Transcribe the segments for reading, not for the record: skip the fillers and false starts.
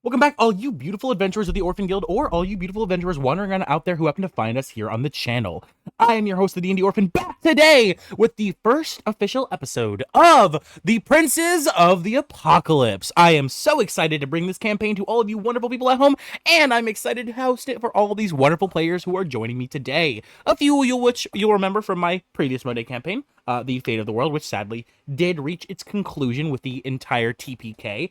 Welcome back, all you beautiful adventurers of the Orphan Guild, or all you beautiful adventurers wandering around out there who happen to find us here on the channel. I am your host, the D&D Orphan, back today with the first official episode of the Princes of the Apocalypse. I am so excited to bring this campaign to all of you wonderful people at home, and I'm excited to host it for all of these wonderful players who are joining me today. A few which you'll remember from my previous Monday campaign, The Fate of the World, which sadly did reach its conclusion with the entire TPK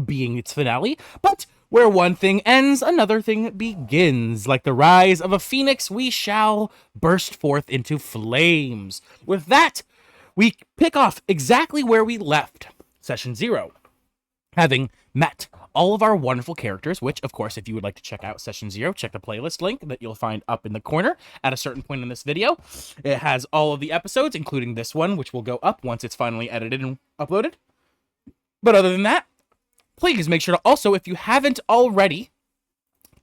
being its finale, but where one thing ends, another thing begins. Like the rise of a phoenix, we shall burst forth into flames. With that, we pick off exactly where we left Session 0, having met all of our wonderful characters, which, of course, if you would like to check out Session 0, check the playlist link that you'll find up in the corner at a certain point in this video. It has all of the episodes, including this one, which will go up once it's finally edited and uploaded. But other than that, please make sure to also, if you haven't already,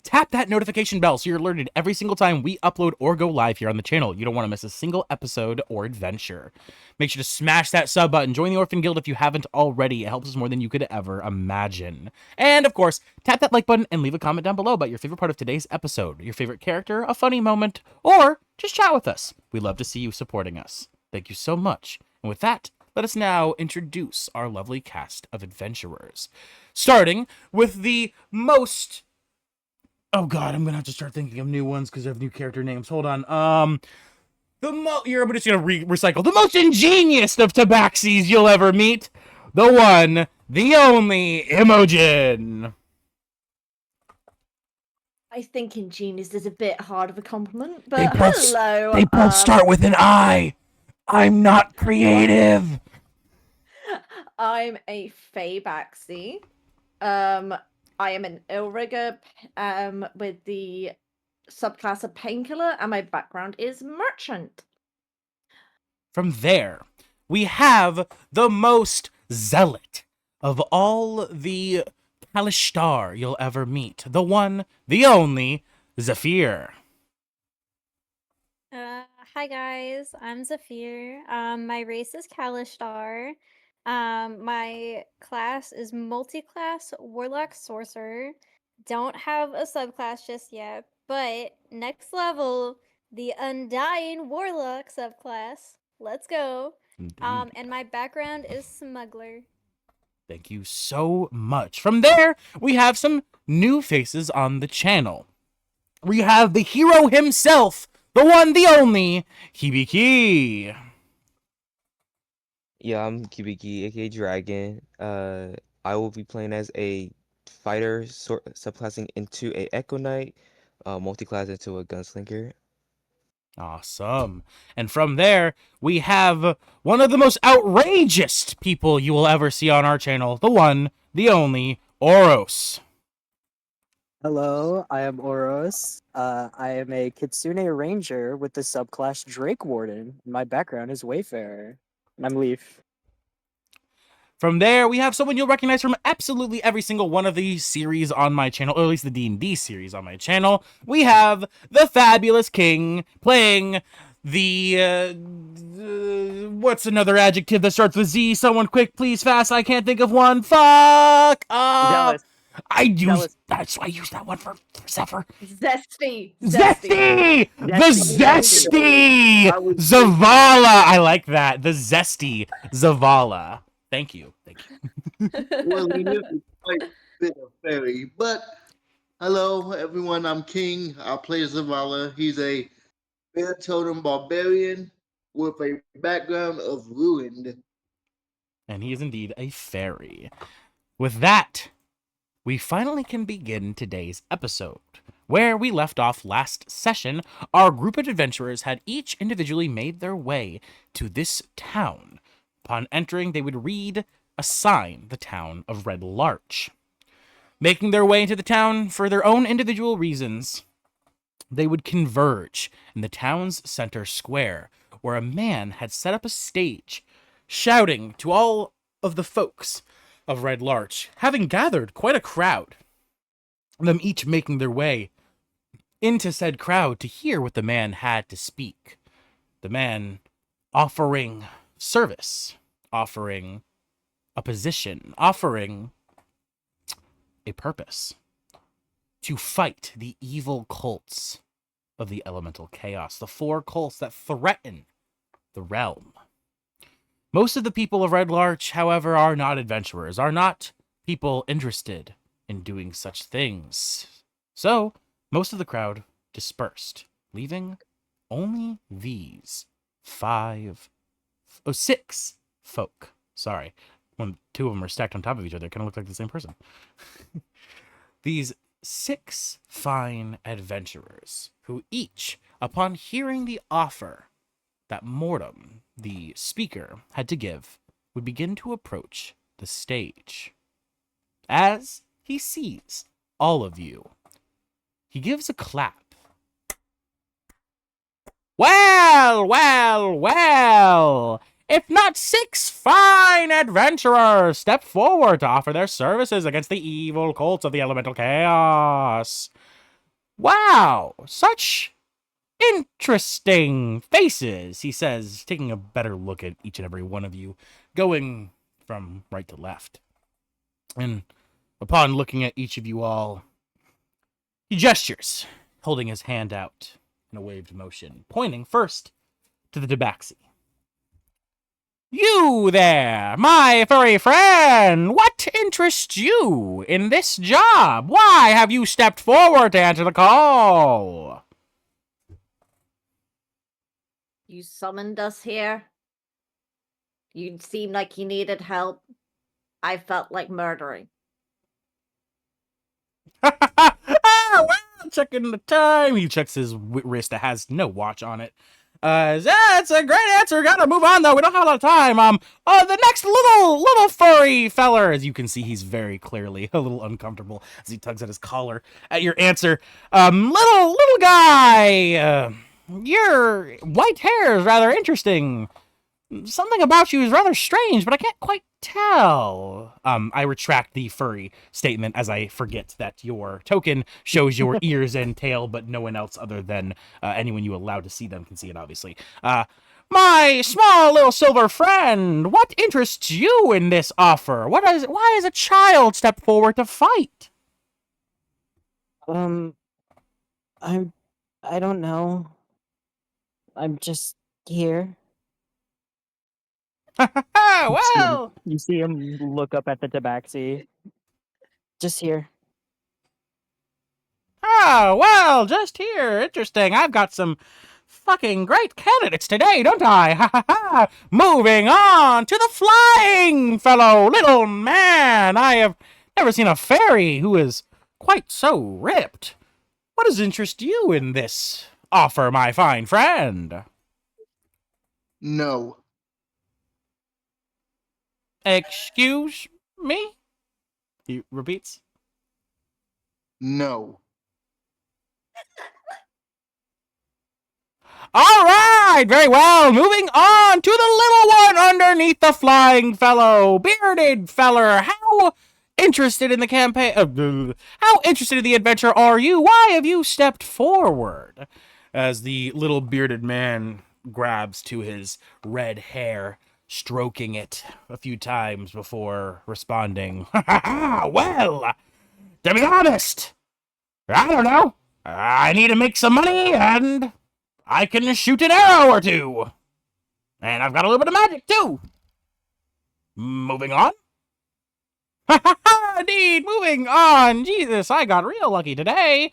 tap that notification bell so you're alerted every single time we upload or go live here on the channel. You don't want to miss a single episode or adventure. Make sure to smash that sub button. Join the Orphan Guild if you haven't already. It helps us more than you could ever imagine. And, of course, tap that like button and leave a comment down below about your favorite part of today's episode, your favorite character, a funny moment, or just chat with us. We love to see you supporting us. Thank you so much. And with that, let us now introduce our lovely cast of adventurers. Starting with the most... Oh god, I'm gonna have to start thinking of new ones because I have new character names. Hold on. You're just gonna recycle. The most ingenious of tabaxis you'll ever meet. The one, the only, Imogen. I think ingenious is a bit hard of a compliment, but hello. They both start with an I. I'm not creative. I'm a Fae Baxi. I am an Illrigger with the subclass of Painkiller, and my background is Merchant. From there, we have the most zealot of all the Kalishtar you'll ever meet. The one, the only, Zephyr. Hi guys, I'm Zephyr. My race is Kalishtar. My class is multi-class Warlock Sorcerer. Don't have a subclass just yet, but next level, the Undying Warlock subclass. Let's go. Indeed. And my background is Smuggler. Thank you so much. From there, we have some new faces on the channel. We have the hero himself, the one, the only, Hibiki. Yeah, I'm Kibiki, aka Dragon. I will be playing as a fighter, subclassing into a Echo Knight, multi-class into a Gunslinger. Awesome. And from there, we have one of the most outrageous people you will ever see on our channel, the one, the only, Oros. Hello, I am Oros. I am a Kitsune Ranger with the subclass Drake Warden. My background is Wayfarer. And I'm Leaf. From there, we have someone you'll recognize from absolutely every single one of the series on my channel, or at least the D&D series on my channel. We have the Fabulous King playing the... what's another adjective that starts with Z? Someone quick, please, fast. I can't think of one. Fuck! Zealous. That's why I used that one for Zephyr. Zesty! Zesty! The Zesty! Zavala! I like that. The Zesty Zavala. Thank you. Well, we knew it was quite a bit of fairy, but hello everyone, I'm King. I play Zavala. He's a bear totem barbarian with a background of ruined. And he is indeed a fairy. With that, we finally can begin today's episode. Where we left off last session, our group of adventurers had each individually made their way to this town. Upon entering, they would assign the town of Red Larch. Making their way into the town for their own individual reasons, they would converge in the town's center square, where a man had set up a stage, shouting to all of the folks of Red Larch, having gathered quite a crowd, them each making their way into said crowd to hear what the man had to speak. The man offering service, offering a position, offering a purpose: to fight the evil cults of the elemental chaos, the 4 cults that threaten the realm. Most of the people of Red Larch, however, are not adventurers, are not people interested in doing such things. So, most of the crowd dispersed, leaving only these 6 folk. Sorry, when 2 of them are stacked on top of each other, it kind of look like the same person. These 6 fine adventurers, who each, upon hearing the offer that Mortem, the speaker, had to give, would begin to approach the stage. As he sees all of you, he gives a clap. Well, well, well! If not 6 fine adventurers step forward to offer their services against the evil cults of the elemental chaos. Wow, such interesting faces, he says, taking a better look at each and every one of you, going from right to left. And upon looking at each of you all, he gestures, holding his hand out in a waved motion, pointing first to the tabaxi. You there, my furry friend! What interests you in this job? Why have you stepped forward to answer the call? You summoned us here. You seemed like you needed help. I felt like murdering. Well, checking the time. He checks his wrist that has no watch on it. That's a great answer. Gotta move on though. We don't have a lot of time. The next little furry feller. As you can see, he's very clearly a little uncomfortable as he tugs at his collar at your answer. Little guy. Your white hair is rather interesting. Something about you is rather strange, but I can't quite tell. I retract the furry statement as I forget that your token shows your ears and tail, but no one else other than anyone you allow to see them can see it, obviously. My small little silver friend, what interests you in this offer? Why has a child stepped forward to fight? I don't know. I'm just here. Well, You see him look up at the tabaxi. Just here. oh, well, just here. Interesting. I've got some fucking great candidates today, don't I? Ha ha ha! Moving on to the flying fellow, little man. I have never seen a fairy who is quite so ripped. What does interest you in this offer, my fine friend? No. Excuse me? He repeats. No. All right, very well. Moving on to the little one underneath the flying fellow, bearded feller. How interested in the campaign? How interested in the adventure are you? Why have you stepped forward? As the little bearded man grabs to his red hair, stroking it a few times before responding. Well, to be honest, I don't know. I need to make some money and I can shoot an arrow or 2. And I've got a little bit of magic, too. Moving on. Indeed, moving on. Jesus, I got real lucky today.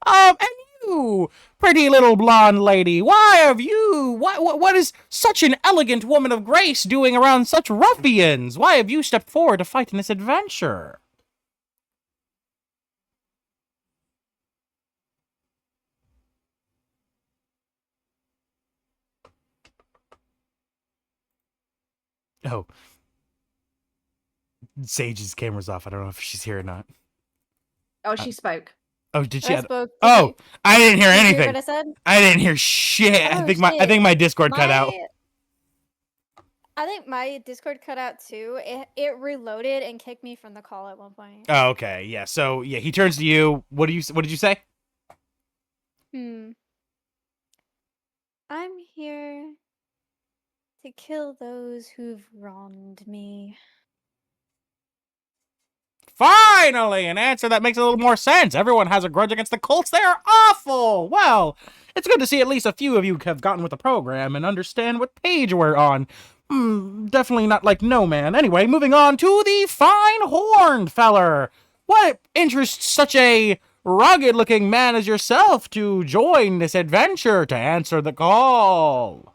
And you, pretty little blonde lady, why have you... What is such an elegant woman of grace doing around such ruffians? Why have you stepped forward to fight in this adventure? Oh. Sage's camera's off. I don't know if she's here or not. Oh, she spoke. Oh, did she? I spoke. Oh, I didn't hear Did you hear anything. what I said? I didn't hear shit. I Oh, think my shit. Discord cut out. I think my Discord cut out too. It reloaded and kicked me from the call at one point. Oh, okay. Yeah. So yeah, he turns to you. What did you say? I'm here to kill those who've wronged me. Finally, an answer that makes a little more sense. Everyone has a grudge against the cults. They are awful. Well, it's good to see at least a few of you have gotten with the program and understand what page we're on. Definitely not like no man. Anyway, moving on to the fine horned feller. What interests such a rugged-looking man as yourself to join this adventure to answer the call?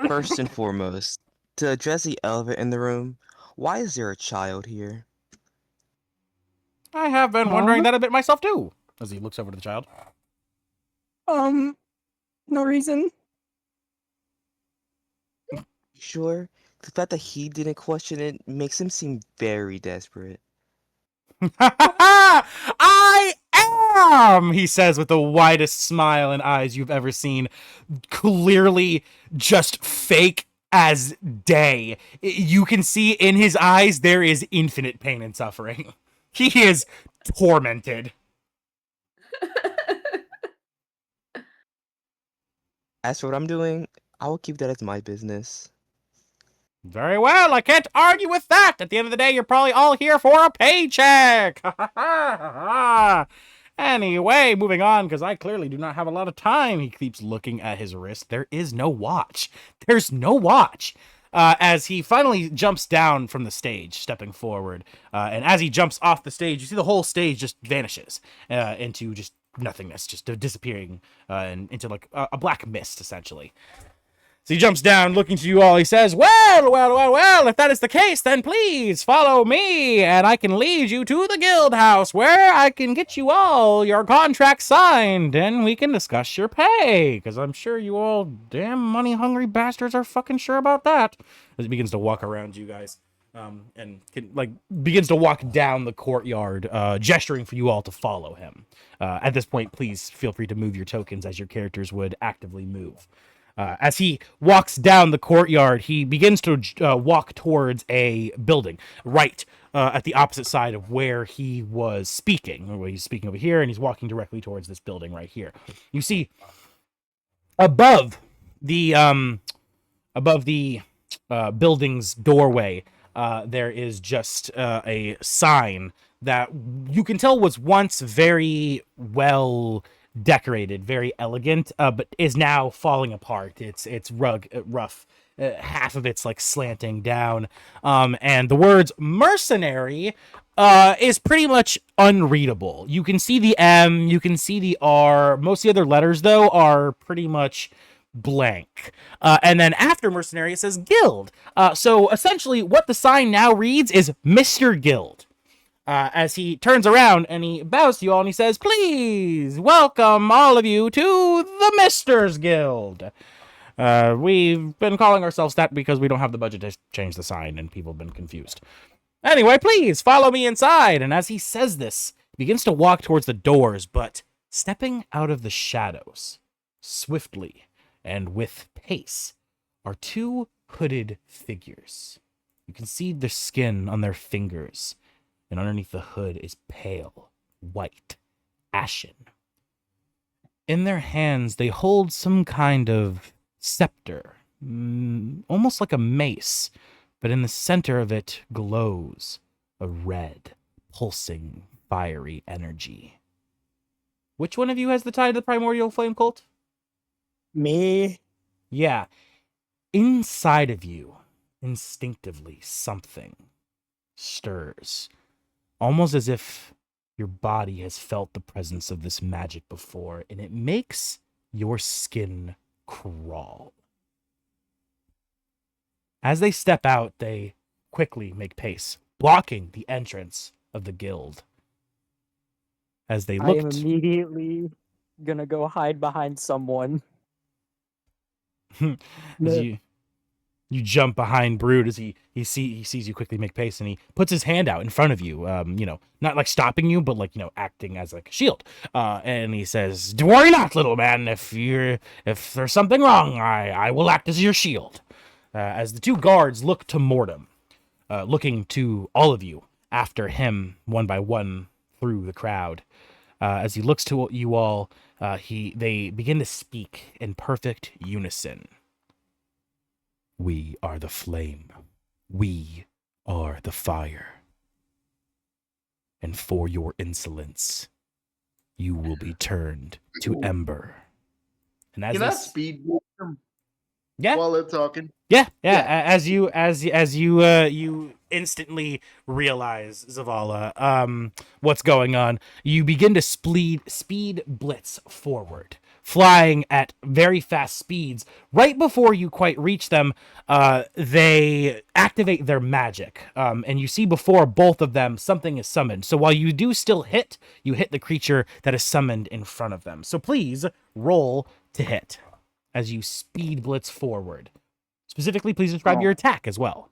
First and foremost, to address the elephant in the room, why is there a child here? I have been wondering that a bit myself too, as he looks over to the child. No reason. Sure, the fact that he didn't question it makes him seem very desperate. I am, he says with the widest smile and eyes you've ever seen. Clearly just fake as day. You can see in his eyes there is infinite pain and suffering. He is tormented. As for what I'm doing, I will keep that as my business. Very well, I can't argue with that. At the end of the day, you're probably all here for a paycheck. Anyway, moving on, because I clearly do not have a lot of time. He keeps looking at his wrist. There is no watch. There's no watch. As he finally jumps down from the stage, stepping forward. And as he jumps off the stage, you see the whole stage just vanishes into just nothingness, just disappearing and into like a black mist, essentially. So he jumps down, looking to you all. He says, well, if that is the case, then please follow me, and I can lead you to the guild house, where I can get you all your contract signed, and we can discuss your pay, because I'm sure you all damn money-hungry bastards are fucking sure about that. As he begins to walk around you guys, and begins to walk down the courtyard, gesturing for you all to follow him. At this point, please feel free to move your tokens as your characters would actively move. As he walks down the courtyard, he begins to walk towards a building right at the opposite side of where he was speaking. He's speaking over here, and he's walking directly towards this building right here. You see, above the building's doorway, there is just a sign that you can tell was once very well decorated, very elegant, but is now falling apart. It's rough. Half of it's like slanting down, and the words mercenary is pretty much unreadable. You can see the M, you can see the R. Most of the other letters, though, are pretty much blank. And then after mercenary, it says guild. So essentially, what the sign now reads is Mr. Guild. As he turns around and he bows to you all and he says, please welcome all of you to the Misters Guild. We've been calling ourselves that because we don't have the budget to change the sign and people have been confused. Anyway, please follow me inside. And as he says this, he begins to walk towards the doors, but stepping out of the shadows, swiftly and with pace, are two hooded figures. You can see the skin on their fingers, and underneath the hood is pale, white, ashen. In their hands, they hold some kind of scepter, almost like a mace, but in the center of it glows a red, pulsing, fiery energy. Which one of you has the tie to the primordial flame cult? Me? Yeah. Inside of you, instinctively, something stirs. Almost as if your body has felt the presence of this magic before, and it makes your skin crawl. As they step out, they quickly make pace, blocking the entrance of the guild. As they I look, am immediately gonna go hide behind someone. as you jump behind Brood as he sees you quickly make pace, and he puts his hand out in front of you, not like stopping you, but like, acting as like a shield. And he says, "Don't worry not, little man. If there's something wrong, I will act as your shield." As the two guards look to Mortem, looking to all of you after him one by one through the crowd. As he looks to you all, they begin to speak in perfect unison. We are the flame. We are the fire. and for your insolence, you will be turned to ember. And as Can I this, speed boost them yeah, while they're talking? yeah. Yeah. As you instantly realize, Zavala, what's going on, you begin to speed blitz forward, flying at very fast speeds. Right before you quite reach them, they activate their magic, and you see before both of them something is summoned. So while you do still hit, you hit the creature that is summoned in front of them. So please roll to hit as you speed blitz forward. Specifically, please describe your attack as well.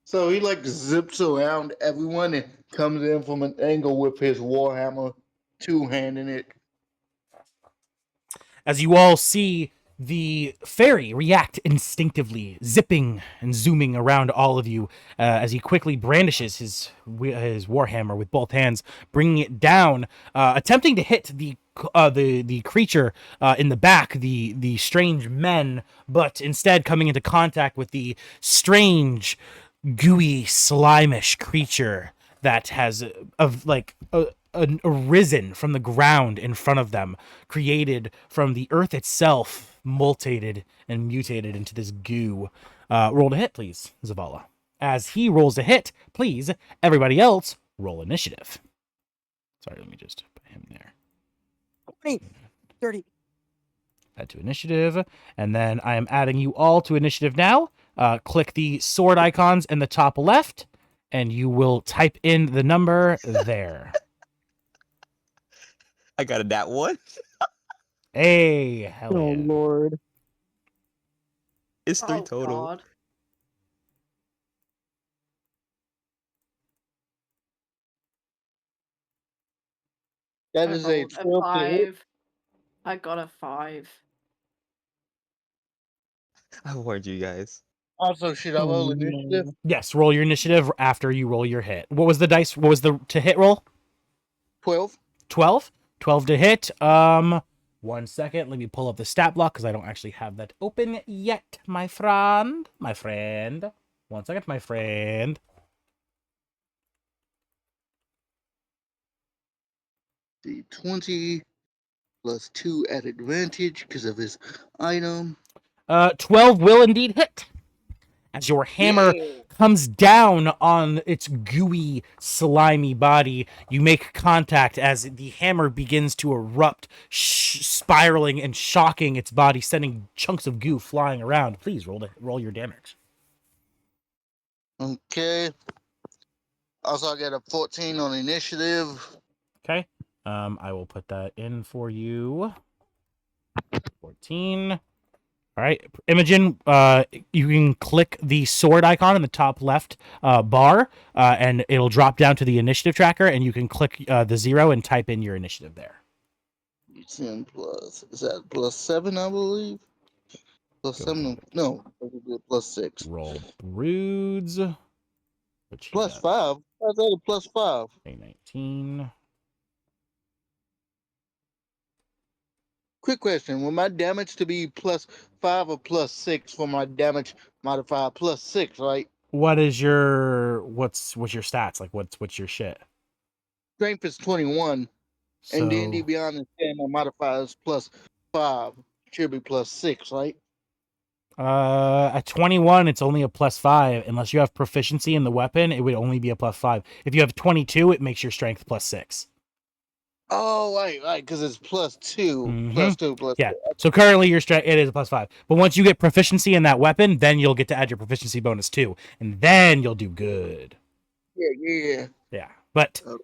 So he like zips around everyone and comes in from an angle with his warhammer, two-handing it. As you all see the fairy react instinctively, zipping and zooming around all of you, as he quickly brandishes his warhammer with both hands, bringing it down, attempting to hit the creature in the back, the strange men, but instead coming into contact with the strange, gooey, slimish creature that has arisen from the ground in front of them, created from the earth itself, mutated and mutated into this goo. Roll to hit, please, Zavala. As he rolls a hit, please, everybody else, roll initiative. Sorry, let me just put him there. 20, 30. Add to initiative, and then I am adding you all to initiative now. Click the sword icons in the top left, and you will type in the number there. I got a that one. Hey, hell Oh, yeah. Lord. It's 3 Oh total. God. That I is a rolled a 12 to hit. 5. I got a 5. I warned you guys. Also, should I Oh, roll no. initiative? Yes, roll your initiative after you roll your hit. What was the dice? What was the to hit roll? 12. 12? 12 to hit. 1 second. Let me pull up the stat block because I don't actually have that open yet, my friend. 1 second, my friend. The 20 plus 2 at advantage because of his item. 12 will indeed hit. As your hammer Yeah. comes down on its gooey, slimy body, you make contact as the hammer begins to erupt, spiraling and shocking its body, sending chunks of goo flying around. Please roll your damage. Okay. Also, I got a 14 on initiative. Okay. I will put that in for you. 14. All right, Imogen, you can click the sword icon in the top left bar, and it'll drop down to the initiative tracker, and you can click the 0 and type in your initiative there. 10 plus. Is that plus 7, I believe? Plus Go 7? ahead. No, that would be a plus 6. Roll Broods, which he Plus got 5? How's that a plus 5? a 19. Quick question. Will my damage to be plus 5 or plus 6 for my damage modifier? Plus 6, right? What's your stats? Like what's your shit? Strength is 21. And D&D So Beyond is saying my modifier is plus 5. Should be plus 6, right? at 21 it's only a +5. Unless you have proficiency in the weapon, it would only be a +5. If you have 22, it makes your strength +6. Oh, right, because it's plus 2. Mhm. Plus 2, plus Yeah. 2. So currently your strength it is a +5. But once you get proficiency in that weapon, then you'll get to add your proficiency bonus too, and then you'll do good. Yeah. Yeah. But Okay.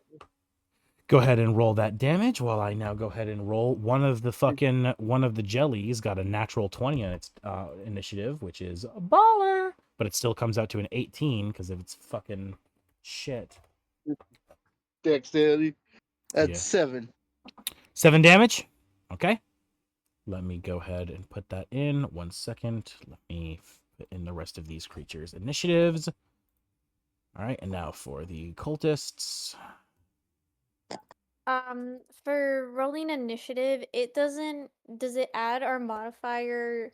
go ahead and roll that damage while I now go ahead and roll one of the jellies got a natural 20 on its initiative, which is a baller, but it still comes out to an 18 because of its fucking shit. Dexterity. That's Yeah. 7. 7 damage. Okay. Let me go ahead and put that in. 1 second. Let me put in the rest of these creatures' initiatives. All right, and now for the cultists. For rolling initiative, does it add our modifier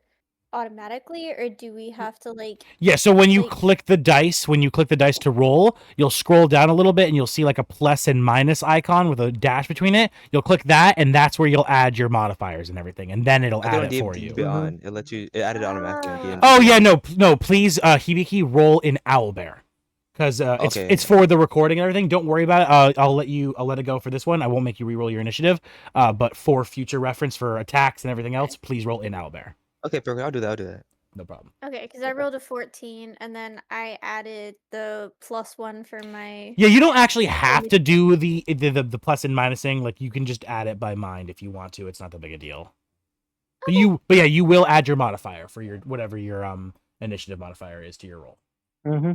automatically, or do we have to like? Yeah, so when you Like- click the dice, to roll, you'll scroll down a little bit and you'll see like a plus and minus icon with a dash between it. You'll click that, and that's where you'll add your modifiers and everything, and then it'll I did add on it for you. D&D Beyond. It added it automatically on D&D Oh yeah, Beyond. no, please, Hibiki, roll in Owlbear, because Okay. it's for the recording and everything. Don't worry about it. I'll let it go for this one. I won't make you re-roll your initiative. But for future reference for attacks and everything else, please roll in Owlbear. Okay, perfect. I'll do that. No problem. Okay, because I rolled a 14, and then I added the +1 for my. Yeah, you don't actually have to do the plus and minusing. Like, you can just add it by mind if you want to. It's not that big a deal. But you will add your modifier for your whatever your initiative modifier is to your roll. Mm-hmm.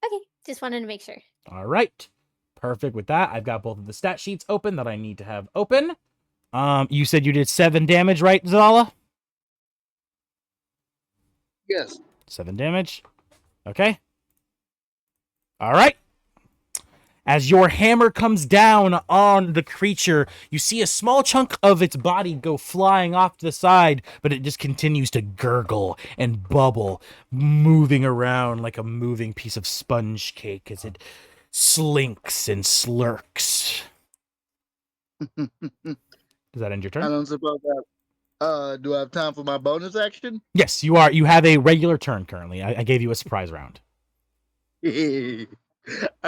Okay, just wanted to make sure. All right, perfect. With that, I've got both of the stat sheets open that I need to have open. You said you did 7 damage, right, Zala? Yes. 7 damage. Okay. All right. As your hammer comes down on the creature, you see a small chunk of its body go flying off to the side, but it just continues to gurgle and bubble, moving around like a moving piece of sponge cake as it slinks and slurks. Does that end your I turn? don't suppose that. Do I have time for my bonus action? Yes, you are. You have a regular turn currently. I gave you a surprise round. I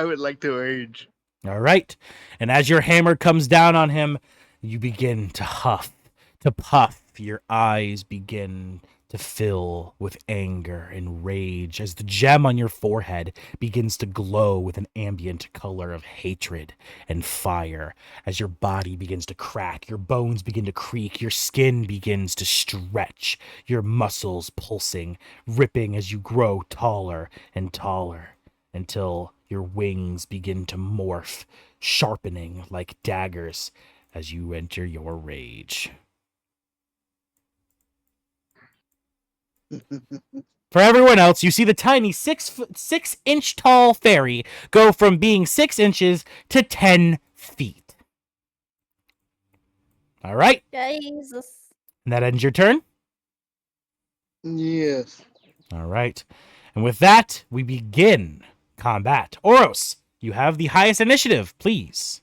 would like to urge. All right. And as your hammer comes down on him, you begin to huff, to puff. Your eyes begin to fill with anger and rage as the gem on your forehead begins to glow with an ambient color of hatred and fire. As your body begins to crack, your bones begin to creak, your skin begins to stretch, your muscles pulsing, ripping as you grow taller and taller until your wings begin to morph, sharpening like daggers as you enter your rage. For everyone else, you see the tiny 6-inch tall fairy go from being 6 inches to 10 feet. All right. Jesus. And that ends your turn. Yes. All right. And with that, we begin combat. Oros, you have the highest initiative. Please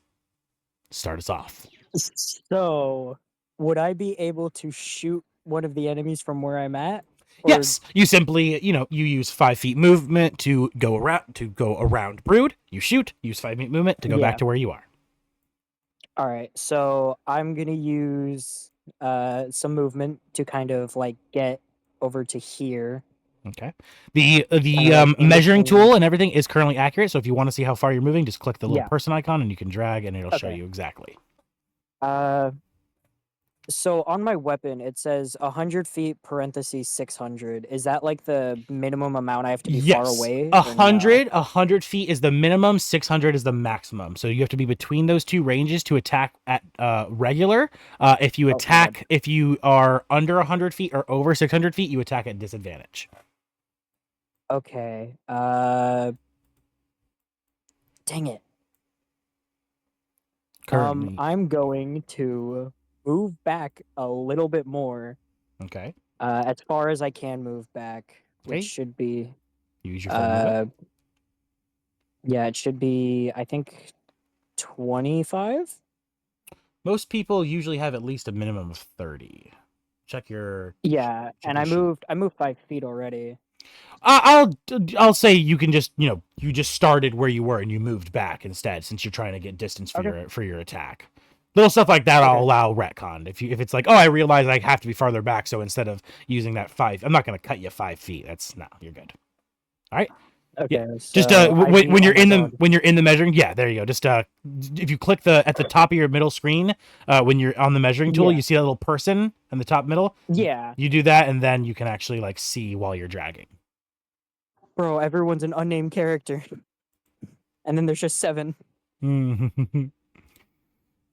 start us off. So, would I be able to shoot one of the enemies from where I'm at? Or- Yes, you simply, you use 5 feet movement to go around Brood. You shoot, use 5 feet movement to go Yeah. back to where you are. All right, so I'm gonna use some movement to kind of like get over to here. Okay. The in measuring between- tool and everything is currently accurate. So if you want to see how far you're moving, just click the little Yeah. person icon and you can drag, and it'll show Okay. you exactly. So on my weapon it says 100 feet parentheses 600. Is that like the minimum amount I have to be far Yes, away? or no? 100 feet is the minimum. 600 is the maximum. So you have to be between those two ranges to attack at regular. If you Okay. attack, if you are under 100 feet or over 600 feet, you attack at disadvantage. Okay. Dang it. Currently, I'm going to move back a little bit more, okay. as far as I can move back, which Okay. should be, Use your full movement. yeah, it should be, I think, 25. Most people usually have at least a minimum of 30. Check your. Yeah, check and your I moved 5 feet already. I'll say you can just you just started where you were and you moved back instead, since you're trying to get distance for Okay. your attack. Little stuff like that I'll Okay. allow retcon. If it's like, oh, I realize I have to be farther back, so instead of using that 5, I'm not going to cut you 5 feet. That's no, you're good. All right. Okay. Just so I'd when be you're in the almost when you're in the measuring, yeah, there you go. Just if you click at the top of your middle screen, when you're on the measuring tool, Yeah. you see that little person in the top middle. Yeah, You do that, and then you can actually like see while you're dragging. bro, everyone's an unnamed character. And then there's just 7.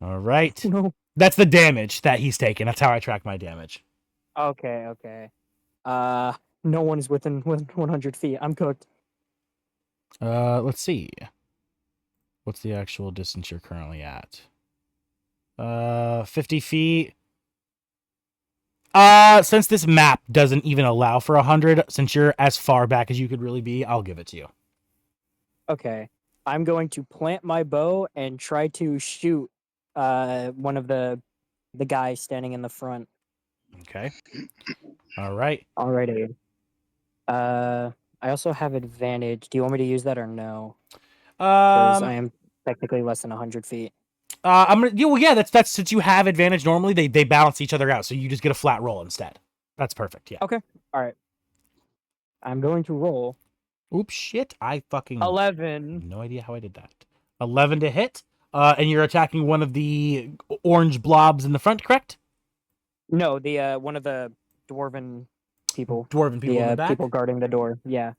All right. No. That's the damage that he's taken. That's how I track my damage. Okay. No one's within 100 feet. I'm cooked. Let's see. What's the actual distance you're currently at? 50 feet. Since this map doesn't even allow for 100, since you're as far back as you could really be, I'll give it to you. Okay. I'm going to plant my bow and try to shoot one of the guys standing in the front. Okay. All right. Alrighty. I also have advantage. Do you want me to use that or no? Because I am technically less than 100 feet. I'm gonna. Well, yeah. That's since you have advantage. Normally, they balance each other out, so you just get a flat roll instead. That's perfect. Yeah. Okay. All right. I'm going to roll. Oops, shit. I fucking 11. no idea how I did that. 11 to hit. And you're attacking one of the orange blobs in the front, correct? No, the one of the dwarven people. Dwarven people in the back. People guarding the door. Yeah.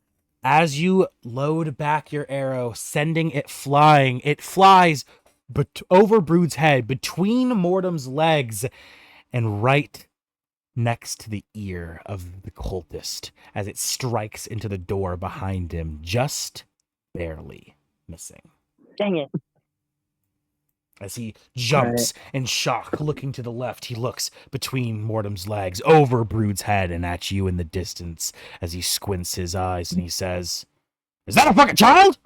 As you load back your arrow, sending it flying, it flies over Brood's head, between Mortem's legs, and right next to the ear of the cultist as it strikes into the door behind him, just barely missing. Dang it. As he jumps in shock, looking to the left, he looks between Mortem's legs, over Brood's head, and at you in the distance as he squints his eyes and he says, "Is that a fucking child?"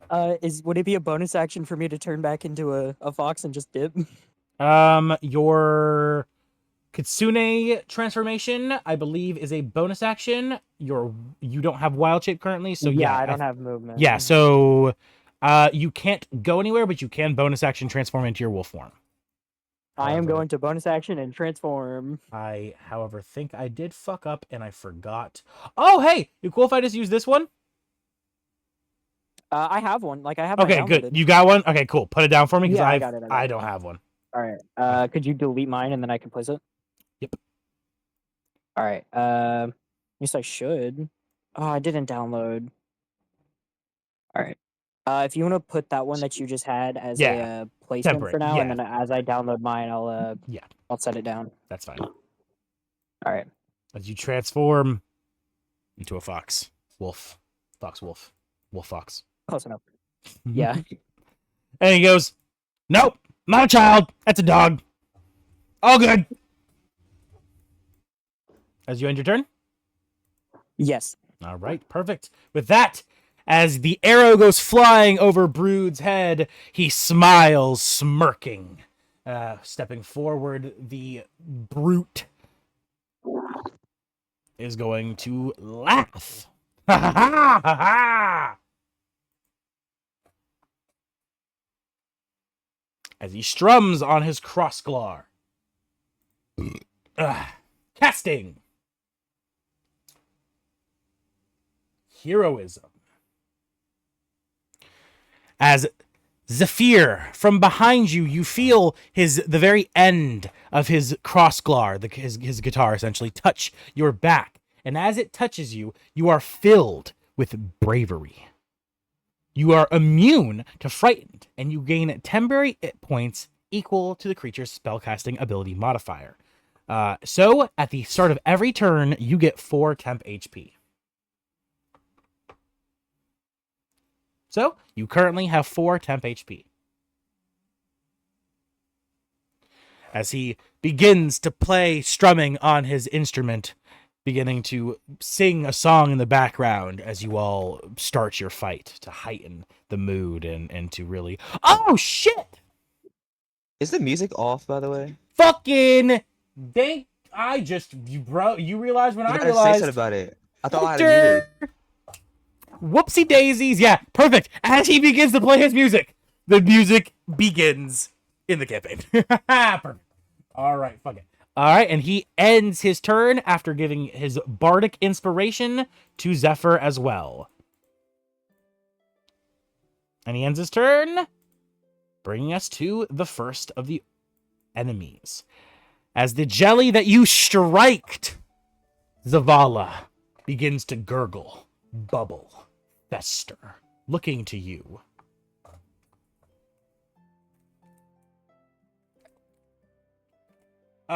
Would it be a bonus action for me to turn back into a fox and just dip? Your Kitsune transformation, I believe, is a bonus action. You don't have wild shape currently, so yeah, I don't have movement. Yeah, so you can't go anywhere, but you can bonus action transform into your wolf form. I am going to bonus action and transform. I, however, think I did fuck up and I forgot. Oh, hey, you cool if I just use this one? I have one. Like I have. Okay, good. You got one. Okay, cool. Put it down for me because I got it. I don't have one. All right. Could you delete mine and then I can place it? Yep. All right. Yes, I should. Oh, I didn't download. All right. If you want to put that one that you just had as a placement temporary, for now, yeah. and then as I download mine, I'll set it down. That's fine. All right. As you transform into a fox, wolf, fox, wolf, wolf, fox. Close enough. Yeah. And he goes, "Nope, not a child. That's a dog. All good." As you end your turn? Yes. All right, perfect. With that, as the arrow goes flying over Brood's head, he smiles, smirking. Stepping forward, the brute is going to laugh. Ha ha ha ha ha! As he strums on his crossglar. Casting. Heroism. As Zephyr, from behind you, you feel the very end of his crossglar, his guitar essentially, touch your back. And as it touches you, you are filled with bravery. You are immune to frightened, and you gain temporary hit points equal to the creature's spellcasting ability modifier. So, at the start of every turn, you get 4 temp HP. So, you currently have 4 temp HP. As he begins to play strumming on his instrument, beginning to sing a song in the background as you all start your fight to heighten the mood and to really... Oh, shit! Is the music off, by the way? Fucking... You realized when I realized... Say something about it. I thought I had it muted. Whoopsie daisies. Yeah, perfect. As he begins to play his music, the music begins in the campaign. Perfect. All right, fuck it. All right, and he ends his turn after giving his bardic inspiration to Zephyr as well. And he ends his turn, bringing us to the first of the enemies. As the jelly that you striked, Zavala, begins to gurgle, bubble, fester, looking to you.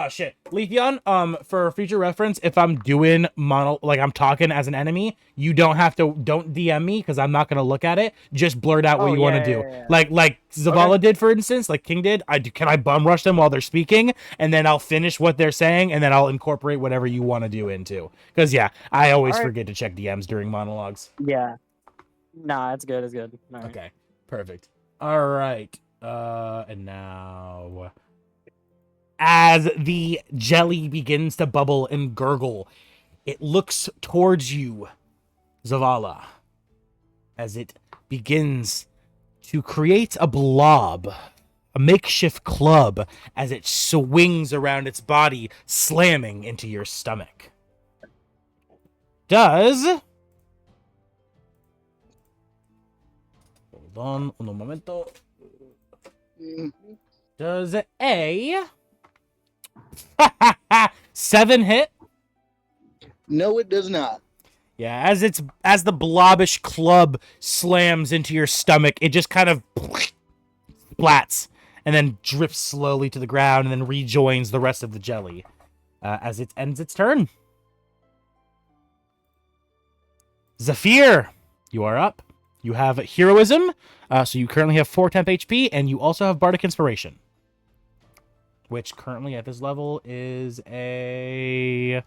Shit. Leafeon, for future reference, if I'm doing I'm talking as an enemy, you don't DM me because I'm not gonna look at it. Just blurt out what Oh, you want to yeah, do. yeah, yeah. Like Zavala did, for instance, like King did. Can I bum rush them while they're speaking, and then I'll finish what they're saying, and then I'll incorporate whatever you want to do into. Because yeah, I always Alright. forget to check DMs during monologues. Yeah. Nah, it's good. It's good. All right. Okay, perfect. All right. And now, as the jelly begins to bubble and gurgle, it looks towards you, Zavala, as it begins to create a blob, a makeshift club, as it swings around its body, slamming into your stomach. Hold on un momento. Does a 7 hit? No, it does not. Yeah, as the blobbish club slams into your stomach, it just kind of splats and then drifts slowly to the ground and then rejoins the rest of the jelly as it ends its turn. Zephyr, you are up. You have heroism, so you currently have 4 temp HP, and you also have bardic inspiration, which currently at this level is a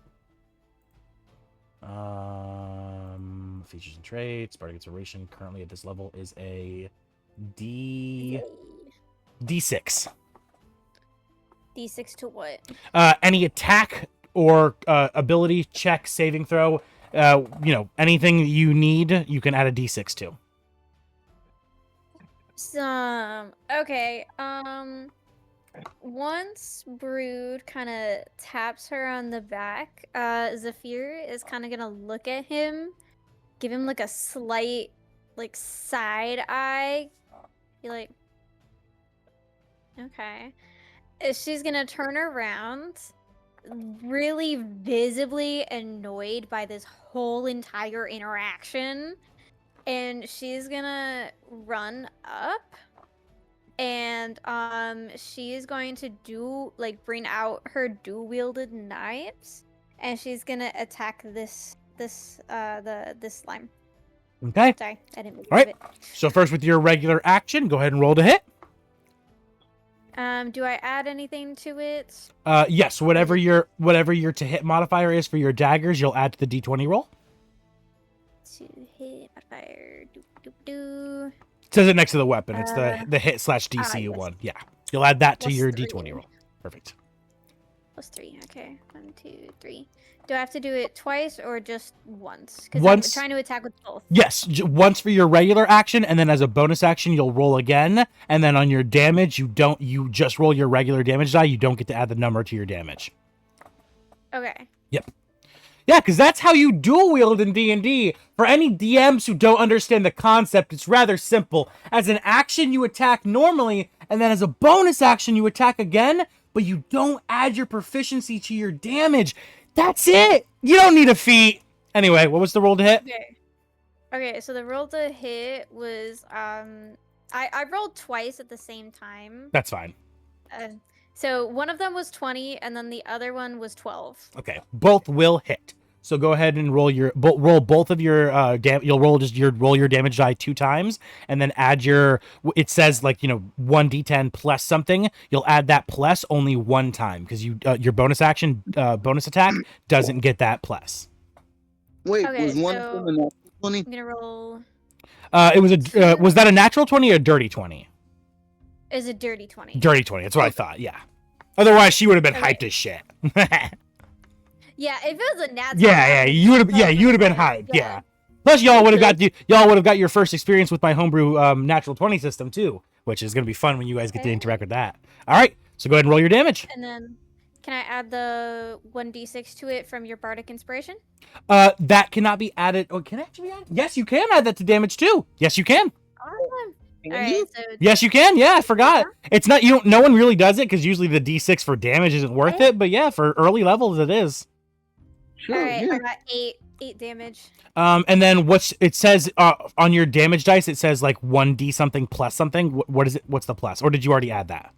features and traits. Bardic inspiration currently at this level is a D6. D6 to what? Any attack or ability check, saving throw, anything you need, you can add a D6 to. Okay. Once Brood kind of taps her on the back, Zephyr is kind of gonna look at him, give him like a slight, like side eye. Be like, okay. She's gonna turn around, really visibly annoyed by this whole entire interaction, and she's gonna run up, and she's going to bring out her dual-wielded knives, and she's gonna attack this slime. Okay. Sorry, I didn't mean to All right. do it. So first, with your regular action, go ahead and roll to hit. Do I add anything to it? Yes. Whatever your to hit modifier is for your daggers, you'll add to the D20 roll. To hit modifier. Do. It says it next to the weapon. It's the hit / DC yes. one. Yeah. You'll add that to Plus your 3. D20 roll. Perfect. Plus 3. Okay. 1, 2, 3. Do I have to do it twice or just once? Because I'm Once. trying to attack with both. Yes, once for your regular action, and then as a bonus action, you'll roll again. And then on your damage, you just roll your regular damage die. You don't get to add the number to your damage. Okay. Yep. Yeah, because that's how you dual wield in D&D. For any DMs who don't understand the concept, it's rather simple. As an action, you attack normally, and then as a bonus action, you attack again, but you don't add your proficiency to your damage. That's it. You don't need a feat. Anyway, what was the roll to hit? Okay, so the roll to hit was I rolled twice at the same time. That's fine. So one of them was 20 and then the other one was 12. Okay, both will hit. So go ahead and roll both of your you'll roll your damage die 2 times, and then add your, it says 1d10 plus something. You'll add that plus only 1 time because your bonus action bonus attack doesn't get that plus. Wait, Okay, was one so- of them a 20? I'm gonna roll. It was was that a natural 20 or a dirty 20? Is a dirty 20. Dirty 20. That's what I thought. Yeah. Otherwise, she would have been Okay. hyped as shit. Yeah, if it was a natural. Yeah, you would have been hyped. Yeah. Plus, y'all would have got your first experience with my homebrew natural 20 system too, which is gonna be fun when you guys get to Okay. interact with that. All right, so go ahead and roll your damage. And then, can I add the 1d6 to it from your bardic inspiration? That cannot be added. Oh, can it actually be added? Yes, you can add that to damage too. Yes, you can. Awesome. Can All you? right, so Yes, you can. Yeah, I forgot. It's not no one really does it because usually the D6 for damage isn't worth it. But yeah, for early levels, it is. Sure, all right, yeah. I got 8 damage. And then it says on your damage dice, it says 1d something plus something. What is it? What's the plus? Or did you already add that?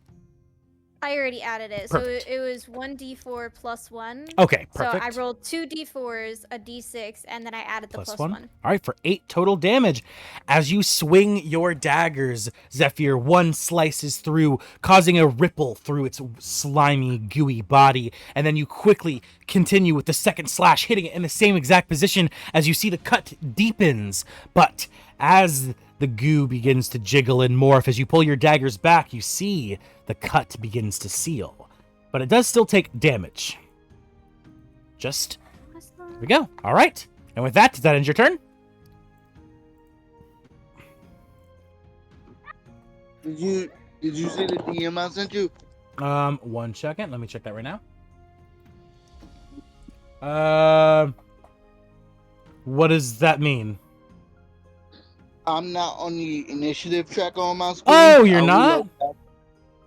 I already added it. Perfect. So it was 1d4 plus 1. Okay, So perfect. I rolled 2 d4s, a d6, and then I added the plus 1. All right, for 8 total damage. As you swing your daggers, Zephyr, one slices through, causing a ripple through its slimy, gooey body. And then you quickly continue with the second slash, hitting it in the same exact position as you see the cut deepens. But as the goo begins to jiggle and morph, as you pull your daggers back, you see the cut begins to seal. But it does still take damage. Just, here we go. All right. And with that, does that end your turn? Did you see the DM I sent you? 1 second. Let me check that right now. What does that mean? I'm not on the initiative track on my screen. Oh, you're not?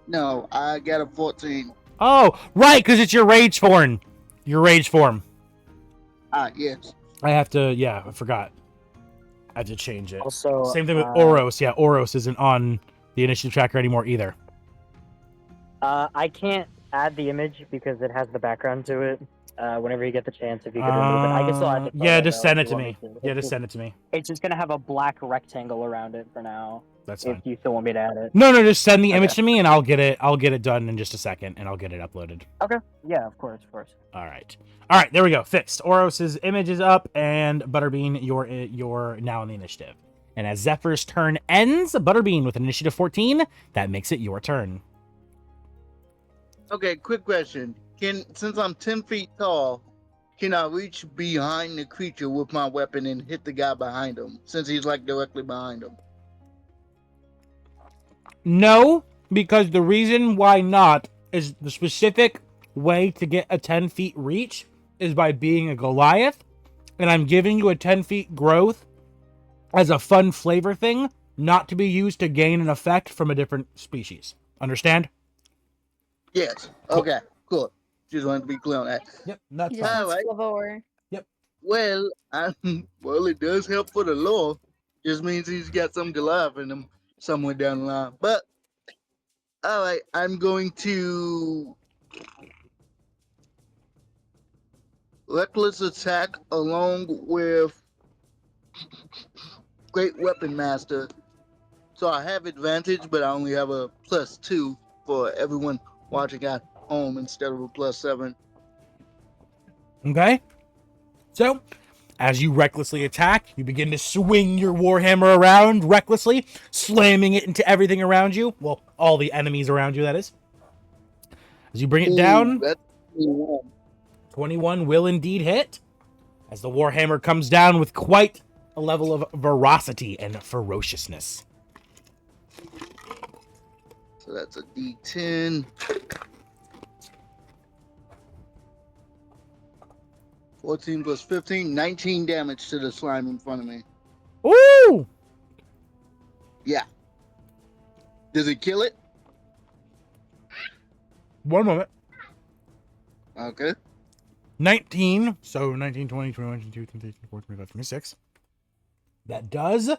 No, I got a 14. Oh, right, because it's your rage form. Your rage form. Yes. I have to, yeah, I forgot. I have to change it. Also, Same thing with Oros. Yeah, Oros isn't on the initiative tracker anymore either. I can't add the image because it has the background to it. Whenever you get the chance, if you could remove it, I can still add the yeah, photo, just though, send if it you to want me. to. Yeah, just send it to me. It's just gonna have a black rectangle around it for now. That's If fine. you still want me to add it. No, just send the Okay. image to me and I'll get it done in just a second and I'll get it uploaded. Okay. Yeah, of course. All right, there we go. Fixed. Oros's image is up, and Butterbean, you're now in the initiative. And as Zephyr's turn ends, Butterbean with an initiative 14, that makes it your turn. Okay, quick question. Since I'm 10 feet tall, can I reach behind the creature with my weapon and hit the guy behind him? Since he's like directly behind him. No, because the reason why not is the specific way to get a 10 feet reach is by being a Goliath, and I'm giving you a 10 feet growth as a fun flavor thing, not to be used to gain an effect from a different species. Understand? Yes. Cool. Okay, cool. Just wanted to be clear on that. Yep, that's You just fine. need Slavor. Well, well, it does help for the lore. Just means he's got some Goliath in him somewhere down the line. But, alright, I'm going to reckless attack along with Great Weapon Master. So I have advantage, but I only have a +2 for everyone watching at home instead of a +7. Okay? So, as you recklessly attack, you begin to swing your warhammer around recklessly, slamming it into everything around you. Well, all the enemies around you, that is. As you bring it down, That's 21 will indeed hit, as the warhammer comes down with quite a level of ferocity and ferociousness. So that's a D10. 14 plus 15, 19 damage to the slime in front of me. Ooh! Yeah. Does it kill it? One moment. Okay. 19, so 19, 20, 21, 22, 23, 24, 25, 26. That does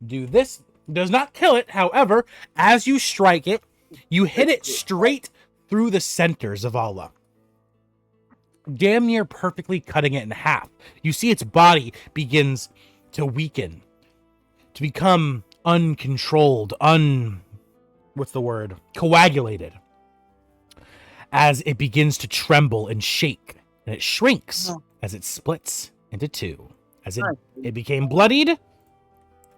do this. Does not kill it, however, as you strike it, you hit it straight through the center, Zavala. Damn near perfectly cutting it in half. You see its body begins to weaken, to become uncontrolled, what's the word? Coagulated. As it begins to tremble and shake, and it shrinks as it splits into two. As it became bloodied,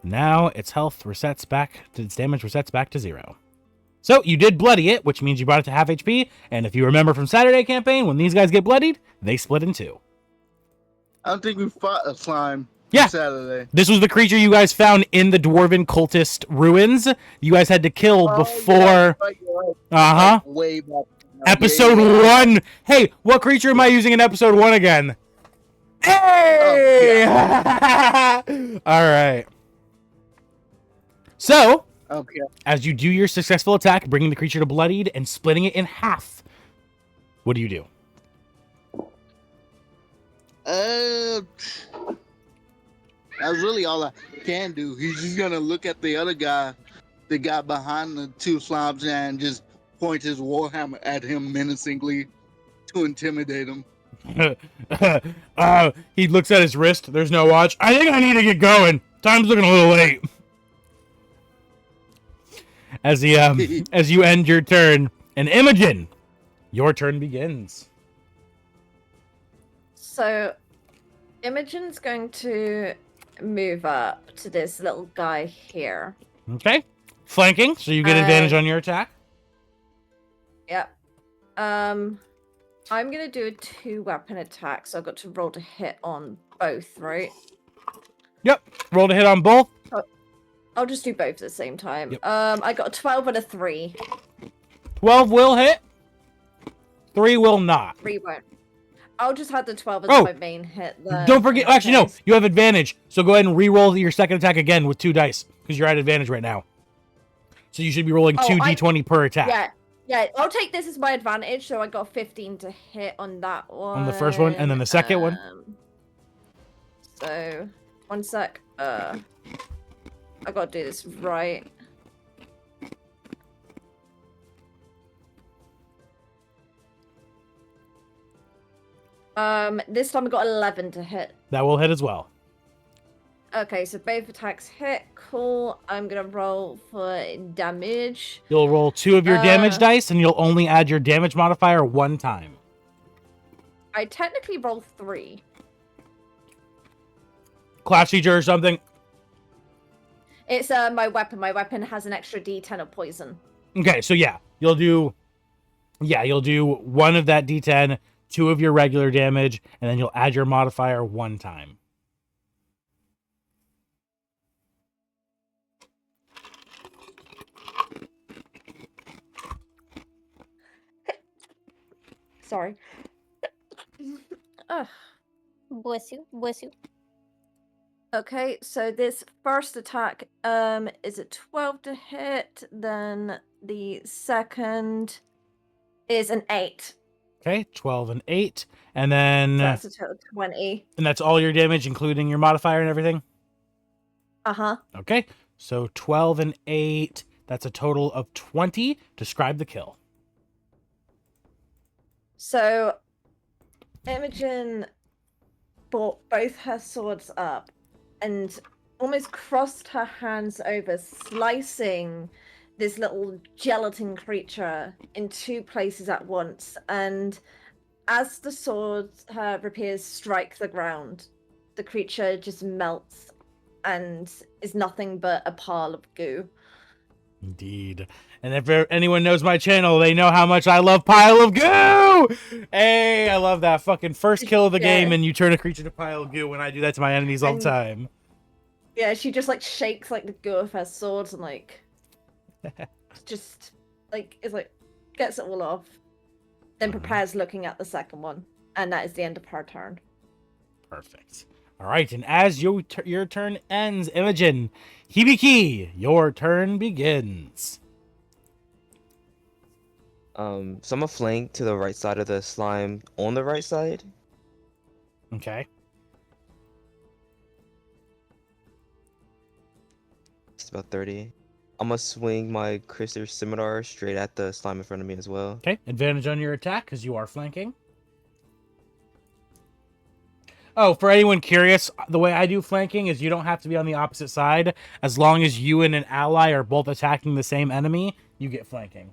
now its health resets back, its damage resets back to 0. So you did bloody it, which means you brought it to half HP, and if you remember from Saturday campaign, when these guys get bloodied, they split in 2. I don't think we fought a slime Yeah. Saturday. This was the creature you guys found in the Dwarven cultist ruins. You guys had to kill before... Yeah, right, you're right. Uh-huh. Like, way back. Episode 1. Hey, what creature am I using in episode 1 again? Hey! All right. So, Okay. as you do your successful attack, bringing the creature to bloodied and splitting it in half, what do you do? That's really all I can do. He's just gonna look at the other guy, the guy behind the 2 slobs, and just points his warhammer at him menacingly to intimidate him. He looks at his wrist. There's no watch. I think I need to get going. Time's looking a little late. As as you end your turn, and Imogen, your turn begins. So, Imogen's going to move up to this little guy here. Okay. Flanking, so you get advantage on your attack. Yep. I'm gonna do a 2-weapon attack, so I've got to roll to hit on both, right? Yep. Roll to hit on both. I'll just do both at the same time. Yep. I got a 12 and a 3. 12 will hit. 3 will not. 3 won't. I'll just have the 12 as my main hit then. Don't forget. Actually, no. You have advantage. So go ahead and re-roll your second attack again with 2 dice because you're at advantage right now. So you should be rolling 2 d20 per attack. Yeah. Yeah, I'll take this as my advantage, so I got 15 to hit on that one. On the first one, and then the second one. So, one sec. I gotta do this right. This time I got 11 to hit. That will hit as well. Okay, so both attacks hit. Cool. I'm gonna roll for damage. You'll roll 2 of your damage dice, and you'll only add your damage modifier 1 time. I technically roll 3. Class feature or something? It's my weapon. My weapon has an extra D10 of poison. Okay, so yeah, you'll do 1 of that D10, 2 of your regular damage, and then you'll add your modifier 1 time. Sorry. Ugh. Bless you. Bless you. Okay, so this first attack is a 12 to hit, then the second is an 8. Okay, 12 and 8, and then So that's a total of 20. and that's all your damage, including your modifier and everything. Uh-huh. Okay, so 12 and 8. That's a total of 20. Describe the kill. So Imogen brought both her swords up and almost crossed her hands over, slicing this little gelatin creature in 2 places at once. And as the sword, her rapiers strike the ground, the creature just melts and is nothing but a pile of goo. Indeed. And if anyone knows my channel, they know how much I love pile of goo! Hey, I love that fucking first kill of the game, and you turn a creature to pile of goo when I do that to my enemies all the time. Yeah, she just like shakes like the goo of her swords and like just like it's like gets it all off. Then prepares looking at the second one. And that is the end of her turn. Perfect. All right, and as your turn ends, Imogen, Hibiki, your turn begins. So I'm gonna flank to the right side of the slime on the right side. Okay. It's about 30. I'm gonna swing my Crystal Scimitar straight at the slime in front of me as well. Okay, advantage on your attack because you are flanking. Oh, for anyone curious, the way I do flanking is you don't have to be on the opposite side. As long as you and an ally are both attacking the same enemy, you get flanking.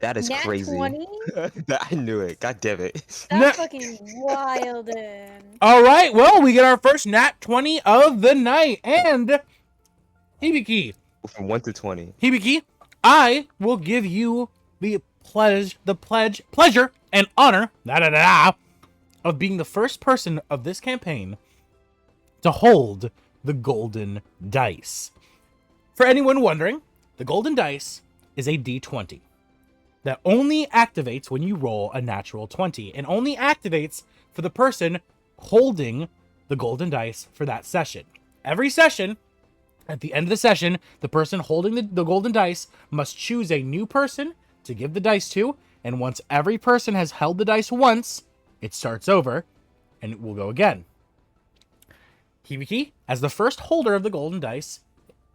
That is Nat crazy. 20? I knew it. God damn it. That's fucking wild. All right, well, we get our first nat 20 of the night. And Hibiki, From 1 to 20. Hibiki, I will give you the pleasure and honor of being the first person of this campaign to hold the golden dice. For anyone wondering, the golden dice is a d20 that only activates when you roll a natural 20 and only activates for the person holding the golden dice for that session. Every session, at the end of the session, the person holding the golden dice must choose a new person to give the dice to, and once every person has held the dice once, it starts over, and it will go again. Hibiki, as the first holder of the golden dice,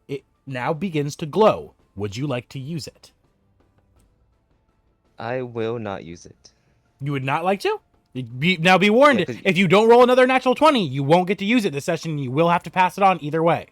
it now begins to glow. Would you like to use it? I will not use it. You would not like to? Now be warned, Yeah, 'cause- if you don't roll another natural 20, you won't get to use it this session. You will have to pass it on either way.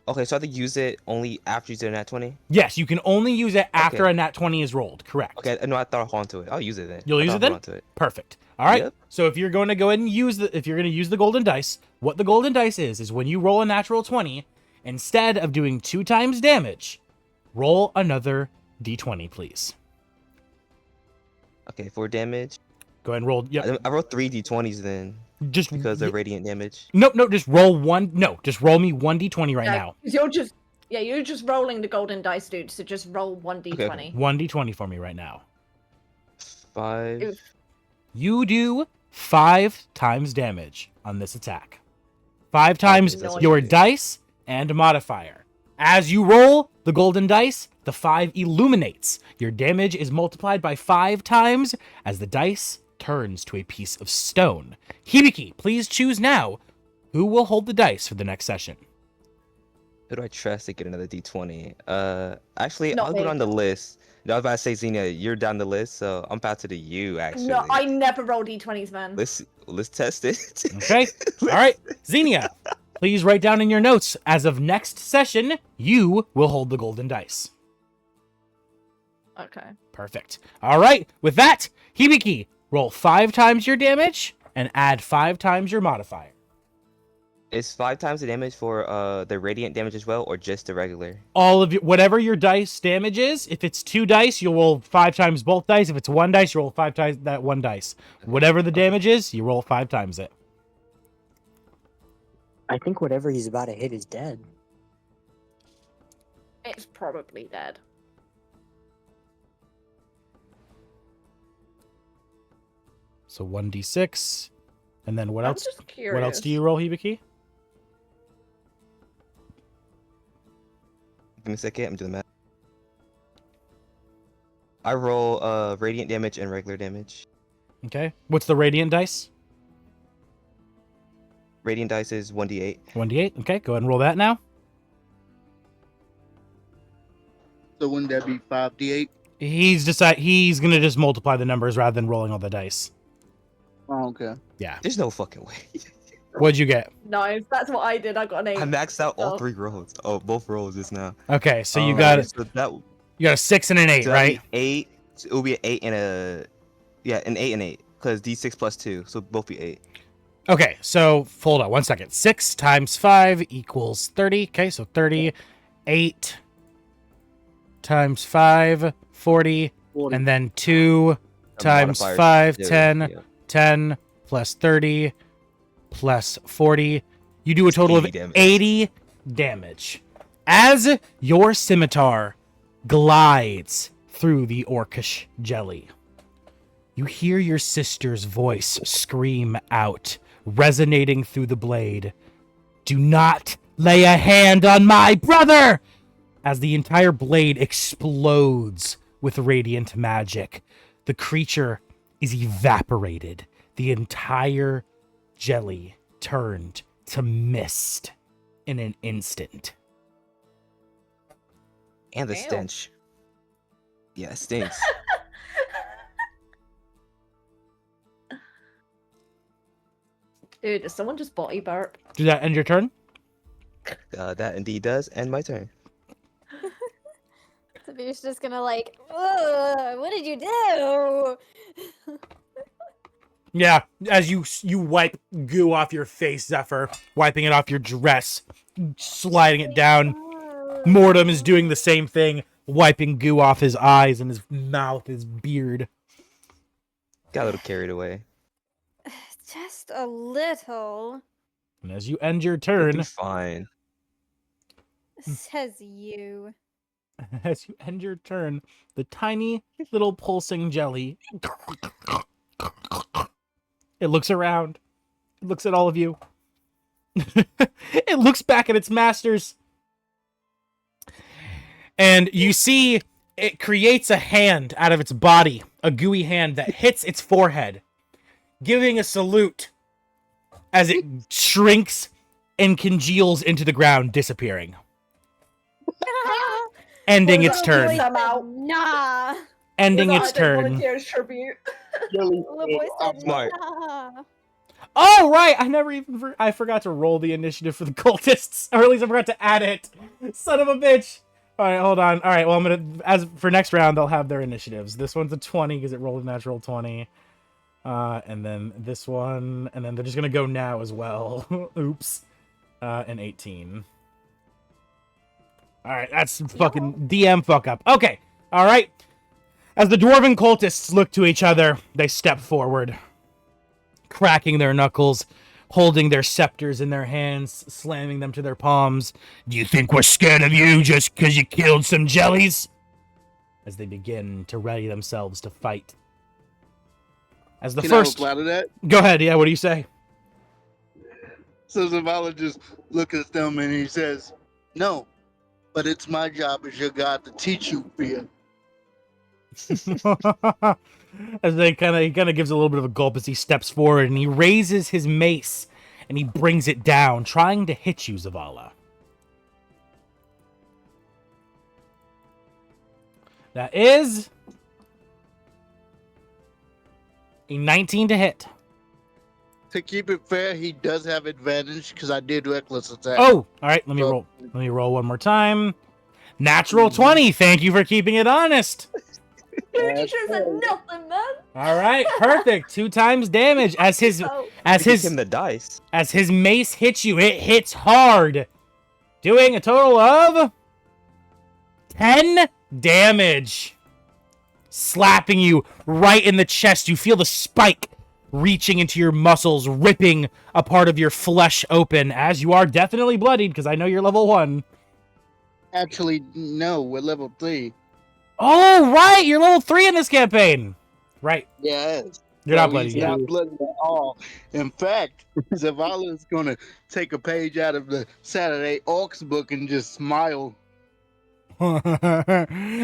Okay, so I have to use it only after you did a nat 20? Yes, you can only use it after Okay. a nat 20 is rolled. Correct. Okay, no, I thought I'll hold on to it. I'll use it then. You'll I use thought it then? I'll hold on to it. Perfect. All right. Yep. So if you're going to go ahead and use if you're going to use the golden dice, what the golden dice is when you roll a natural 20, instead of doing 2 times damage, roll another d20, please. Okay, 4 damage. Go ahead and roll. Yeah. I rolled 3 d20s then Just because of radiant damage. No, just roll one. No, just roll me 1d20 right now. 'Cause you're just rolling the golden dice, dude. So just roll 1d20. 1d20 for me right now. 5. Oof. You do 5 times damage on this attack. 5 times that's your okay. dice and modifier. As you roll the golden dice, the 5 illuminates. Your damage is multiplied by 5 times as the dice turns to a piece of stone. Hibiki, please choose now who will hold the dice for the next session. Who do I trust to get another d20? Actually, Not I'll go me. down the list. No, I was about to say, Xenia, you're down the list, so I'm passing to you, actually. No, I never roll d20s, man. Let's test it. Okay? All right. Xenia, please write down in your notes, as of next session, you will hold the golden dice. Okay. Perfect. All right. With that, Hibiki, roll 5 times your damage and add 5 times your modifier. Is 5 times the damage for the radiant damage as well, or just the regular? All of your, whatever your dice damage is, if it's 2 dice, you'll roll 5 times both dice. If it's 1 dice, you roll 5 times that 1 dice. Whatever the damage is, you roll 5 times it. I think whatever he's about to hit is dead. It's probably dead. So 1d6. And then what I'm else? just curious. What else do you roll, Hibiki? Give me a second, I'm doing the math. I roll radiant damage and regular damage. Okay. What's the radiant dice? Radiant dice is 1d8. 1d8. Okay, go ahead and roll that now. So wouldn't that be 5d8? He's gonna just multiply the numbers rather than rolling all the dice. Oh, okay. Yeah. There's no fucking way. What'd you get? No, that's what I did. I got an 8. I maxed out all Oh. 3 rolls. Oh, both rolls just now. Okay, so you Um, got so that, a 6 and an 8, so that'd right? be 8. So it will be an 8 and a... Yeah, an 8 and 8. Because d6 plus 2, so both be 8. Okay, so hold on 1 second. 6 times 5 equals 30. Okay, so 30. 8 times 5, 40. And then 2 times Modifiers. 5, Yeah, 10. yeah. 10 plus 30 plus 40. You do a total of 80 damage. 80 damage. As your scimitar glides through the orcish jelly, you hear your sister's voice scream out, resonating through the blade. Do not lay a hand on my brother! As the entire blade explodes with radiant magic, the creature is evaporated. The entire jelly turned to mist in an instant. And the Ew. stench. Yeah, it stinks. Dude, did someone just body burp? Did that end your turn? That indeed does end my turn. Savir's just gonna like, "Ugh, what did you do?" Yeah, as you wipe goo off your face, Zephyr, wiping it off your dress, sliding it down. Mortem is doing the same thing, wiping goo off his eyes and his mouth, his beard. Got a little carried away. Just a little, And as you end your It'll turn, be fine. says you. as you end your turn, the tiny little pulsing jelly, it looks around, it looks at all of you. It looks back at its masters. And you see it creates a hand out of its body, a gooey hand that hits its forehead, giving a salute as it shrinks and congeals into the ground, disappearing. Ending Well, its that'll turn. be somehow. Nah. Ending Was its I the turn. volunteer's tribute. Really, Little boy said smart. nah. Oh, right! I never even... I forgot to roll the initiative for the cultists. Or at least I forgot to add it. Son of a bitch! Alright, hold on. Alright, well, I'm gonna... As for next round, they'll have their initiatives. This one's a 20, because it rolled a natural 20. And then this one... And then they're just gonna go now as well. Oops. An 18. Alright, that's fucking DM fuck up. Okay, alright. As the dwarven cultists look to each other, they step forward, cracking their knuckles, holding their scepters in their hands, slamming them to their palms. Do you think we're scared of you just because you killed some jellies? As they begin to ready themselves to fight. As the Can first... I reply to that? Go ahead, yeah, what do you say? So Zavala just looks at them and he says, "No, but it's my job as your god to teach you fear." As he kind of gives a little bit of a gulp as he steps forward and he raises his mace and he brings it down, trying to hit you, Zavala. That is a 19 to hit. To keep it fair, he does have advantage because I did reckless attack. Oh, all right. Let me roll. Let me roll one more time. Natural 20. Thank you for keeping it honest. Dude, you should have said nothing, man. All right, perfect. 2 times damage as his Oh, Give him the dice. as his mace hits you. It hits hard, doing a total of 10 damage, slapping you right in the chest. You feel the spike reaching into your muscles, ripping a part of your flesh open, as you are definitely bloodied, because I know you're level 1. actually, no, we're level 3. Oh, right! You're level 3 in this campaign! Right. Yes. You're not So bloodied he's yet. not bloodied at all. In fact, Zavala is going to take a page out of the Saturday Orcs book and just smile.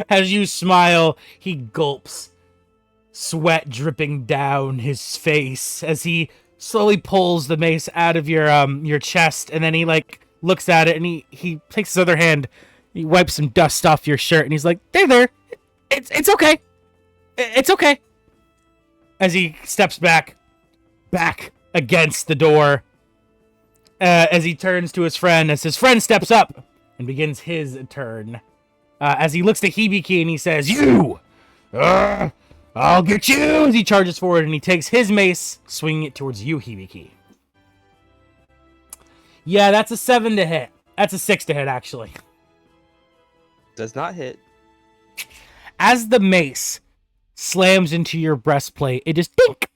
As you smile, he gulps, sweat dripping down his face as he slowly pulls the mace out of your chest, and then he like looks at it and he takes his other hand, he wipes some dust off your shirt, and he's like, there, it's okay, it's okay. As he steps back against the door, as he turns to his friend, as his friend steps up and begins his turn. As he looks to Hibiki and he says, "You! I'll get you!" As he charges forward and he takes his mace, swinging it towards you, Hibiki. Yeah, that's a 7 to hit. That's a 6 to hit, actually. Does not hit. As the mace slams into your breastplate, it just dink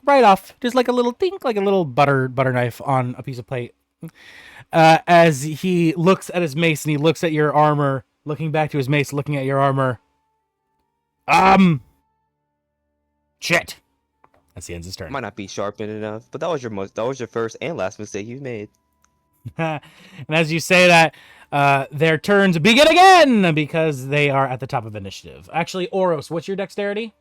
right off, just like a little dink, like a little butter knife on a piece of plate. As he looks at his mace and he looks at your armor, looking back to his mace, looking at your armor. Shit. That's the end of his turn. Might not be sharpened enough, but that was your first and last mistake you've made. And as you say that, their turns begin again because they are at the top of initiative. Actually, Oros, what's your dexterity?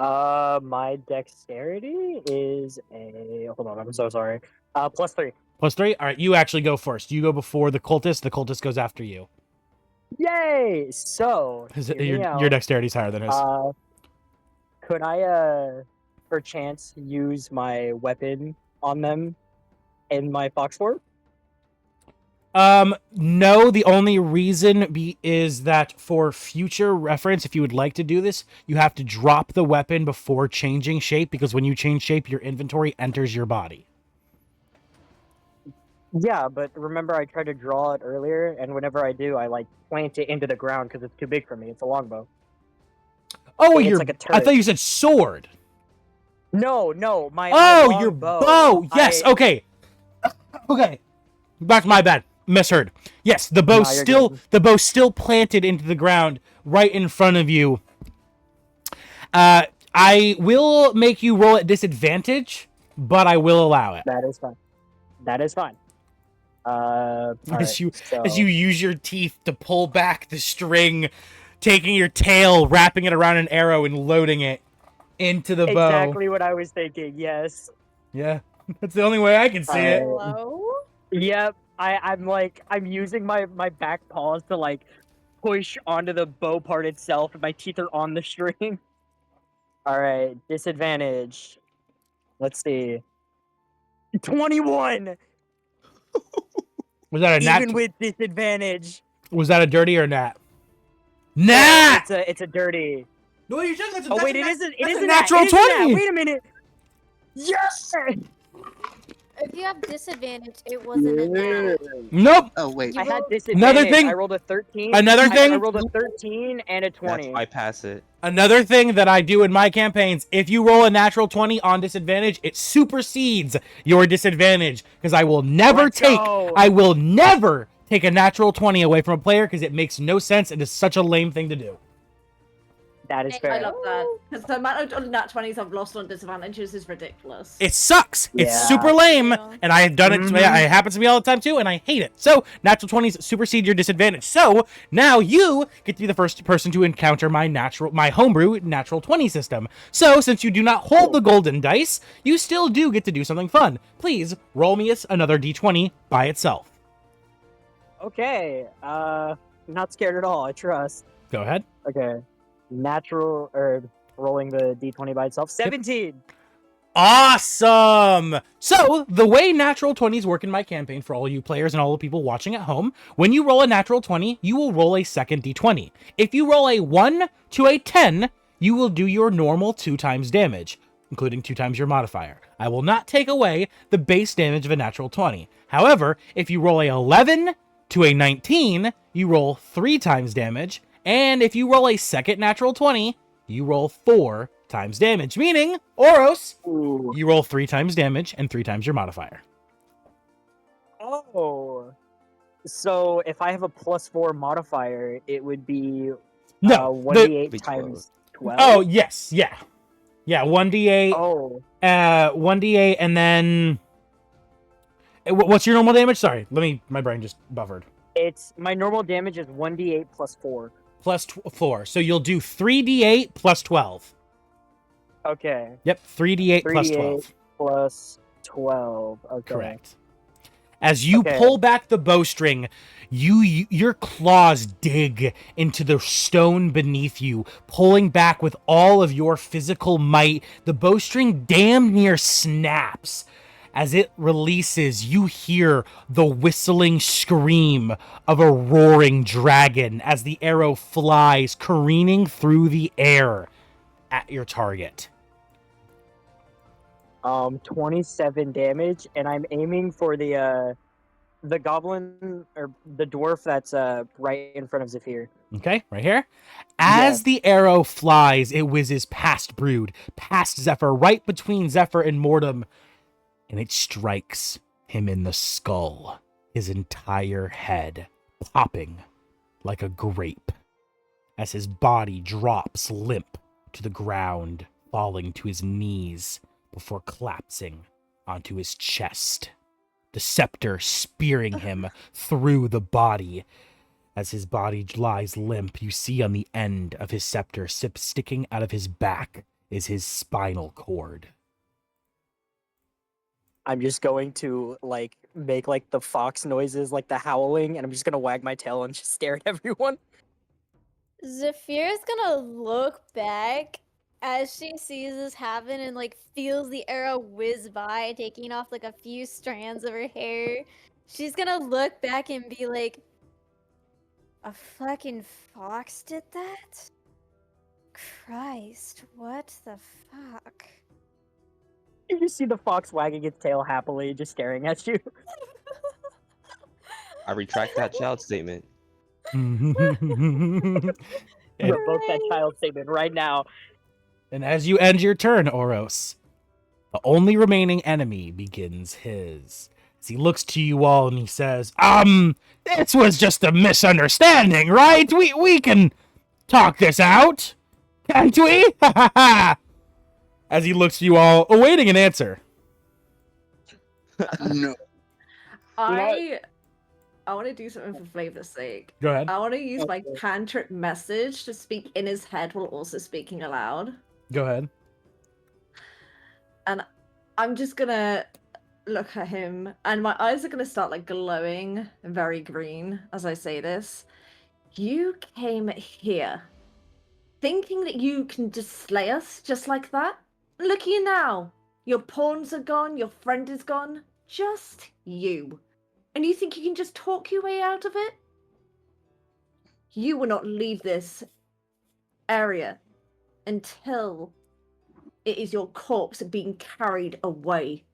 My dexterity is a... Hold on, I'm so sorry. +3. +3? All right, you actually go first. You go before the cultist. The cultist goes after you. Yay! So, hear me Your out. dexterity's higher than his. Could I, perchance use my weapon on them in my fox form? No, the only reason is that for future reference, if you would like to do this, you have to drop the weapon before changing shape, because when you change shape, your inventory enters your body. Yeah, but remember I tried to draw it earlier, and whenever I do, I, like, plant it into the ground because it's too big for me. It's a longbow. Oh, It's your... like a I thought turret. you said sword. No, my Oh, your longbow. bow. Yes, I- okay. Okay. That's my bad. Misheard. Yes, the bow Nah, you're good. the bow still planted into the ground right in front of you. I will make you roll at disadvantage, but I will allow it. That is fine. That is fine. As you use your teeth to pull back the string, taking your tail, wrapping it around an arrow, and loading it into the bow. Exactly what I was thinking, yes. Yeah, that's the only way I can see it. Hello? Yep. I'm using my back paws to like push onto the bow part itself, and my teeth are on the string. All right, disadvantage. Let's see. 21, Was that a even nat? with disadvantage. Was that a dirty or nat? Yeah, Nat! it's a dirty. No, you said Oh wait, it isn't. It that's a isn't natural that. It isn't that. 20! Wait a minute. Yes. If you have disadvantage, it wasn't a nat. Nope. Oh wait. You I had rolled- disadvantage. thing- I rolled a 13. Another I thing. rolled a 13 and a 20. That's why I pass it. Another thing that I do in my campaigns, if you roll a natural 20 on disadvantage, it supersedes your disadvantage. Because I will never Let's go. I will never take a natural 20 away from a player because it makes no sense. It is such a lame thing to do. That is I fair. love that. Because the amount of nat 20s I've lost on disadvantages is ridiculous. It sucks. It's Yeah. super lame. Yeah. And I have done it. Mhm. It happens to me all the time too. And I hate it. So natural 20s supersede your disadvantage. So now you get to be the first person to encounter my homebrew natural 20 system. So since you do not hold the golden dice, you still do get to do something fun. Please roll me another d20 by itself. Okay. Not scared at all. I trust. Go ahead. Okay. Natural or rolling the d20 by itself. 17. Awesome! So, the way natural 20s work in my campaign for all you players and all the people watching at home, when you roll a natural 20, you will roll a second d20. If you roll a 1 to a 10, you will do your normal 2 times damage, including 2 times your modifier. I will not take away the base damage of a natural 20. However, if you roll a 11 to a 19, you roll 3 times damage, and if you roll a second natural 20, you roll 4 times damage, meaning, Oros, Ooh. you roll 3 times damage and 3 times your modifier. Oh. So if I have a +4 modifier, it would be No, 1d8 Be times 12. oh, yes, yeah. Yeah, 1d8, Oh. 1d8, and then... What's your normal damage? Sorry, my brain just buffered. It's my normal damage is 1d8 +4. Plus 4, so you'll do 3d8 plus 12. Okay. Yep, 3d8 plus 3d8 12. plus 12. Okay. Correct. As you Okay. pull back the bowstring, your claws dig into the stone beneath you, pulling back with all of your physical might. The bowstring damn near snaps. As it releases, you hear the whistling scream of a roaring dragon as the arrow flies careening through the air at your target. 27 damage, and I'm aiming for the goblin or the dwarf that's right in front of Zephyr. Okay, right here. As Yeah. the arrow flies, it whizzes past Brood, past Zephyr, right between Zephyr and Mortem, and it strikes him in the skull, his entire head popping like a grape, as his body drops limp to the ground, falling to his knees before collapsing onto his chest. The scepter spearing him through the body. As his body lies limp, you see on the end of his scepter, sticking out of his back, is his spinal cord. I'm just going to like make like the fox noises, like the howling, and I'm just gonna wag my tail and just stare at everyone. Zephyr's gonna look back as she sees this happen and like feels the arrow whiz by, taking off like a few strands of her hair. She's gonna look back and be like, "A fucking fox did that? Christ, what the fuck?" You just see the fox wagging its tail happily, just staring at you. I retract that child statement. And Revoke that child statement right now. as you end your turn, Oros, the only remaining enemy begins his. As he looks to you all and he says, this was just a misunderstanding, right? We can talk this out, can't we? As he looks to you all, awaiting an answer. No. I want to do something for flavor's sake. Go ahead. I want to use my cantrip message to speak in his head while also speaking aloud. Go ahead. And I'm just gonna look at him, and my eyes are going to start like glowing very green as I say this. You came here thinking that you can just slay us just like that? Look at you now. Your pawns are gone, your friend is gone. Just you. And you think you can just talk your way out of it? You will not leave this area until it is your corpse being carried away.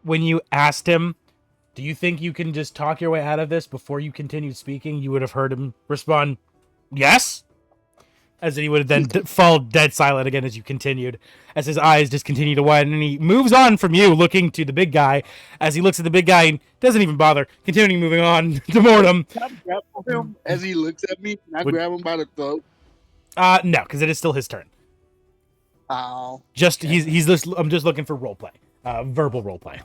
When you asked him, do you think you can just talk your way out of this before you continued speaking, you would have heard him respond, yes? As he would have then fall dead silent again as you continued, as his eyes just continue to widen, and he moves on from you, looking to the big guy. As he looks at the big guy and doesn't even bother, continuing moving on to Mortem. Can I grab him as he looks at me? Can I grab him by the throat? No, because it is still his turn. Oh. Just he's just, I'm just looking for roleplay, verbal roleplay.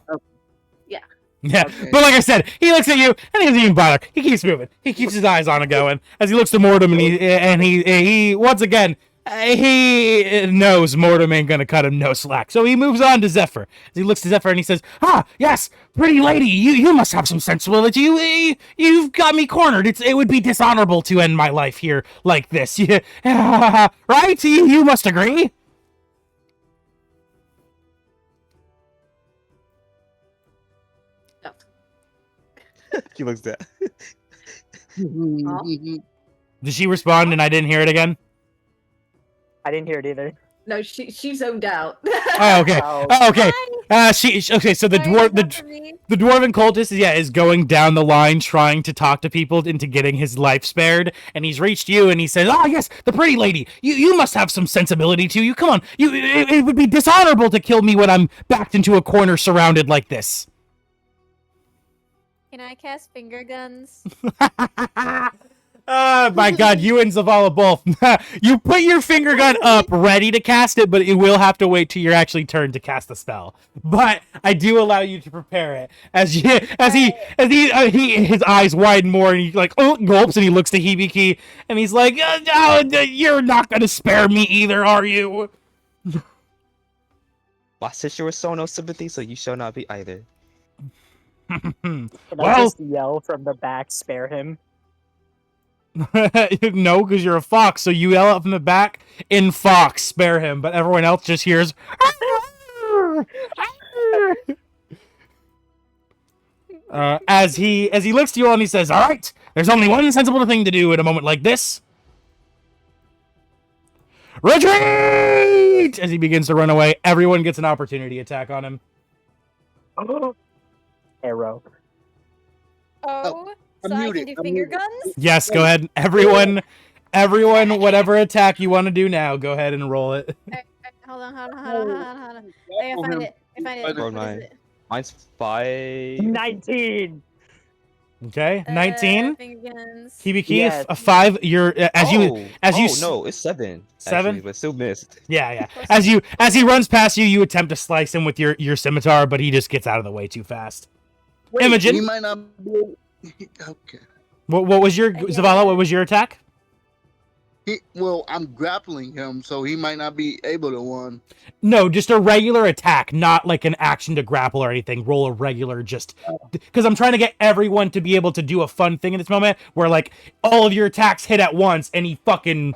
Yeah. Yeah, Okay. but like I said, he looks at you and he doesn't even bother. He keeps moving. He keeps his eyes on it going as he looks to Mortem, and he once again he knows Mortem ain't gonna cut him no slack. So he moves on to Zephyr. As he looks to Zephyr and he says, "Ah, yes, pretty lady, you must have some sensibility. You've got me cornered. It would be dishonorable to end my life here like this. Right? You must agree." He looks at. Did she respond and I didn't hear it again? I didn't hear it either. No, she zoned out. Oh, okay. Oh. Oh, okay. Okay. So the Sorry, dwarf, not for me. the dwarven cultist, is going down the line trying to talk to people into getting his life spared, and he's reached you, and he says, "Oh yes, the pretty lady. You must have some sensibility to you. Come on. It would be dishonorable to kill me when I'm backed into a corner surrounded like this." Can I cast finger guns? My God, you and Zavala both. You put your finger gun up, ready to cast it, but it will have to wait till you're actually turned to cast the spell. But I do allow you to prepare it as his eyes widen more, and he like gulps, and he looks to Hibiki, and he's like, "No, you're not gonna spare me either, are you?" My sister was so no sympathy, so you shall not be either. Can I Well- just yell from the back, spare him? No, because you're a fox, so you yell out from the back in fox, spare him, but everyone else just hears. As he looks to you all and he says, "All right, there's only one sensible thing to do at a moment like this. Retreat!" As he begins to run away, everyone gets an opportunity attack on him. Arrow. Oh, I'm so I muted, can do I'm finger muted. guns? Yes, go ahead. Everyone, whatever attack you want to do now, go ahead and roll it. Hold on. I gotta find it. Roll What mine. is it? Mine's 5. 19! Okay, 19. Finger guns. Hibiki, Yes. a 5. You're No, it's 7. 7? Actually, but still missed. Yeah. As he runs past you, you attempt to slice him with your scimitar, but he just gets out of the way too fast. He Imogen, might not be. Okay. what was your Zavala? What was your attack? Well, I'm grappling him, so he might not be able to one. No, just a regular attack, not like an action to grapple or anything. Roll a regular, just because I'm trying to get everyone to be able to do a fun thing in this moment, where like all of your attacks hit at once, and he fucking.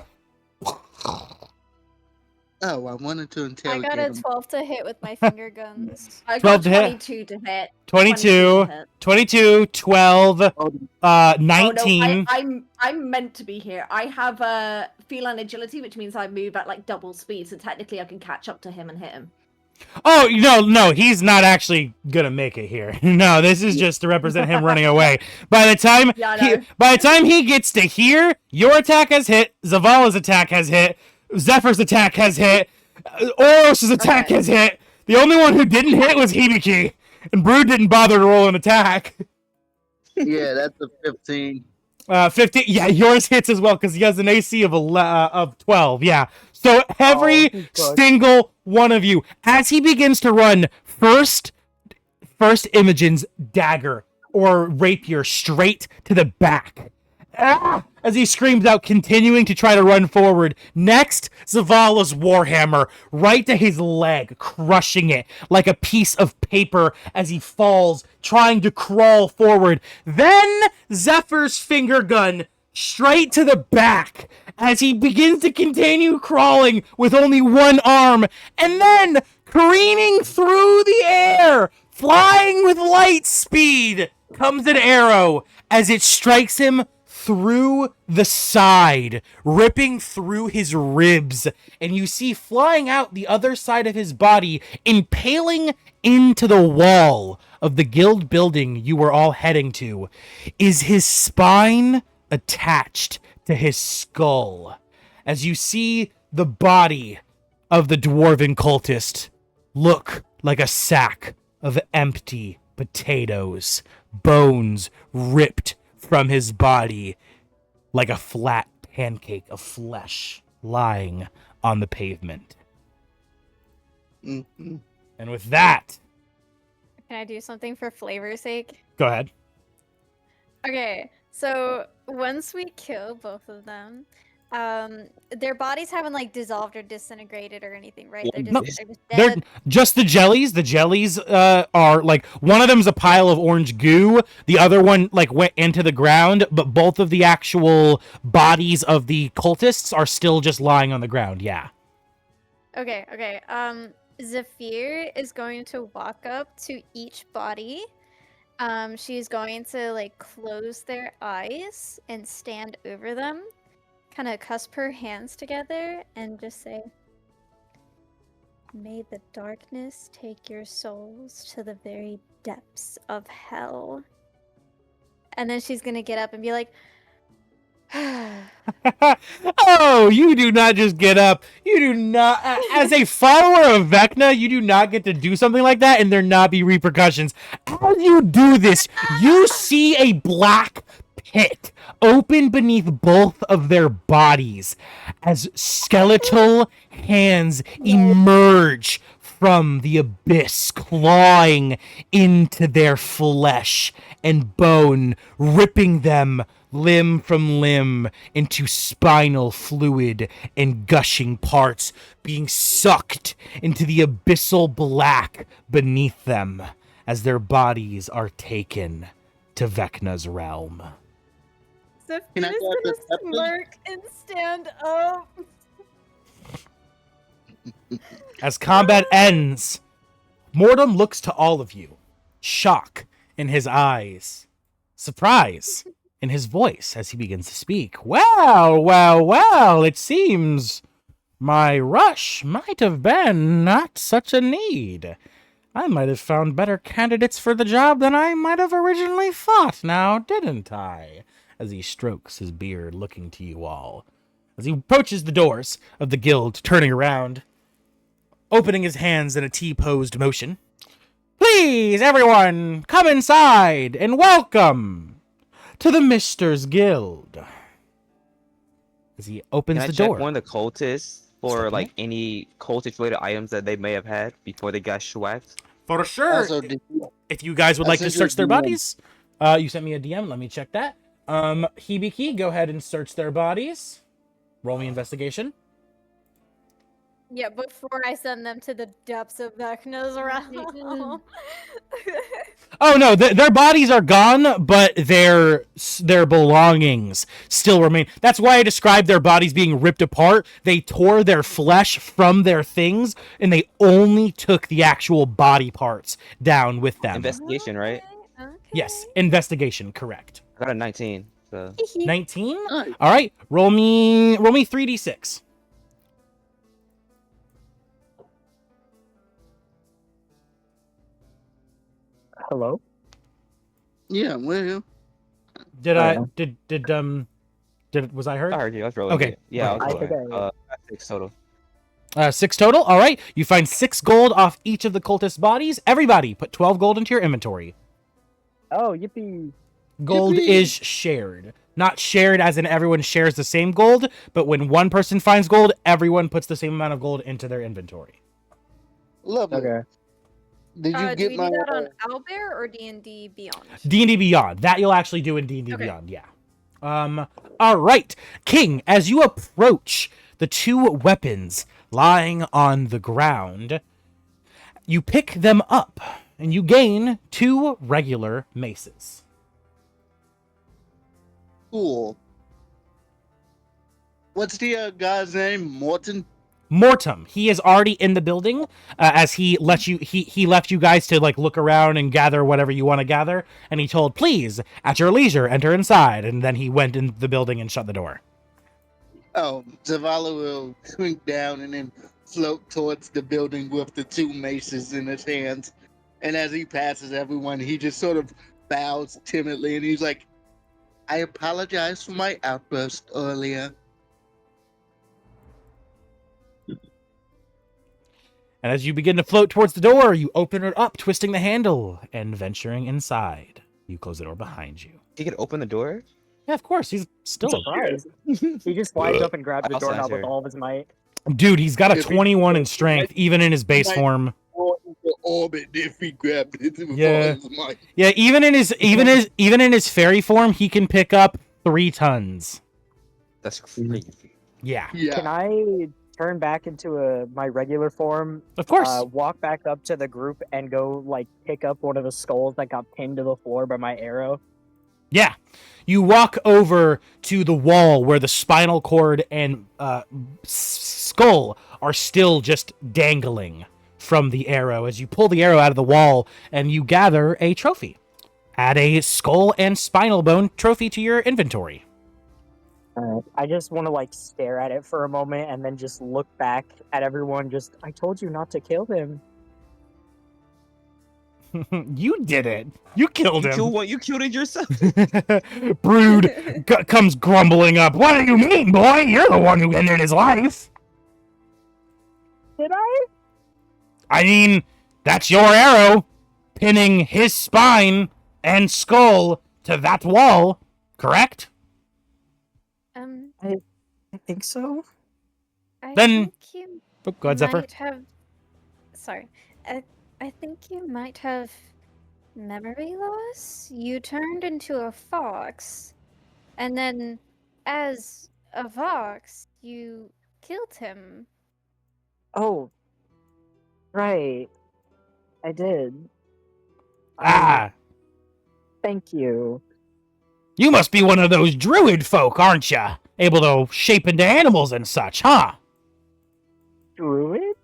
Oh, I wanted to I interrogate got a him. 12 to hit with my finger guns. I 12 got to hit. 22 to hit. 22, 22, 12, Oh, 19. Oh, no, I'm meant to be here. I have a feline agility, which means I move at like double speed, so technically I can catch up to him and hit him. Oh, no, he's not actually gonna make it here. No, this is just to represent him running away. By the time he gets to here, your attack has hit, Zavala's attack has hit, Zephyr's attack has hit, Oros's attack has hit. The only one who didn't hit was Hibiki, and Brood didn't bother to roll an attack. Yeah, that's a 15. 15. Yeah, yours hits as well because he has an AC of 12. Yeah. So every God. single one of you, as he begins to run, first Imogen's dagger or rapier straight to the back. Ah! As he screams out, continuing to try to run forward. Next, Zavala's warhammer right to his leg, crushing it like a piece of paper as he falls, trying to crawl forward. Then Zephyr's finger gun straight to the back as he begins to continue crawling with only one arm, and then careening through the air, flying with light speed, comes an arrow as it strikes him through the side, ripping through his ribs, and you see flying out the other side of his body, impaling into the wall of the guild building you were all heading to, is his spine attached to his skull. As you see the body of the dwarven cultist look like a sack of empty potatoes, bones ripped from his body like a flat pancake of flesh lying on the pavement. Mm-hmm. And with that, Can I do something for flavor's sake? go ahead. Okay, so once we kill both of them, their bodies haven't like dissolved or disintegrated or anything, right? They're just, No, they're just They're dead. just the jellies. The jellies are like, one of them's a pile of orange goo. The other one like went into the ground, but both of the actual bodies of the cultists are still just lying on the ground. Yeah. Okay, okay. Zephyr is going to walk up to each body. She's going to like close their eyes and stand over them, kind of cusp her hands together and just say, "May the darkness take your souls to the very depths of hell." And then she's gonna get up and be like, Oh, you do not just get up. You do not, as a follower of Vecna, you do not get to do something like that and there not be repercussions. As you do this, you see a black pit open beneath both of their bodies as skeletal hands emerge from the abyss, clawing into their flesh and bone, ripping them limb from limb into spinal fluid and gushing parts, being sucked into the abyssal black beneath them as their bodies are taken to Vecna's realm. Can Zephyr's I gonna grab the weapon? smirk and stand up. As combat ends, Mortem looks to all of you, shock in his eyes, surprise in his voice as he begins to speak. Well, well, well, it seems my rush might have been not such a need. I might have found better candidates for the job than I might have originally thought, now didn't I? As he strokes his beard, looking to you all. As he approaches the doors of the guild, turning around, opening his hands in a T-posed motion. Please, everyone, come inside and welcome to the Misters Guild. As he opens Can I the check door. one of the cultists for Certainly. like any cultist-related items that they may have had before they got schwacked? For sure. Also, If you guys would I like to sent you a search their DM. bodies, you sent me a DM. Let me check that. Hibiki, go ahead and search their bodies. Roll me investigation. Yeah, before I send them to the depths of Vecna's realm. Oh no, their bodies are gone, but their belongings still remain. That's why I described their bodies being ripped apart. They tore their flesh from their things, and they only took the actual body parts down with them. Investigation, right? Okay. Yes, investigation, correct. I got a 19. So 19? Nice. All right, roll me 3d6. Hello? yeah, well, Did Oh, I yeah. was I heard? I heard you. I was rolling. Okay, it. Yeah, okay. I was I think rolling. I- Got 6 total. 6 total. All right, you find 6 gold off each of the cultist bodies. Everybody, put 12 gold into your inventory. Oh, yippee. Gold Yippee. is shared. Not shared as in everyone shares the same gold, but when one person finds gold, everyone puts the same amount of gold into their inventory. lovely. Okay. Did you Do get we my? do that on Owlbear or D&D Beyond? D&D Beyond. That you'll actually do in D&D Okay. Beyond, yeah. All right, King, as you approach the two weapons lying on the ground, you pick them up and you gain 2 regular maces. Cool. What's the guy's name? Morton? Mortem, he is already in the building, as he let you. He left you guys to like look around and gather whatever you want to gather, and he told, "Please, at your leisure, enter inside." And then he went in the building and shut the door. Oh, Zavala will shrink down and then float towards the building with the 2 maces in his hands. And as he passes everyone, he just sort of bows timidly and he's like, I apologize for my outburst earlier. And as you begin to float towards the door, you open it up, twisting the handle and venturing inside. You close the door behind you. He could open the door? Yeah, of course. He's still Surprise. He just flies up and grabs the Also doorknob with answer. all of his might. dude. He's got a If he- 21 in strength, even in his base Like- form. Or into orbit if he grabbed it with Yeah. all his might. Yeah, even in his fairy form, he can pick up 3 tons. That's crazy. Yeah, Yeah. Can I turn back into my regular form, of course. walk back up to the group, and go like pick up one of the skulls that got pinned to the floor by my arrow? Yeah. You walk over to the wall where the spinal cord and skull are still just dangling from the arrow as you pull the arrow out of the wall and you gather a trophy. Add a skull and spinal bone trophy to your inventory. I just want to like stare at it for a moment and then just look back at everyone. Just, I told you not to kill him. You did it. You killed You him. killed one. You killed it yourself. Brood comes grumbling up. What do you mean, boy? You're the one who ended his life. Did I? I mean, that's your arrow, pinning his spine and skull to that wall, correct? I think so. I Then- think you Oh, go ahead, Zephyr. might have. Sorry, I think you might have memory loss. You turned into a fox, and then, as a fox, you killed him. Oh, right. I did. Ah, Thank you. you must be one of those druid folk, aren't ya? Able to shape into animals and such, huh? Druid?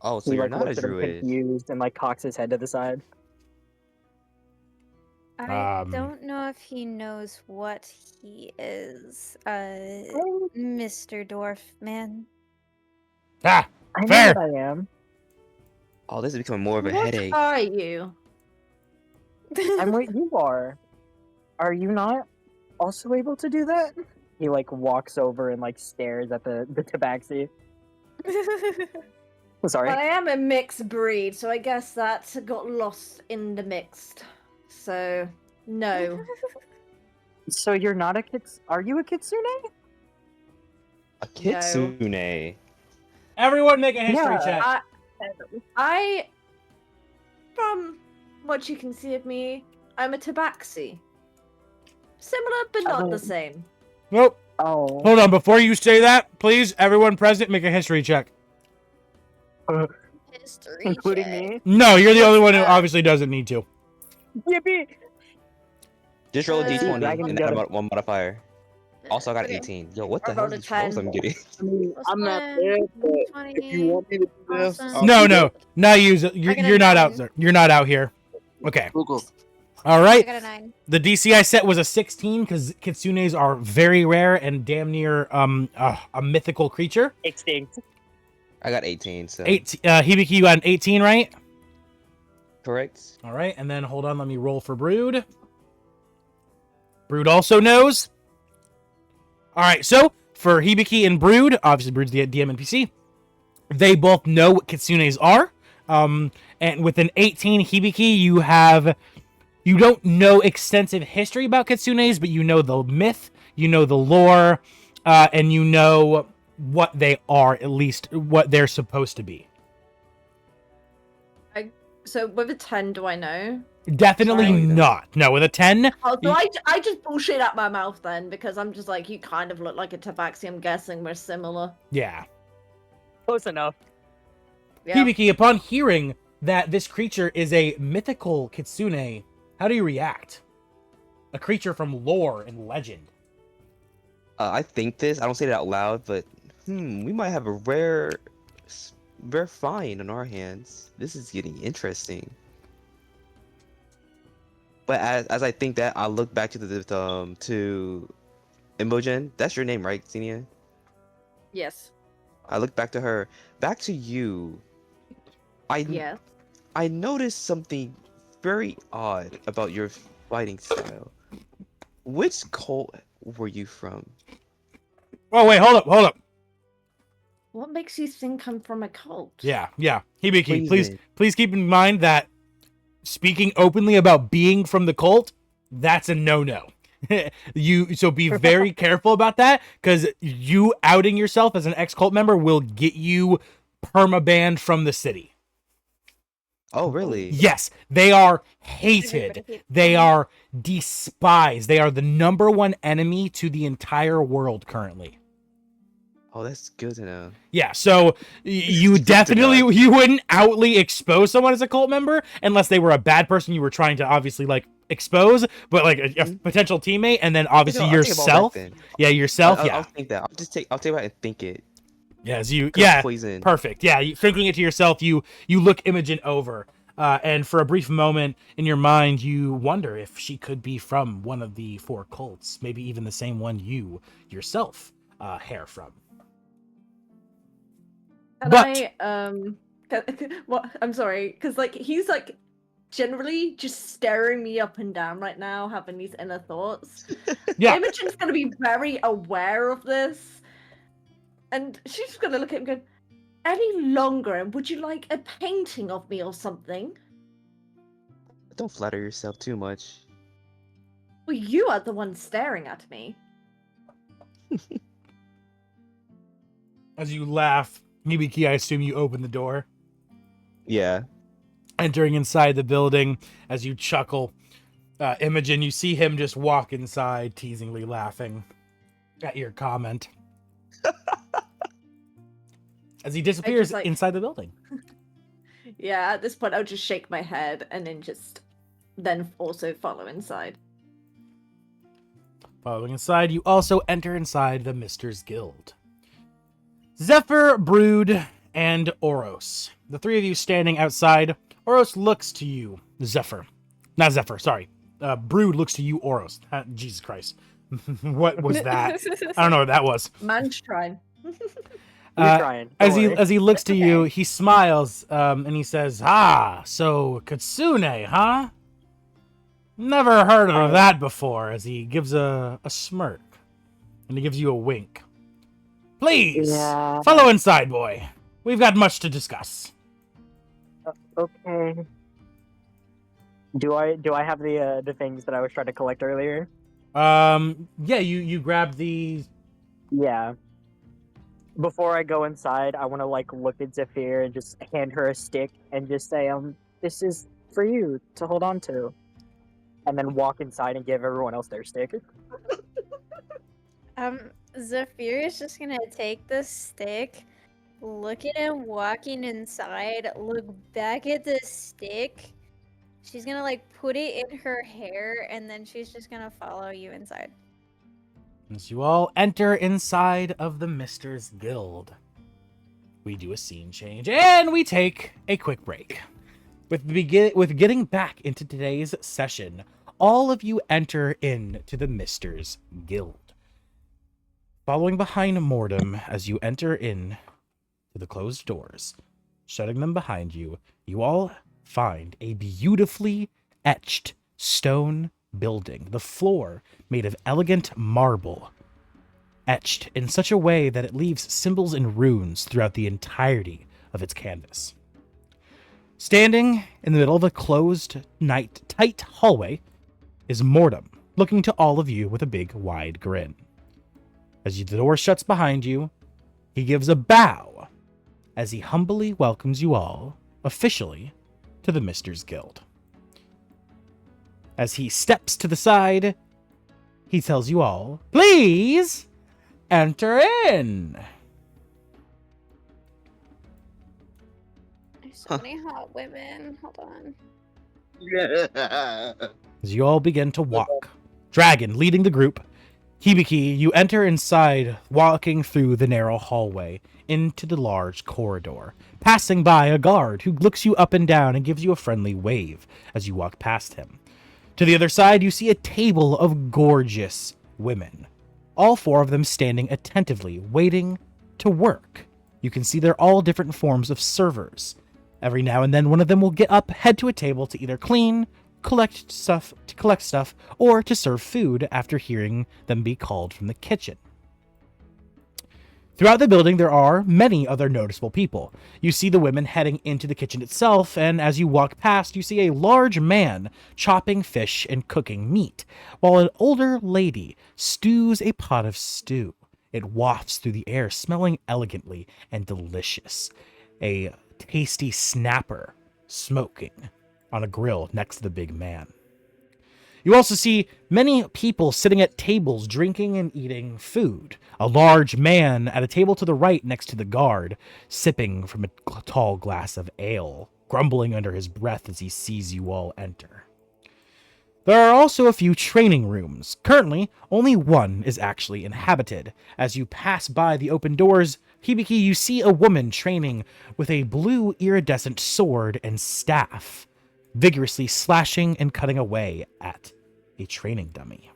Oh, so He you're like not a looks at him druid. confused and like cocks his head to the side. I Um, don't know if he knows what he is, Oh, Mr. Dwarf Man. Ah, I know Fair. what I am. Oh, this is becoming more of a What headache. are you? I'm what you are. Are you not also able to do that? He like walks over and like stares at the tabaxi. Sorry. Well, I am a mixed breed, so I guess that got lost in the mixed. So, no. So you're not a kits? Are you a kitsune? A kitsune. everyone make a history Yeah, check. I, from what you can see of me, I'm a tabaxi. Similar, but not the same. Nope. Oh. Hold on, before you say that, please, everyone present, make a history check. History Including check. me. No, you're the only one who Uh, obviously doesn't need to. Yippee! Just roll a d20 Dragon and got add a- one modifier. Also, I got an Okay. 18. Yo, what the I hell rolled are a these rolls 10. I'm getting? I mean, Plus I'm not one, there, but if 20. you want me to do this, Awesome. I'll No, do no, that. not use it. You're, I got a you're not out 9. there. You're not out here. Okay. Cool. All I right. got a 9. The DC I set was a 16 because kitsunes are very rare and damn near a mythical creature. Extinct. I got 18, so. Hibiki, you got an 18, right? Correct? All right, and then hold on, let me roll for Brood. Brood also knows. All right, so for Hibiki and Brood, obviously Brood's the DM NPC, they both know what kitsunes are. And with an 18 Hibiki, you don't know extensive history about kitsunes, but you know the myth, you know the lore, and you know what they are, at least what they're supposed to be. So with a 10, do I know? Definitely Sorry. not. No, with a 10, Oh, so I just bullshit out my mouth then, because I'm just like, you kind of look like a tabaxi. I'm guessing we're similar. yeah. Close enough. Yeah. Hibiki, upon hearing that this creature is a mythical kitsune, how do you react? A creature from lore and legend. I think this. I don't say it out loud, but we might have a rare find on our hands. This is getting interesting. But as I think that, I look back to Imogen. That's your name, right, Xenia? Yes. I look back to her. Back to you. Yeah. I noticed something very odd about your fighting style. Which cult were you from? Oh, wait, hold up. What makes you think I'm from a cult? Yeah. Hibiki, Reason. please keep in mind that speaking openly about being from the cult, that's a no-no. So be very careful about that, because you outing yourself as an ex-cult member will get you perma-banned from the city. Oh, really? Yes, they are hated. They are despised. They are the #1 enemy to the entire world currently. Oh, that's good to know. Yeah, so you Good to definitely know. you wouldn't outly expose someone as a cult member unless they were a bad person you were trying to obviously like expose, but like a potential teammate, and then obviously I'll think about that yourself. then. Yeah, yourself. I'll think that. I'll take about it and think it. Yeah, as you. 'Cause Yeah, poison. perfect. Yeah, thinking it to yourself, you look Imogen over, and for a brief moment in your mind, you wonder if she could be from one of the 4 cults, maybe even the same one you yourself hair from. And But- what? I'm sorry, because like he's like generally just staring me up and down right now, having these inner thoughts. Yeah, Imogen's gonna be very aware of this, and she's just gonna look at him going, "Any longer, and would you like a painting of me or something?" Don't flatter yourself too much. Well, you are the one staring at me. as you laugh, Hibiki, I assume you open the door. Yeah. Entering inside the building, as you chuckle, Imogen, you see him just walk inside, teasingly laughing at your comment. As he disappears like- inside the building. Yeah, at this point, I'll just shake my head and then also follow inside. Following inside, you also enter inside the Misters Guild. Zephyr, Brood, and Oros. The 3 of you standing outside. Oros looks to you. Not Zephyr, sorry. Brood looks to you, Oros. Jesus Christ. What was that? I don't know what that was. Man's trying. You're trying. As Don't worry. he looks to you, Okay. he smiles, and he says, "Ah, so Kitsune, huh? Never heard of that before." As he gives a smirk, and he gives you a wink. Please, Yeah. follow inside, boy. We've got much to discuss. Okay. Do I have the things that I was trying to collect earlier? Yeah, you grab the. Yeah. Before I go inside, I want to like look at Zephyr and just hand her a stick and just say, this is for you to hold on to, and then walk inside and give everyone else their stick. Zephyr is just gonna take the stick, look at him walking inside, look back at the stick. She's gonna like put it in her hair, and then she's just gonna follow you inside. As you all enter inside of the Misters Guild, we do a scene change and we take a quick break. With getting back into today's session, all of you enter into the Misters Guild. Following behind Mordem as you enter in to the closed doors, shutting them behind you, you all find a beautifully etched stone building, the floor made of elegant marble, etched in such a way that it leaves symbols and runes throughout the entirety of its canvas. Standing in the middle of a closed, tight hallway is Mordem, looking to all of you with a big, wide grin. As the door shuts behind you, he gives a bow as he humbly welcomes you all, officially, to the Misters Guild. As he steps to the side, he tells you all, please enter in. There's so many hot women. Hold on. As you all begin to walk, Dragon leading the group, Hibiki, you enter inside, walking through the narrow hallway into the large corridor, passing by a guard who looks you up and down and gives you a friendly wave as you walk past him. To the other side, you see a table of gorgeous women, all four of them standing attentively, waiting to work. You can see they're all different forms of servers. Every now and then, one of them will get up, head to a table to either clean, collect stuff, or to serve food after hearing them be called from the kitchen. Throughout the building, there are many other noticeable people. You see the women heading into the kitchen itself, and as you walk past, you see a large man chopping fish and cooking meat, while an older lady stews a pot of stew. It wafts through the air, smelling elegantly and delicious. A tasty snapper smoking on a grill next to the big man. You also see many people sitting at tables drinking and eating food. A large man at a table to the right next to the guard, sipping from a tall glass of ale, grumbling under his breath as he sees you all enter. There are also a few training rooms. Currently, only one is actually inhabited. As you pass by the open doors, Hibiki, you see a woman training with a blue iridescent sword and staff, vigorously slashing and cutting away at a training dummy.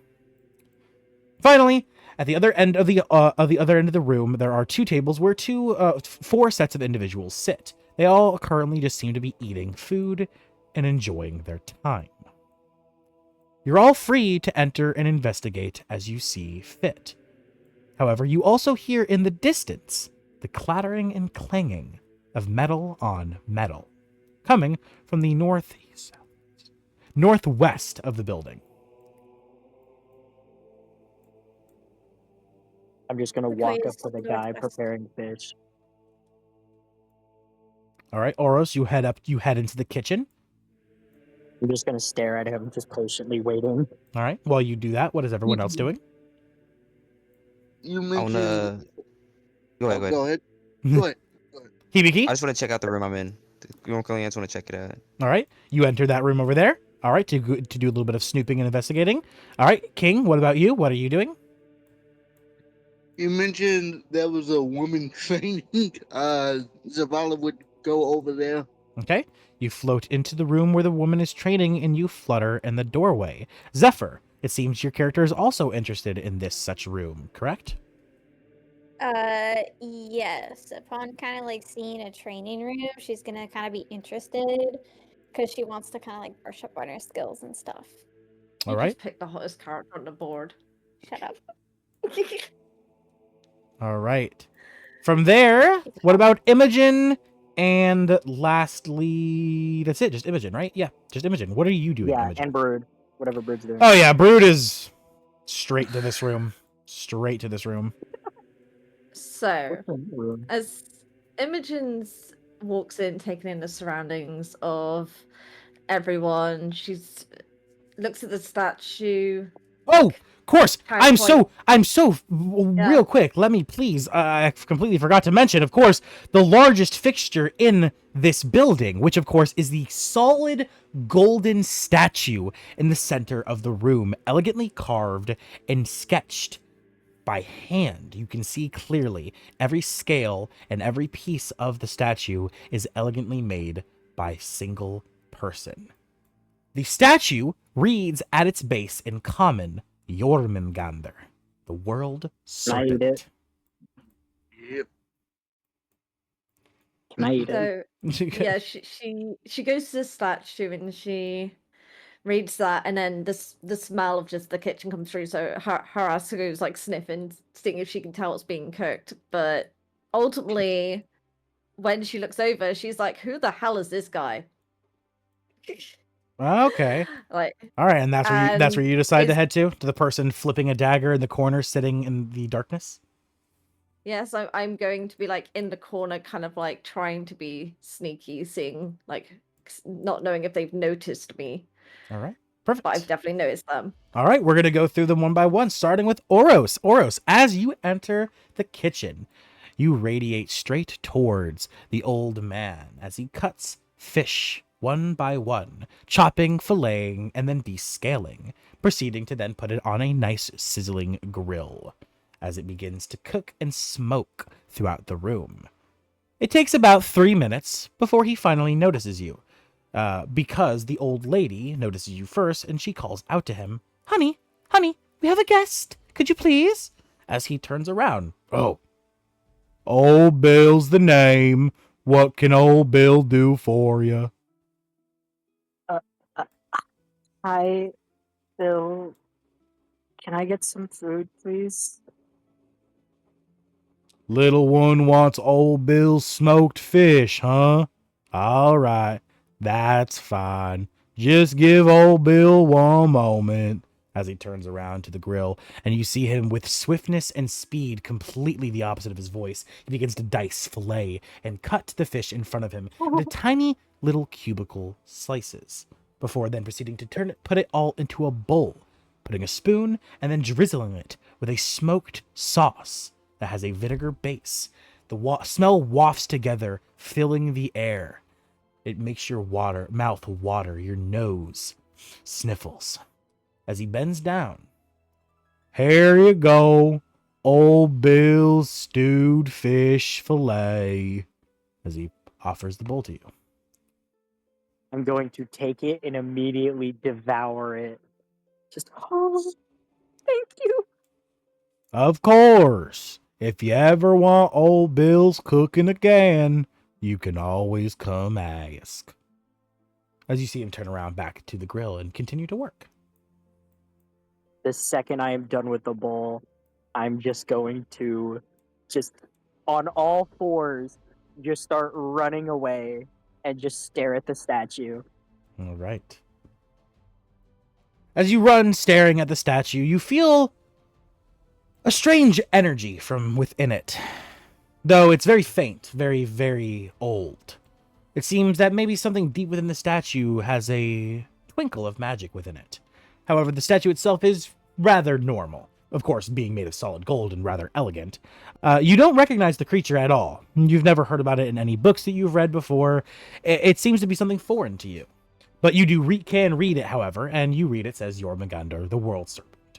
Finally, at the other end of the room, there are two tables where four sets of individuals sit. They all currently just seem to be eating food and enjoying their time. You're all free to enter and investigate as you see fit. However, you also hear in the distance the clattering and clanging of metal on metal, coming from the northwest of the building. I'm just gonna Which walk way up is to the guy northwest? preparing fish. All right, Oros, you head into the kitchen. I'm just gonna stare at him, just patiently waiting. All right, while you do that, what is everyone else doing? You I mentioned. wanna go ahead. Go ahead. Go ahead. Go ahead. Hibiki? I just want to check out the room I'm in. You want to check it out. All right, you enter that room over there. All right, to do a little bit of snooping and investigating. All right, King, what about you? What are you doing? You mentioned there was a woman training. Zavala would go over there. Okay, you float into the room where the woman is training, and you flutter in the doorway. Zephyr, it seems your character is also interested in this such room, correct? Yes. Upon kind of like seeing a training room, she's gonna kind of be interested because she wants to kind of like brush up on her skills and stuff. All You right. just picked the hottest character on the board. Shut up. All right. From there, what about Imogen? And lastly, that's it. Just Imogen, right? Yeah, just Imogen. What are you doing, Yeah, Imogen? and Brood. Whatever Brood's doing. Oh yeah, Brood is straight to this room. Straight to this room. So, What's in the room? as Imogen's walks in, taking in the surroundings of everyone, she's looks at the statue. Oh, of course. Kind of I'm so real quick. Let me please. I completely forgot to mention, of course, the largest fixture in this building, which of course is the solid golden statue in the center of the room, elegantly carved and sketched by hand. You can see clearly every scale and every piece of the statue is elegantly made by a single person. The statue reads at its base in common, Jormungandr, the world serpent. it. Yep. Can I eat it? So yeah, she goes to the statue and she reads that, and then the smell of just the kitchen comes through. So her ass goes like sniffing, seeing if she can tell what's being cooked. But ultimately, when she looks over, she's like, "Who the hell is this guy?" Okay. Like, All right, and that's where you decide to it's- head to the person flipping a dagger in the corner, sitting in the darkness. yes, I'm going to be like in the corner, kind of like trying to be sneaky, seeing like not knowing if they've noticed me. All right. Perfect. but I've definitely noticed them. All right, we're going to go through them one by one, starting with Oros. Oros, as you enter the kitchen, you radiate straight towards the old man as he cuts fish one by one, chopping, filleting, and then descaling, proceeding to then put it on a nice sizzling grill as it begins to cook and smoke throughout the room. It takes about 3 minutes before he finally notices you, because the old lady notices you first and she calls out to him, Honey, honey, we have a guest. Could you please? As he turns around. Oh, Old Bill's the name. What can Old Bill do for you? Hi, Bill. Can I get some food, please? Little one wants Old Bill's smoked fish, huh? All right, that's fine. Just give Old Bill one moment. As he turns around to the grill, and you see him with swiftness and speed, completely the opposite of his voice. He begins to dice, fillet, and cut the fish in front of him into tiny little cubicle slices, before then proceeding to put it all into a bowl, putting a spoon and then drizzling it with a smoked sauce that has a vinegar base. The smell wafts together, filling the air. It makes your mouth water, your nose sniffles. As he bends down, here you go, Old Bill's stewed fish fillet, as he offers the bowl to you. I'm going to take it and immediately devour it. Just, oh, thank you. Of course, if you ever want Old Bill's cooking again, you can always come ask. As you see him turn around back to the grill and continue to work. The second I am done with the bowl, I'm just going to, just on all fours, just start running away and just stare at the statue. All right. As you run staring at the statue, you feel a strange energy from within it. Though it's very faint, very, very old. It seems that maybe something deep within the statue has a twinkle of magic within it. However, the statue itself is rather normal. Of course, being made of solid gold and rather elegant. You don't recognize the creature at all. You've never heard about it in any books that you've read before. It seems to be something foreign to you. But you can read it, however, and you read it says Jormungandr, the World Serpent.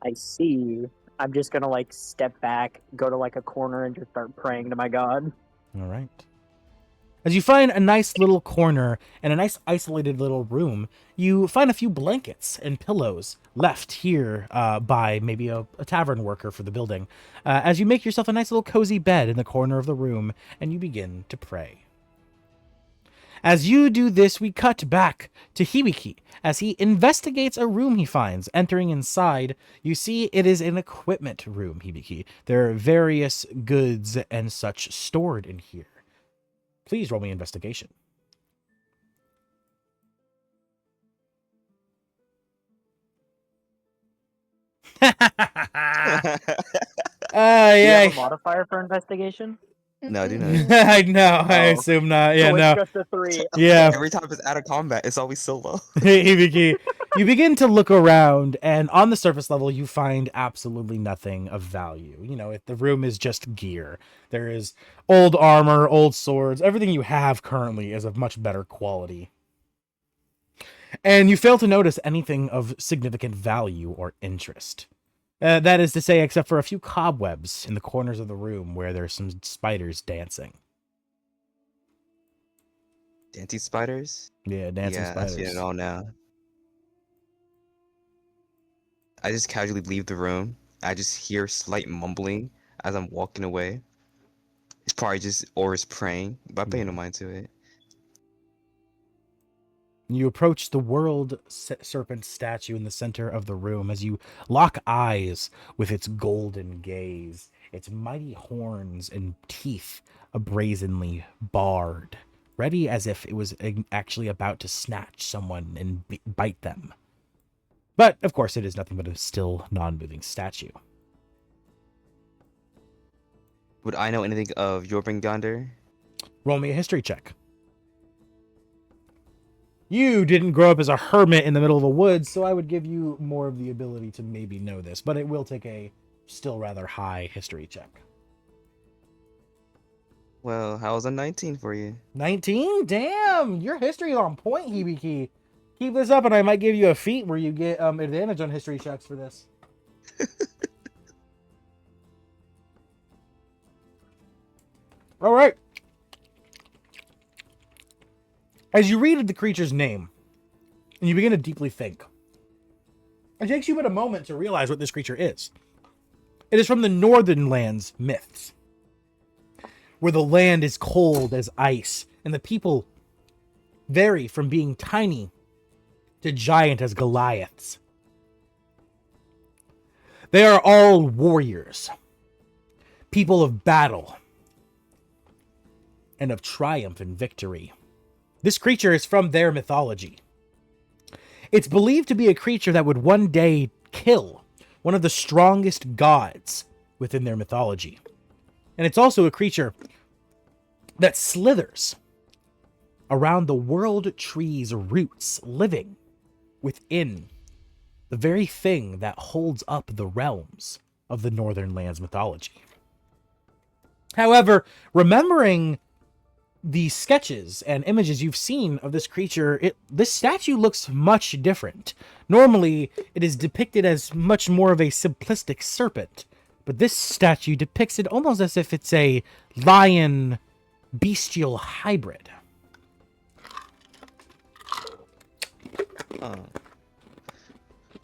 I see. I'm just gonna like step back, go to like a corner, and just start praying to my god. All right. As you find a nice little corner and a nice isolated little room, you find a few blankets and pillows left here by maybe a tavern worker for the building. As you make yourself a nice little cozy bed in the corner of the room, and you begin to pray. As you do this, we cut back to Hibiki as he investigates a room he finds. Entering inside, you see it is an equipment room, Hibiki. There are various goods and such stored in here. Please roll me investigation. Do you Yeah. have a modifier for investigation? No, I do Mm-mm. not. I know. I Oh. assume not. Yeah, So no. it's just a 3. Yeah. Every time it's out of combat, it's always so low. Hibiki, you begin to look around, and on the surface level, you find absolutely nothing of value. You know, the room is just gear. There is old armor, old swords. Everything you have currently is of much better quality. And you fail to notice anything of significant value or interest. That is to say, except for a few cobwebs in the corners of the room where there's some spiders dancing. Dancing spiders? Yeah, dancing Yeah, I see spiders. it all now. I just casually leave the room. I just hear slight mumbling as I'm walking away. It's probably just Oris praying, but I pay no mind to it. You approach the world serpent statue in the center of the room as you lock eyes with its golden gaze, its mighty horns and teeth brazenly barred, ready as if it was actually about to snatch someone and bite them. But, of course, it is nothing but a still, non-moving statue. Would I know anything of Jormungandr? Roll me a history check. You didn't grow up as a hermit in the middle of a woods, so I would give you more of the ability to maybe know this, but it will take a still rather high history check. Well, how's a 19 for you? 19? Damn, your history is on point, Hibiki. Keep this up, and I might give you a feat where you get advantage on history checks for this. All right. As you read the creature's name, and you begin to deeply think, it takes you but a moment to realize what this creature is. It is from the Northern Lands myths, where the land is cold as ice, and the people vary from being tiny to giant as Goliaths. They are all warriors, people of battle, and of triumph and victory. This creature is from their mythology. It's believed to be a creature that would one day kill one of the strongest gods within their mythology. And it's also a creature that slithers around the world tree's roots, living within the very thing that holds up the realms of the Northern Lands mythology. However, remembering the sketches and images you've seen of this creature, this statue looks much different. Normally, it is depicted as much more of a simplistic serpent, but this statue depicts it almost as if it's a lion bestial hybrid. It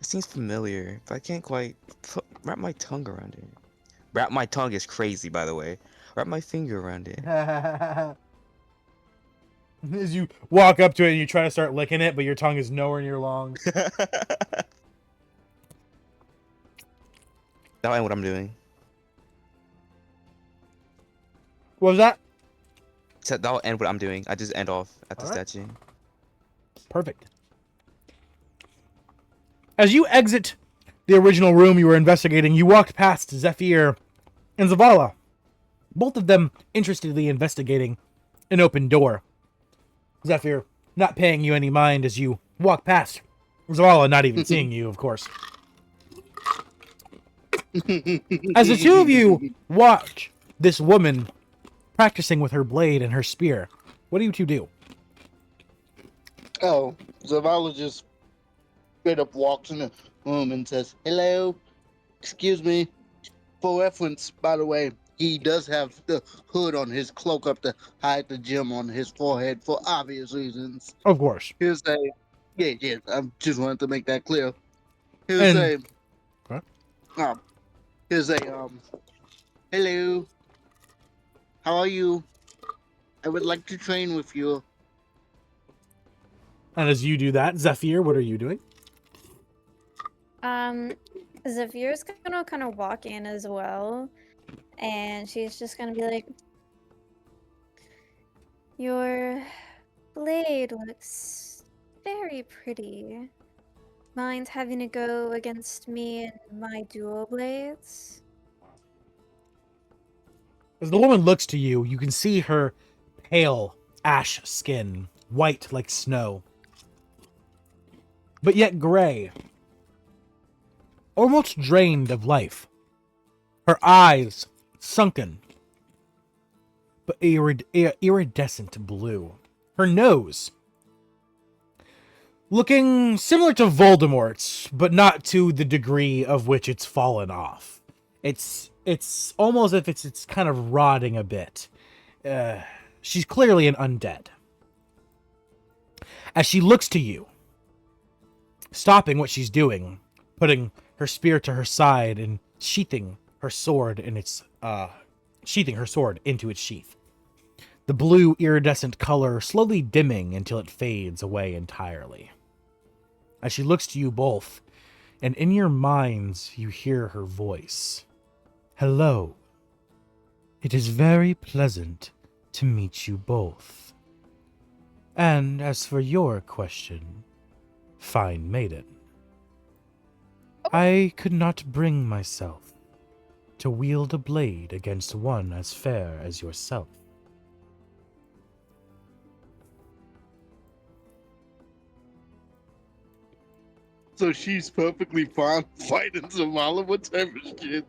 seems familiar, but I can't quite wrap my tongue around it. Wrap my tongue is crazy, by the way. Wrap my finger around it. As you walk up to it and you try to start licking it, but your tongue is nowhere near long. That'll end what I'm doing. What was that? So that'll end what I'm doing. I just end off at the Alright. statue. Perfect. As you exit the original room you were investigating, you walked past Zephyr and Zavala, both of them interestedly investigating an open door. Zephyr not paying you any mind as you walk past. Zavala not even seeing you, of course. As the two of you watch this woman practicing with her blade and her spear, what do you two do? Oh, Zavala just straight up walks in the room and says, "Hello, excuse me." For reference, by the way, he does have the hood on his cloak up to hide the gem on his forehead for obvious reasons. Of course. Here's a, yeah, I just wanted to make that clear. Here's And- here's a, hello, how are you? I would like to train with you. And as you do that, Zephyr, what are you doing? Zephyr's gonna kind of walk in as well, and she's just gonna be like, "Your blade looks very pretty. Mind having to go against me and my dual blades?" As the woman looks to you, you can see her pale ash skin, white like snow, but yet gray, almost drained of life. Her eyes sunken, but iridescent blue. Her nose looking similar to Voldemort's, but not to the degree of which it's fallen off. It's almost as if it's kind of rotting a bit. She's clearly an undead. As she looks to you, stopping what she's doing, putting her spear to her side and sheathing her sword into its sheath. The blue iridescent color slowly dimming until it fades away entirely. As she looks to you both, and in your minds you hear her voice. "Hello. It is very pleasant to meet you both. And as for your question, fine maiden, I could not bring myself to wield a blade against one as fair as yourself." So she's perfectly fine fighting Zavala. What type of shit?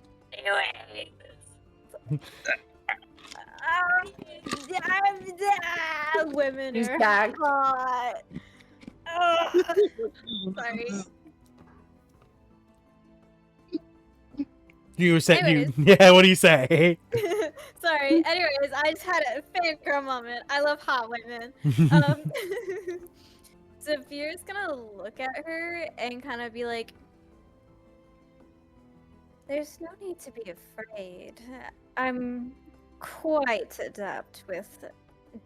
Women He's are gagged. hot. Ugh, sorry. You said Anyways. yeah, what do you say? Sorry. Anyways, I just had a fangirl moment. I love hot women. Zephyr's gonna look at her and kind of be like, "There's no need to be afraid. I'm quite adept with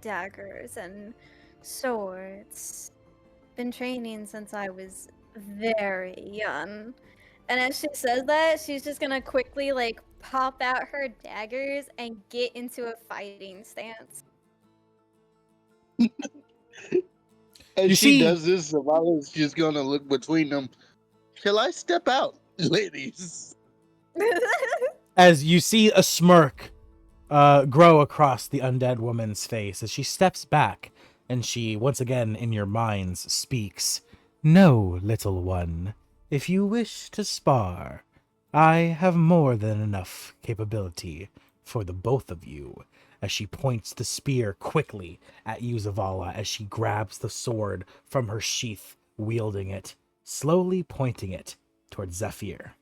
daggers and swords. Been training since I was very young." And as she says that, she's just gonna quickly like pop out her daggers and get into a fighting stance. As You she see- does this, Zavala's just gonna look between them. Shall I step out, ladies? As you see a smirk grow across the undead woman's face as she steps back and she once again in your minds speaks, "No, little one, if you wish to spar, I have more than enough capability for the both of you," as she points the spear quickly at you, Zavala, as she grabs the sword from her sheath, wielding it, slowly pointing it towards Zephyr.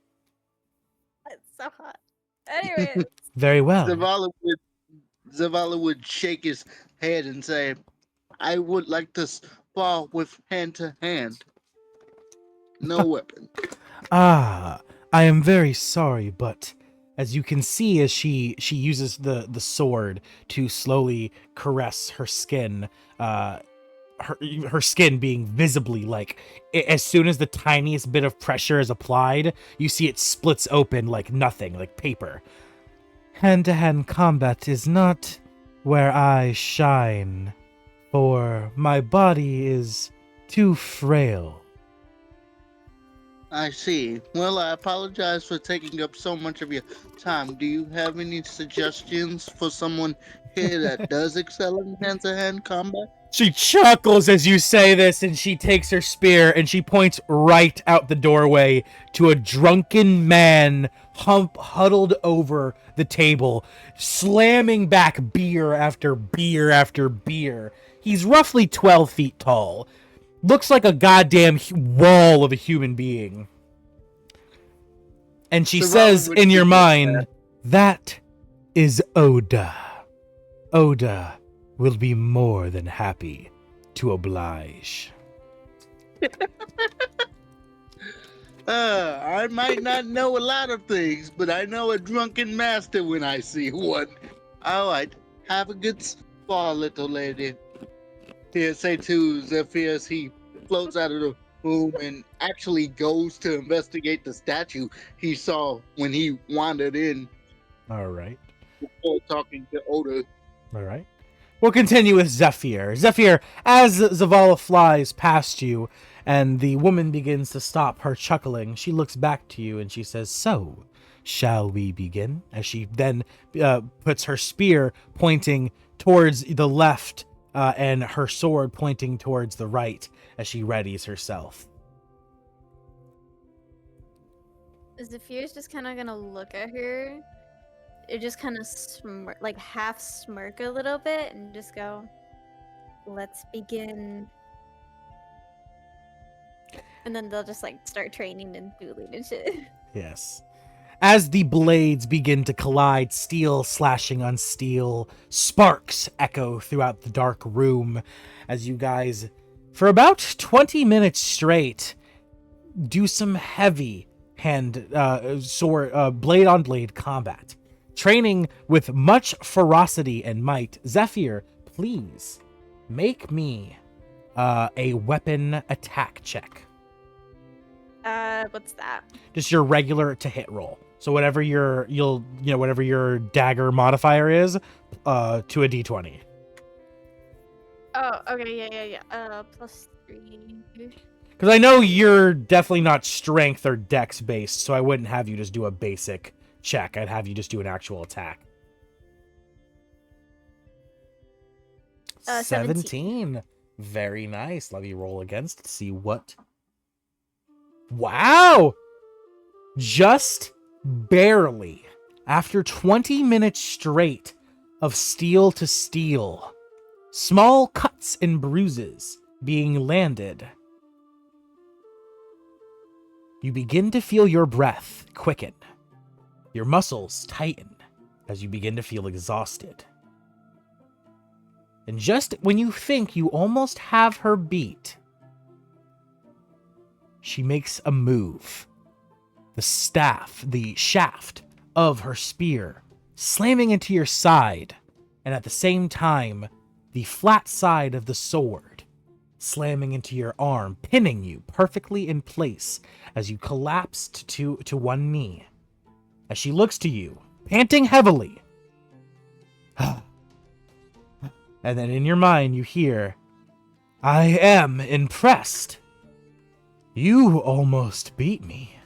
It's so hot. Anyways, Very well. Zavala would shake his head and say, "I would like to spar with hand to hand. No weapon." Ah, I am very sorry, but as you can see, as she uses the sword to slowly caress her skin, her skin being visibly like as soon as the tiniest bit of pressure is applied, you see it splits open like nothing, like paper. Hand-to-hand combat is not where I shine, for my body is too frail. I see. Well, I apologize for taking up so much of your time. Do you have any suggestions for someone here that does excel in hand-to-hand combat? She chuckles as you say this, and she takes her spear and she points right out the doorway to a drunken man huddled over the table, slamming back beer after beer after beer. He's roughly 12 feet tall. Looks like a goddamn wall of a human being. And she says in your mind, "That is Oda. Oda will be more than happy to oblige." I might not know a lot of things, but I know a drunken master when I see one. All right, have a good spar, little lady. Here, say to Zephyr as he floats out of the room and actually goes to investigate the statue he saw when he wandered in All right. before talking to Oda. All right. We'll continue with Zephyr. Zephyr, as Zavala flies past you and the woman begins to stop her chuckling, she looks back to you and she says, "So, shall we begin?" As she then puts her spear pointing towards the left and her sword pointing towards the right as she readies herself. Zephyr's just kind of gonna look at her. It just kind of like half smirk a little bit and just go, "Let's begin." And then they'll just like start training and dueling and shit. Yes. As the blades begin to collide, steel slashing on steel, sparks echo throughout the dark room as you guys, for about 20 minutes straight, do some heavy blade on blade combat. Training with much ferocity and might. Zephyr, please make me a weapon attack check. What's that? Just your regular to hit roll. So whatever whatever your dagger modifier is, to a d20. Oh, okay, yeah. +3. Because I know you're definitely not strength or dex based, so I wouldn't have you just do a basic check. I'd have you just do an actual attack. 17. Very nice. Let me roll against to see what Wow! Just barely. After 20 minutes straight of steel to steel, small cuts and bruises being landed, you begin to feel your breath quicken. Your muscles tighten as you begin to feel exhausted. And just when you think you almost have her beat, she makes a move. The shaft of her spear slamming into your side, and at the same time, the flat side of the sword slamming into your arm, pinning you perfectly in place as you collapsed to one knee. As she looks to you, panting heavily. And then in your mind you hear, "I am impressed. You almost beat me.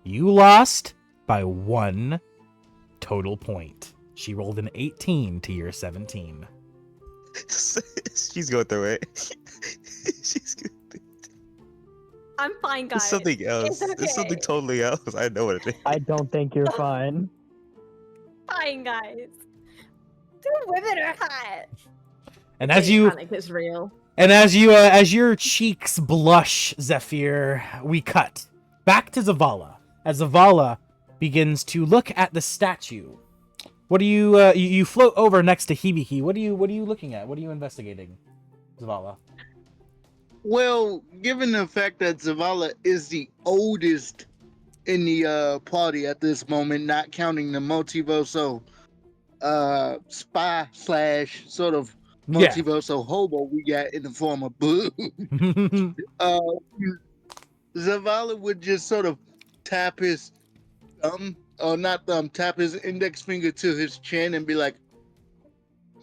You lost by 1 total point." She rolled an 18 to your 17. She's going through it. She's good. I'm fine, guys. It's something else. It's something okay. totally else. I know what it is. I don't think you're fine. Fine, guys. Two women are hot. And as you Panic is real. And as your cheeks blush, Zephyr, we cut back to Zavala. As Zavala begins to look at the statue. What do you float over next to Hibiki? What are you looking at? What are you investigating, Zavala? Well, given the fact that Zavala is the oldest in the party at this moment, not counting the multiverso spy / sort of Yeah. multiverso hobo we got in the form of Boo. Zavala would just sort of tap his tap his index finger to his chin and be like,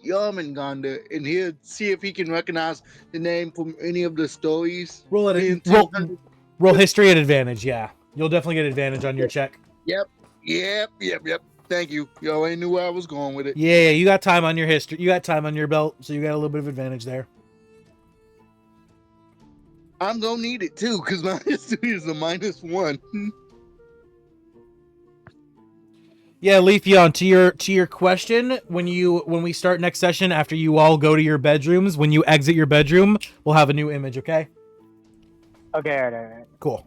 Yarmungandr, and he'll see if he can recognize the name from any of the stories. roll history at advantage, yeah. You'll definitely get advantage on your check. Yep. Thank you. You already knew where I was going with it. Yeah, you got time on your history. You got time on your belt, so you got a little bit of advantage there. I'm gonna need it too, because my history is a -1. Yeah, Leafeon, to your question, when we start next session, after you all go to your bedrooms, when you exit your bedroom, we'll have a new image, okay? Okay, all right. Cool.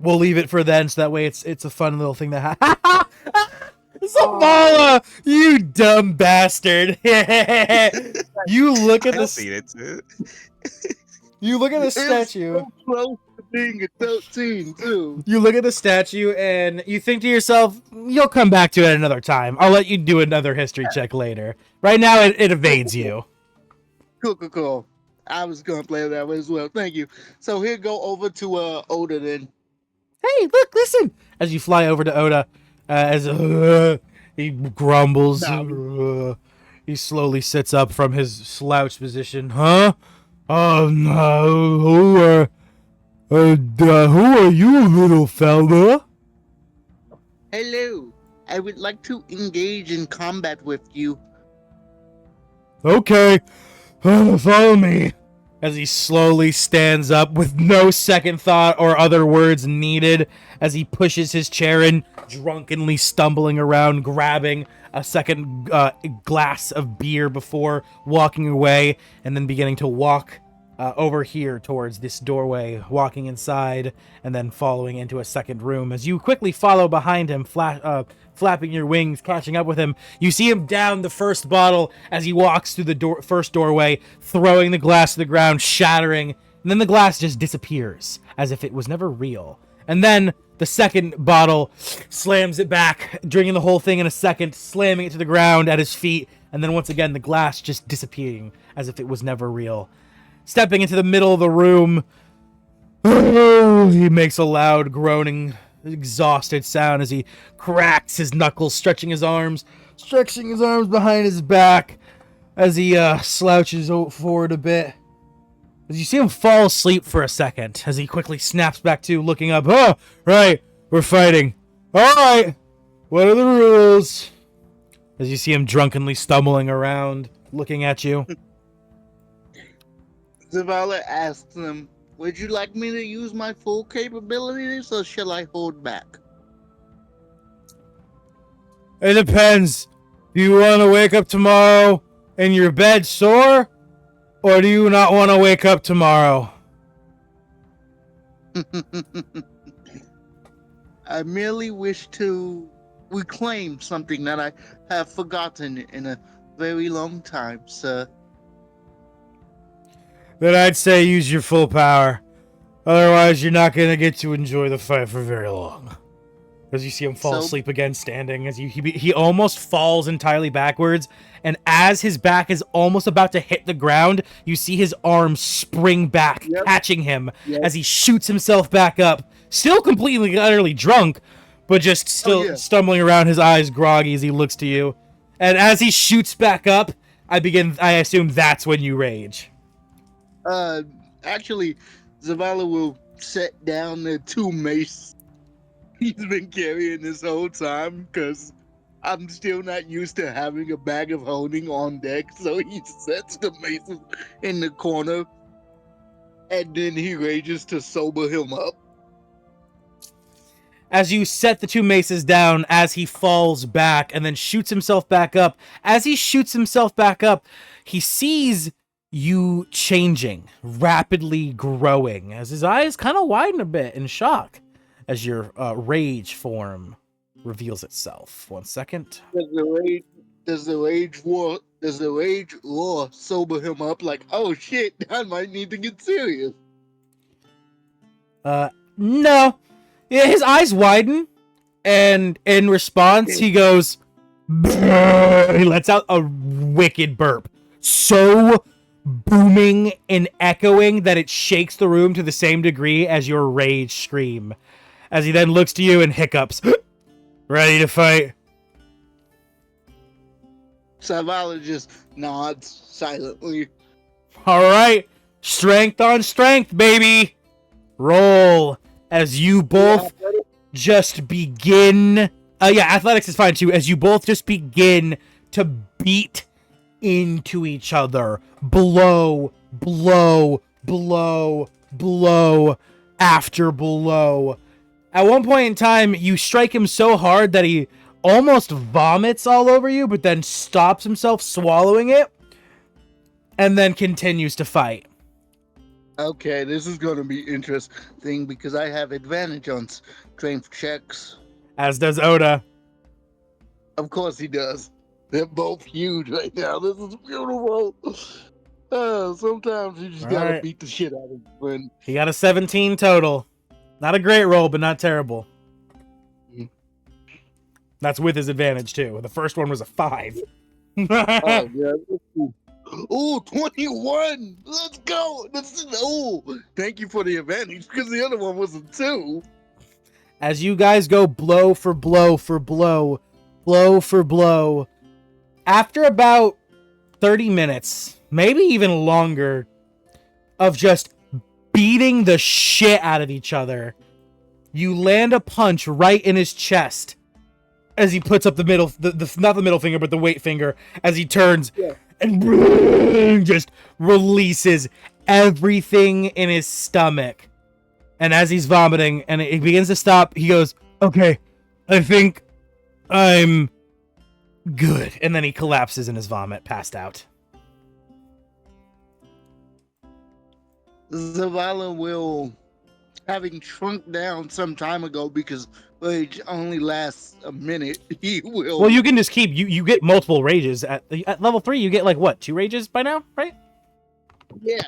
We'll leave it for then, so that way it's a fun little thing to have. Zavala, you dumb bastard! You look at I've this. seen it too. You look at the It's statue. so close to being a 13 too. You look at the statue and you think to yourself, "You'll come back to it another time. I'll let you do another history check later. Right now, it evades you." Cool. I was gonna play that way as well. Thank you. So here go over to Oda then. Hey, look, listen! As you fly over to Oda, he grumbles. He slowly sits up from his slouch position. Huh? Oh no! Who are you, little fella? Hello. I would like to engage in combat with you. Okay, follow me. As he slowly stands up with no second thought or other words needed, as he pushes his chair in, drunkenly stumbling around, grabbing a second glass of beer before walking away, and then beginning to walk over here towards this doorway, walking inside, and then following into a second room. As you quickly follow behind him, flapping your wings, catching up with him, you see him down the first bottle as he walks through the first doorway, throwing the glass to the ground, shattering, and then the glass just disappears, as if it was never real. And then the second bottle slams it back, drinking the whole thing in a second, slamming it to the ground at his feet, and then once again the glass just disappearing, as if it was never real. Stepping into the middle of the room, he makes a loud groaning, exhausted sound as he cracks his knuckles, stretching his arms behind his back as he slouches forward a bit. As you see him fall asleep for a second, as he quickly snaps back to, looking up. Oh, right, we're fighting. All right, what are the rules? As you see him drunkenly stumbling around, looking at you. Zavala asks him, Would you like me to use my full capabilities, or shall I hold back? It depends. Do you want to wake up tomorrow in your bed sore? Or do you not want to wake up tomorrow? I merely wish to reclaim something that I have forgotten in a very long time, sir. Then I'd say use your full power. Otherwise, you're not going to get to enjoy the fight for very long. As you see him fall So- asleep again, standing, as he almost falls entirely backwards, and as his back is almost about to hit the ground, you see his arm spring back, Yep. catching him Yep. as he shoots himself back up, still completely utterly drunk, but just still yeah. stumbling around, his eyes groggy as he looks to you. And as he shoots back up, I assume that's when you rage. Actually, Zavala will set down the 2 mace he's been carrying this whole time, because I'm still not used to having a bag of holding on deck, so he sets the maces in the corner, and then he rages to sober him up. As you set the 2 maces down, as he falls back and then shoots himself back up, as he shoots himself back up, he sees you changing, rapidly growing, as his eyes kind of widen a bit in shock as your rage form reveals itself. 1 second. Does the rage roar sober him up like, oh shit, I might need to get serious? No. Yeah, his eyes widen, and in response, he goes, "Brrr." He lets out a wicked burp. So booming and echoing that it shakes the room to the same degree as your rage scream. As he then looks to you and hiccups. Ready to fight? Zavala just nods silently. All right. Strength on strength, baby. Roll as you both just begin. Athletics is fine too. As you both just begin to beat into each other. Blow, blow, blow, blow after blow. At one point in time, you strike him so hard that he almost vomits all over you, but then stops himself swallowing it, and then continues to fight. Okay, this is going to be interesting because I have advantage on strength checks. As does Oda. Of course he does. They're both huge right now. This is beautiful. Sometimes you just gotta Alright. beat the shit out of him. When He got a 17 total. Not a great roll, but not terrible. That's with his advantage, too. The first one was a 5. oh yeah, oh 21. Let's go. Thank you for the advantage because the other one was a 2. As you guys go blow for blow for blow, blow for blow, after about 30 minutes, maybe even longer, of just beating the shit out of each other, you land a punch right in his chest as he puts up the middle, not the middle finger, but the weight finger, as he turns and just releases everything in his stomach. And as he's vomiting and it begins to stop, he goes, okay, I think I'm good. And then he collapses in his vomit, passed out. Zavala will, having shrunk down some time ago because rage only lasts a minute, he will. Well, you can just keep, you get multiple rages. At level 3, you get like, what, 2 rages by now, right? Yeah.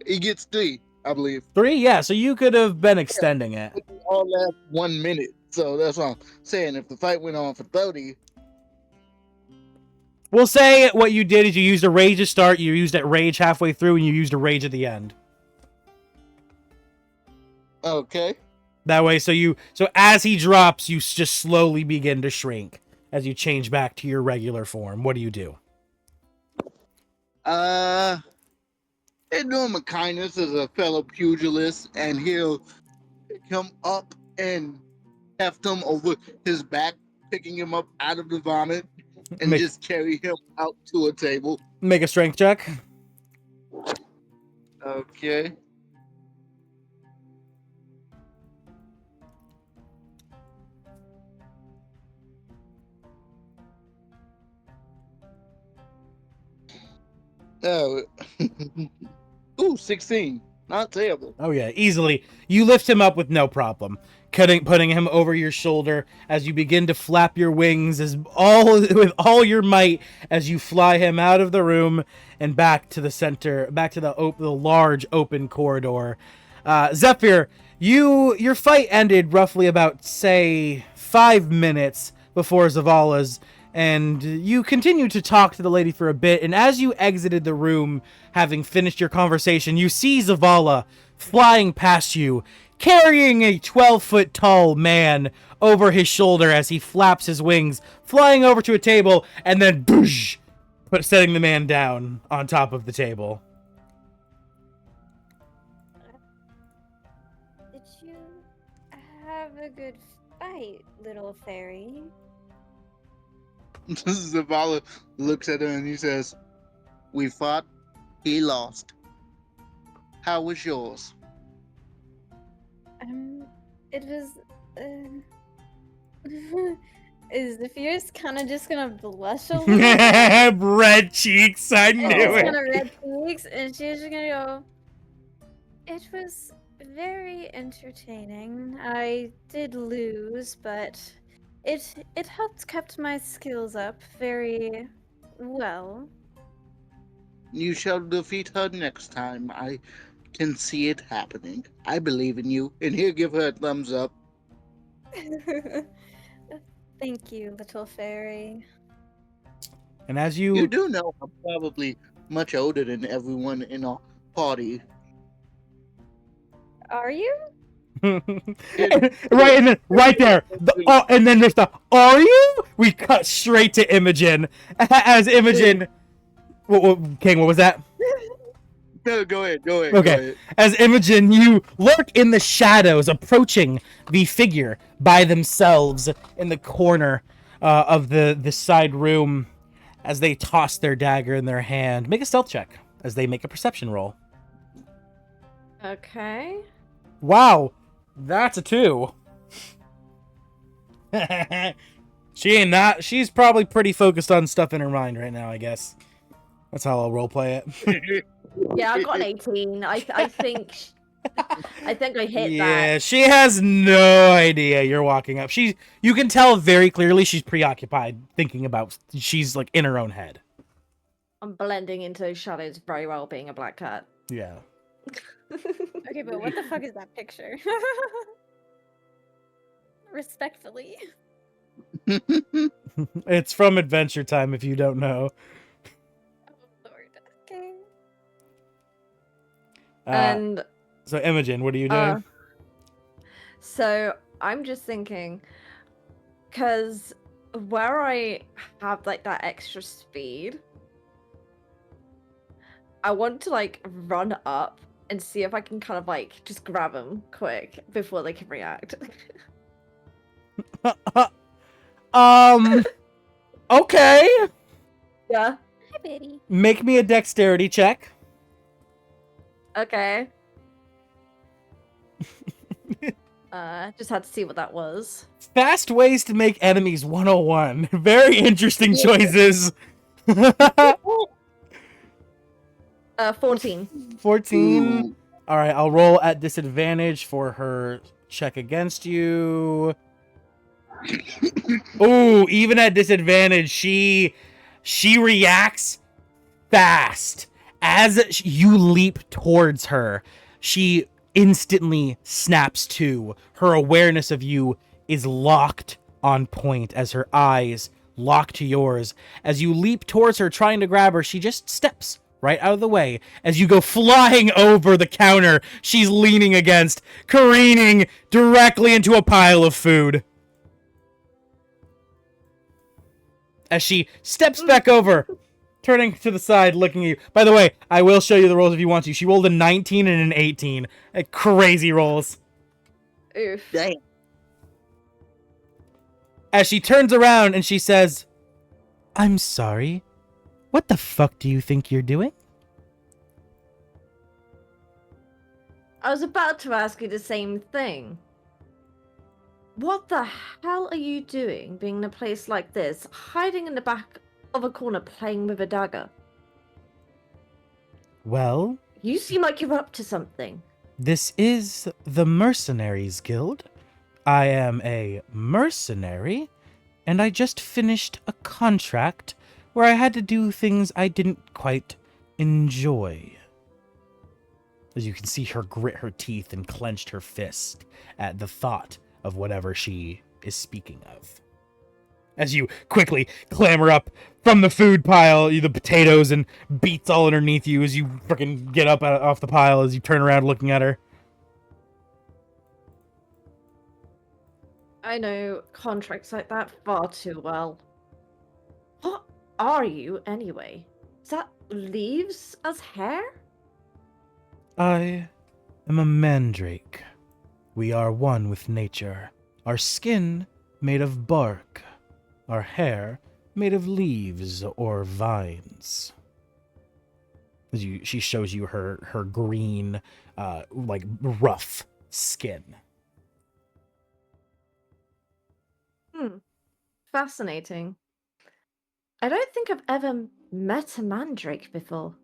He gets 3, I believe. 3? Yeah, so you could have been extending it. It all lasts 1 minute. So that's what I'm saying. If the fight went on for 30. We'll say what you did is you used a rage to start, you used a rage halfway through, and you used a rage at the end. Okay. That way, so as he drops, you just slowly begin to shrink as you change back to your regular form. What do you do? They do him a kindness as a fellow pugilist, and he'll pick him up and heft him over his back, picking him up out of the vomit, and just carry him out to a table. Make a strength check. Okay. Oh. Ooh, 16. Not terrible. Oh yeah, easily. You lift him up with no problem, putting him over your shoulder as you begin to flap your wings with all your might as you fly him out of the room and back to the center, back to the large open corridor. Zephyr, your fight ended roughly about, say, 5 minutes before Zavala's, and you continued to talk to the lady for a bit, and as you exited the room, having finished your conversation, you see Zavala flying past you, carrying a 12-foot tall man over his shoulder as he flaps his wings, flying over to a table, and then boosh, setting the man down on top of the table. Did you have a good fight, little fairy? Zavala looks at him and he says, "We fought, he lost. How was yours?" It was, is the fierce kind of just gonna blush a little bit? Red cheeks, I knew She's it. gonna red cheeks, and she's just gonna go, it was very entertaining. I did lose, but it helped kept my skills up very well. You shall defeat her next time. I can see it happening. I believe in you. And he'll give her a thumbs up. Thank you, little fairy. And as You do know I'm probably much older than everyone in our party. Are you? right, and then right there, and then there's the "Are you?" We cut straight to Imogen as Imogen. King, what was that? No, go ahead. Okay. Go ahead. As Imogen, you lurk in the shadows, approaching the figure by themselves in the corner of the side room as they toss their dagger in their hand. Make a stealth check as they make a perception roll. Okay. Wow, that's a 2. She's probably pretty focused on stuff in her mind right now, I guess. That's how I'll roleplay it. Yeah, I got an 18. I think I think I hit Yeah, that. she has no idea you're walking up. You can tell very clearly she's preoccupied thinking about, she's like in her own head. I'm blending into those shadows very well being a black cat. Yeah. Okay, but what the fuck is that picture? Respectfully. It's from Adventure Time if you don't know. Oh lord. Okay. And So Imogen, what are you doing? so I'm just thinking, because where I have like that extra speed, I want to like run up and see if I can kind of like just grab them quick before they can react. Okay. Yeah. Hi, Betty. Make me a dexterity check. Okay. Just had to see what that was. Fast ways to make enemies 101. Very interesting choices. 14. 14. Ooh. All right, I'll roll at disadvantage for her check against you. Ooh, even at disadvantage, she reacts fast. As you leap towards her, she instantly snaps to. Her awareness of you is locked on point as her eyes lock to yours. As you leap towards her, trying to grab her, she just steps right out of the way as you go flying over the counter she's leaning against, careening directly into a pile of food. As she steps back over, turning to the side, looking at you. By the way, I will show you the rolls if you want to. She rolled a 19 and an 18. Crazy rolls. Oof. Damn. As she turns around and she says, "I'm sorry. What the fuck do you think you're doing?" I was about to ask you the same thing. What the hell are you doing being in a place like this, hiding in the back of a corner playing with a dagger? Well, You seem like you're up to something. this is the Mercenaries Guild. I am a mercenary, and I just finished a contract where I had to do things I didn't quite enjoy. As you can see her grit her teeth and clenched her fist at the thought of whatever she is speaking of. As you quickly clamber up from the food pile, the potatoes and beets all underneath you as you freaking get up off the pile as you turn around looking at her. I know contracts like that far too well. What are you, anyway? Is that leaves as hair? I am a mandrake. We are one with nature. Our skin made of bark. Our hair made of leaves or vines. She shows you her green, like rough skin. Fascinating. I don't think I've ever met a mandrake before.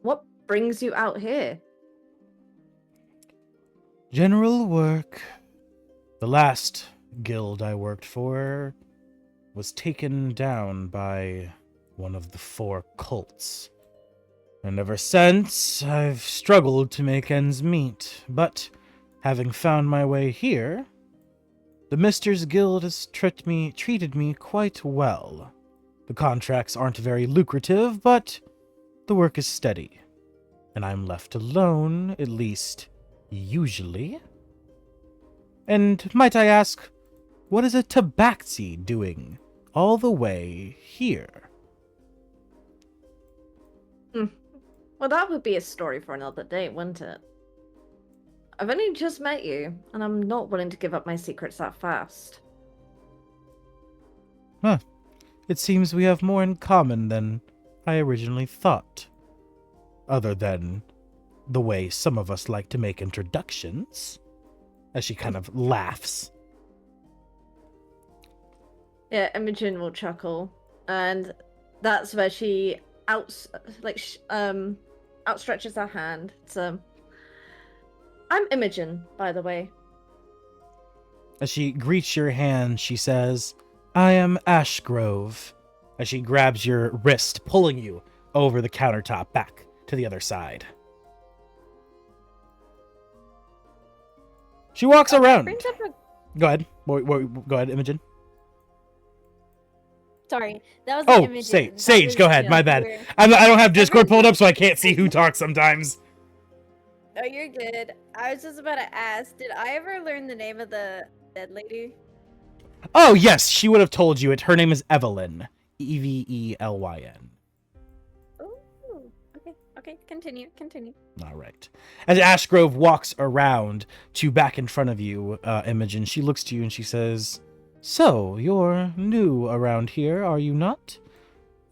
What brings you out here? General work. The last guild I worked for was taken down by one of the 4 cults. And ever since, I've struggled to make ends meet. But having found my way here, the Misters Guild has treated me quite well. The contracts aren't very lucrative, but the work is steady. And I'm left alone, at least usually. And might I ask, what is a tabaxi doing all the way here? Well, that would be a story for another day, wouldn't it? I've only just met you, and I'm not willing to give up my secrets that fast. Huh. It seems we have more in common than I originally thought. Other than the way some of us like to make introductions. As she kind of laughs. Yeah, Imogen will chuckle, and that's where she outstretches her hand. So, I'm Imogen, by the way. As she greets your hand, she says, I am Ashgrove. As she grabs your wrist, pulling you over the countertop back to the other side. She walks around. Brings up a... Go ahead. Go ahead, Imogen. Sorry, that was Oh, Imogen. Sage. That was, Go ahead. yeah, My bad. weird. I don't have Discord pulled up, so I can't see who talks sometimes. Oh, you're good. I was just about to ask, did I ever learn the name of the dead lady? Oh, yes. She would have told you it. Her name is Evelyn. Evelyn. Oh, okay. Continue. All right. As Ashgrove walks around to back in front of you, Imogen, she looks to you and she says, So, you're new around here, are you not?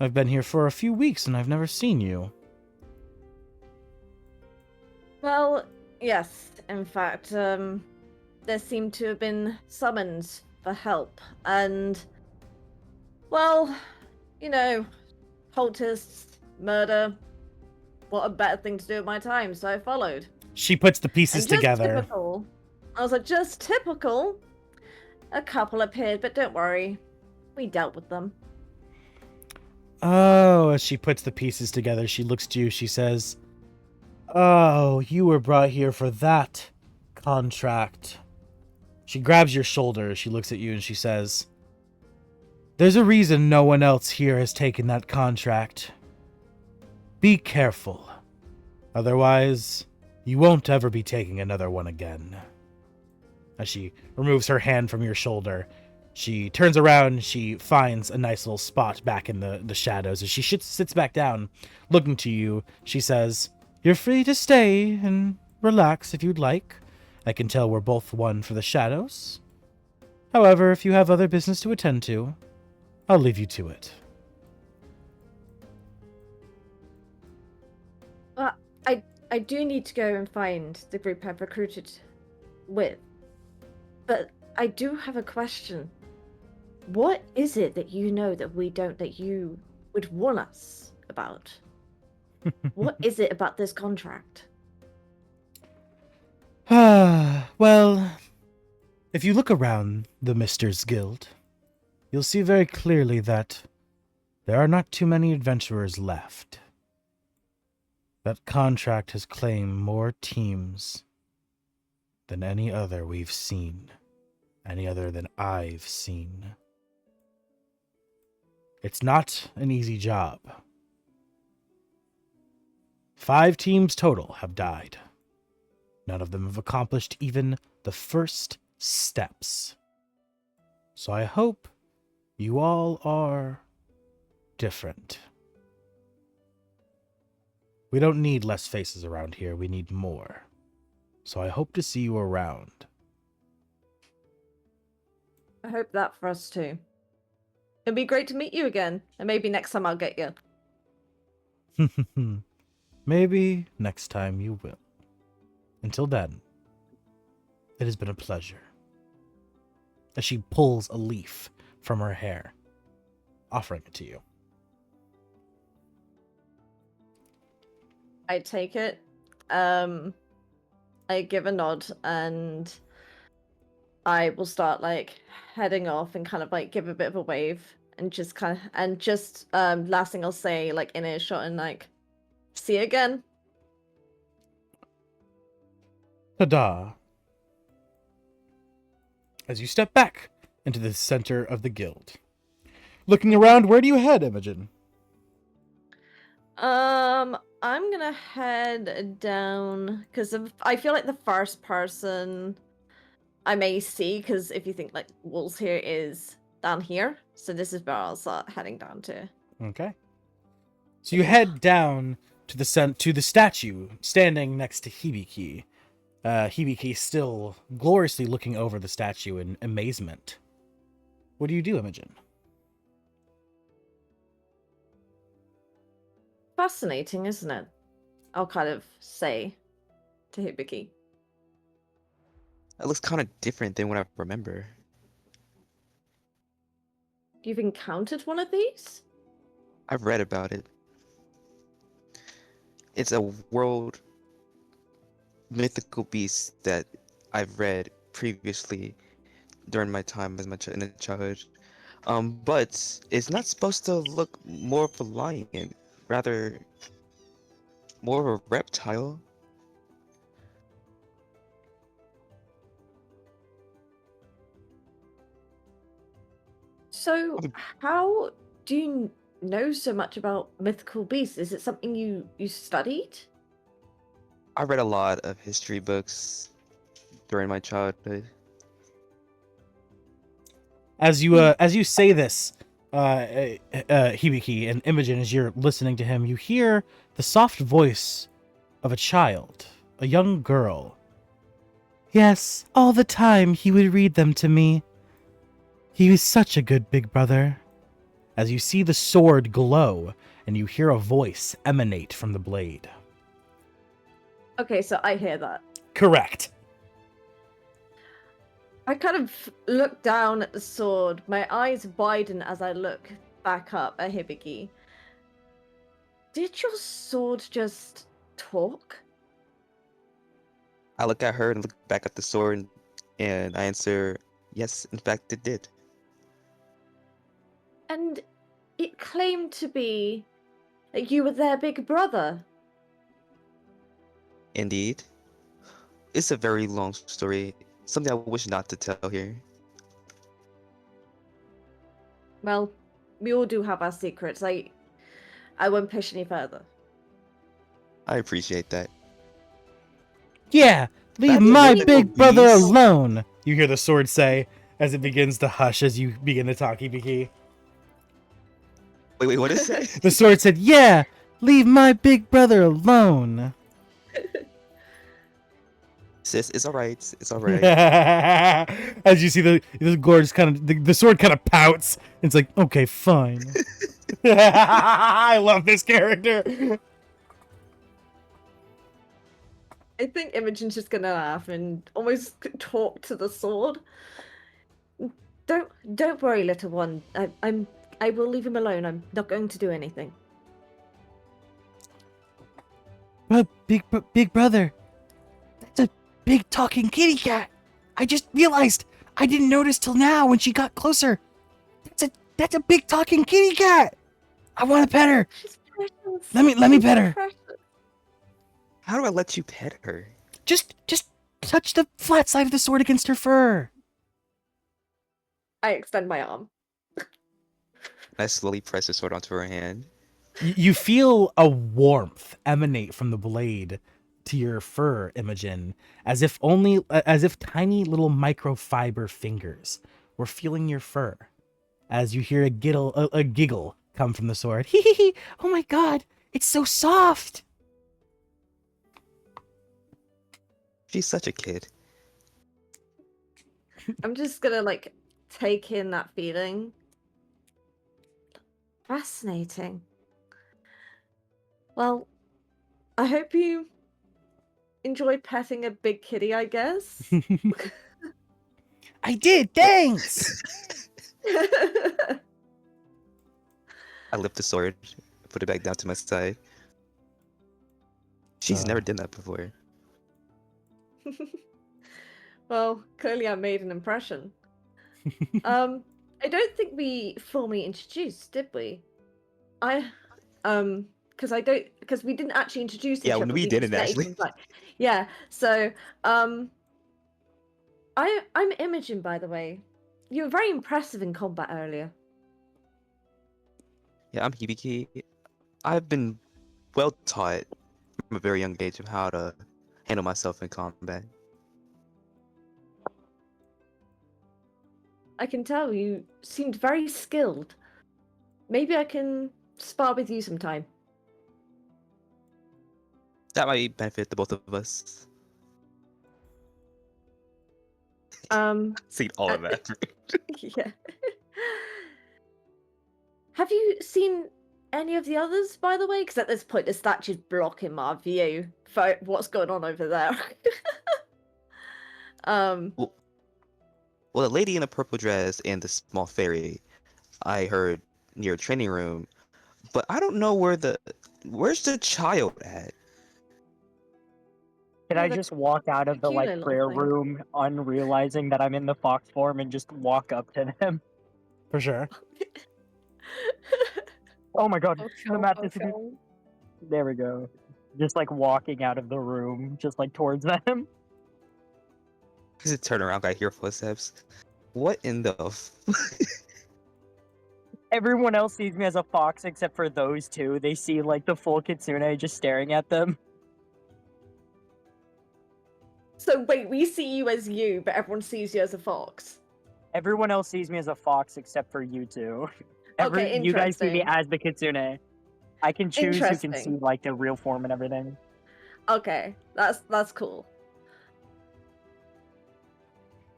I've been here for a few weeks and I've never seen you. Well, yes, in fact, there seemed to have been summons for help, and, well, cultists, murder, what a better thing to do with my time, so I followed. She puts the pieces And just together. typical. I was like, just typical. A couple appeared, but don't worry, we dealt with them. Oh, as she puts the pieces together, she looks to you, she says, Oh, you were brought here for that contract. She grabs your shoulder, she looks at you, and she says, There's a reason no one else here has taken that contract. Be careful. Otherwise, you won't ever be taking another one again. As she removes her hand from your shoulder, she turns around, she finds a nice little spot back in the shadows. As she sits back down, looking to you, she says, You're free to stay and relax if you'd like. I can tell we're both one for the shadows. However, if you have other business to attend to, I'll leave you to it. I do need to go and find the group I've recruited with. But I do have a question. What is it that you know that we don't, that you would warn us about? What is it about this contract? Well, if you look around the Misters Guild, you'll see very clearly that there are not too many adventurers left. That contract has claimed more teams than any other we've seen. Any other than I've seen. It's not an easy job. 5 teams total have died. None of them have accomplished even the first steps. So I hope you all are different. We don't need less faces around here, we need more. So I hope to see you around. I hope that for us too. It'd be great to meet you again, and maybe next time I'll get you. Maybe next time you will. Until then, it has been a pleasure. As she pulls a leaf from her hair, offering it to you. I take it. I give a nod, and I will start like heading off and kind of like give a bit of a wave, and just last thing I'll say, like in earshot, and like, see you again. Ta-da! As you step back into the center of the guild. Looking around, where do you head, Imogen? I'm gonna head down because I feel like the first person I may see, because if you think like walls here is down here, so this is where I'll start heading down to. Okay. So you head down to the statue standing next to Hibiki. Hibiki still gloriously looking over the statue in amazement. What do you do, Imogen? Fascinating, isn't it? I'll kind of say to Hibiki. That looks kind of different than what I remember. You've encountered one of these? I've read about it. It's a world mythical beast that I've read previously during my time as in a childhood. But it's not supposed to look more of a lion, rather more of a reptile. So, how do you know so much about mythical beasts? Is it something you studied? I read a lot of history books during my childhood. As you say this, Hibiki and Imogen, as you're listening to him, you hear the soft voice of a child, a young girl. Yes, all the time he would read them to me. He was such a good big brother. As you see the sword glow, and you hear a voice emanate from the blade. Okay, so I hear that. Correct. I kind of look down at the sword. My eyes widen as I look back up at Hibiki. Did your sword just talk? I look at her and look back at the sword, and I answer, yes, in fact it did. And it claimed to be that you were their big brother. Indeed. It's a very long story, something I wish not to tell here. Well, we all do have our secrets. I won't push any further. I appreciate that. Yeah, leave That's my mythical big brother beast. alone, you hear the sword say, as it begins to hush as you begin to talk, Hibiki. Wait, what is it? The sword said, yeah, leave my big brother alone. Sis, it's alright. It's alright. As you see the gorgeous kind of the sword kind of pouts. It's like, okay, fine. I love this character. I think Imogen's just gonna laugh and almost talk to the sword. Don't worry, little one. I will leave him alone. I'm not going to do anything. Big brother, that's a big talking kitty cat. I just realized I didn't notice till now when she got closer. That's a big talking kitty cat. I want to pet her. She's precious. Let me She's pet so her. precious. How do I let you pet her? Just touch the flat side of the sword against her fur. I extend my arm. I slowly press the sword onto her hand. You feel a warmth emanate from the blade to your fur, Imogen, as if tiny little microfiber fingers were feeling your fur. As you hear a giggle come from the sword. Hee hee hee! Oh my god, it's so soft. She's such a kid. I'm just gonna like take in that feeling. Fascinating. Well, I hope you enjoyed petting a big kitty, I guess. I did, thanks. I lift the sword, put it back down to my side. She's never done that before. Well, clearly I made an impression. I don't think we formally introduced, did we? Because we didn't actually introduce each other. We didn't just met actually. each other. Yeah. So, I'm Imogen, by the way. You were very impressive in combat earlier. Yeah, I'm Hibiki. I've been well taught from a very young age of how to handle myself in combat. I can tell you seemed very skilled. Maybe I can spar with you sometime. That might benefit the both of us. See all of that. Yeah. Have you seen any of the others, by the way? Because at this point, the statue's blocking my view for what's going on over there. Well, the lady in the purple dress and the small fairy, I heard near a training room, but I don't know where's the child at? Can Yeah, I the just walk out of the peculiar like little prayer thing. room, unrealizing that I'm in the fox form, and just walk up to them? For sure. Oh my god, the map is. Ocho. There we go. Just like walking out of the room, just like towards them. Just turn around, I hear footsteps. What in the Everyone else sees me as a fox except for those two. They see like the full kitsune just staring at them. So wait, we see you as you, but everyone sees you as a fox. Everyone else sees me as a fox except for you two. Okay, You guys see me interesting. as the kitsune. I can choose who can see Interesting. like the real form and everything. Okay, that's cool.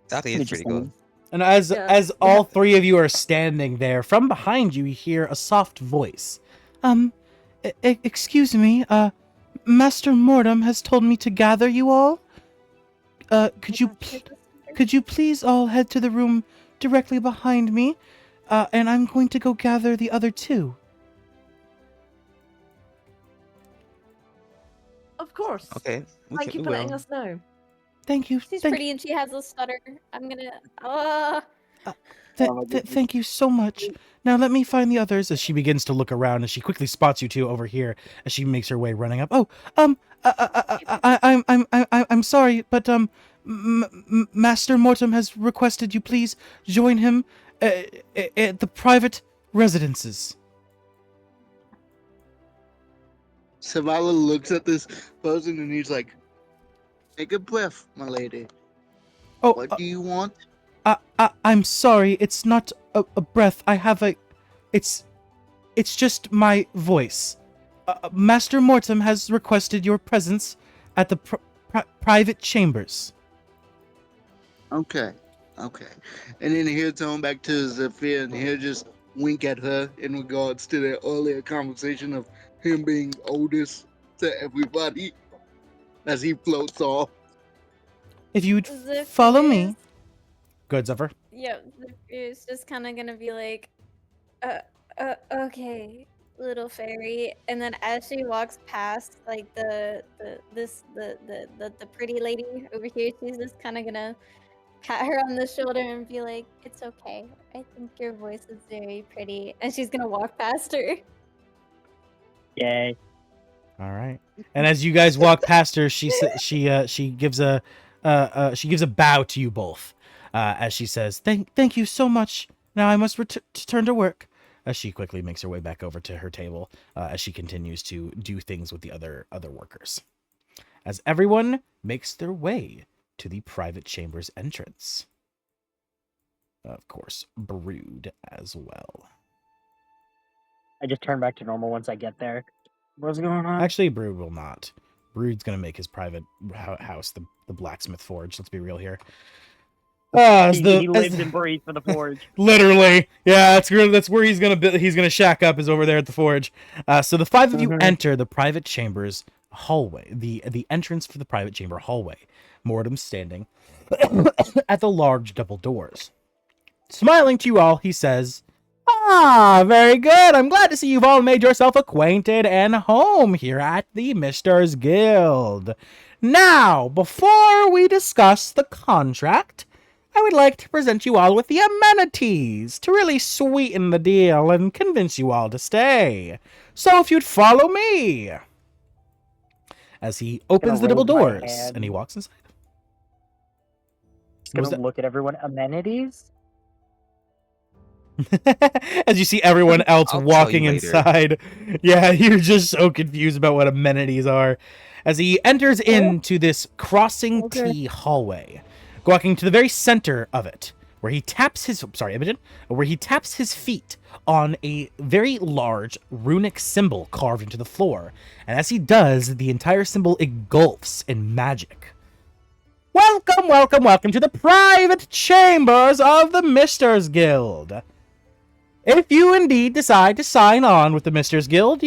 That is pretty cool. Interesting. And as Yeah. all three of you are standing there, from behind you, you hear a soft voice. Excuse me, Master Mortem has told me to gather you all. Could you please all head to the room directly behind me? And I'm going to go gather the other two. Of course. Okay, Thank you for letting us know. Thank you. She's pretty and she has a stutter. I'm gonna. Thank you so much. Now let me find the others. As she begins to look around, and she quickly spots you two over here, as she makes her way running up. Oh, I'm sorry, but Master Mortem has requested you please join him at the private residences. Savala looks at this person and he's like, "Take a breath, my lady. Oh, What do you want?" I'm sorry. It's not a breath. I have a. It's just my voice. Master Mortem has requested your presence at the private chambers. Okay. And then he'll turn back to Zephyr and he'll just wink at her in regards to their earlier conversation of him being oldest to everybody as he floats off. If you would Zephyr's- follow me. Good, Zephyr. Yeah, Zephyr's just kind of gonna be like, okay. little fairy, and then as she walks past, like the pretty lady over here, she's just kind of gonna pat her on the shoulder and be like, "It's okay. I think your voice is very pretty," and she's gonna walk past her. Yay. All right. And as you guys walk past her, she gives a bow to you both, as she says, "Thank you so much. Now I must return to work." As she quickly makes her way back over to her table, as she continues to do things with the other workers. As everyone makes their way to the private chamber's entrance, of course, Brood as well. I just turn back to normal once I get there. What's going on? Actually, Brood will not. Brood's gonna make his private house the blacksmith forge. Let's be real here. He lives and breathes for the forge. Literally, yeah, that's where he's gonna shack up, is over there at the forge. So the five of you enter the private chamber's hallway, the entrance for the private chamber hallway. Mortem standing at the large double doors. Smiling to you all, he says, "Ah, very good. I'm glad to see you've all made yourself acquainted and home here at the Misters Guild. Now, before we discuss the contract, I would like to present you all with the amenities to really sweeten the deal and convince you all to stay. So if you'd follow me." As he opens the double doors and he walks inside. Just gonna look at everyone. Amenities? As you see everyone else I'll tell walking you later. inside. Yeah, you're just so confused about what amenities are. As he enters into this crossing T hallway, walking to the very center of it, where he taps his feet on a very large runic symbol carved into the floor. And as he does, the entire symbol engulfs in magic. Welcome, welcome, welcome to the private chambers of the Misters Guild. If you indeed decide to sign on with the Misters Guild,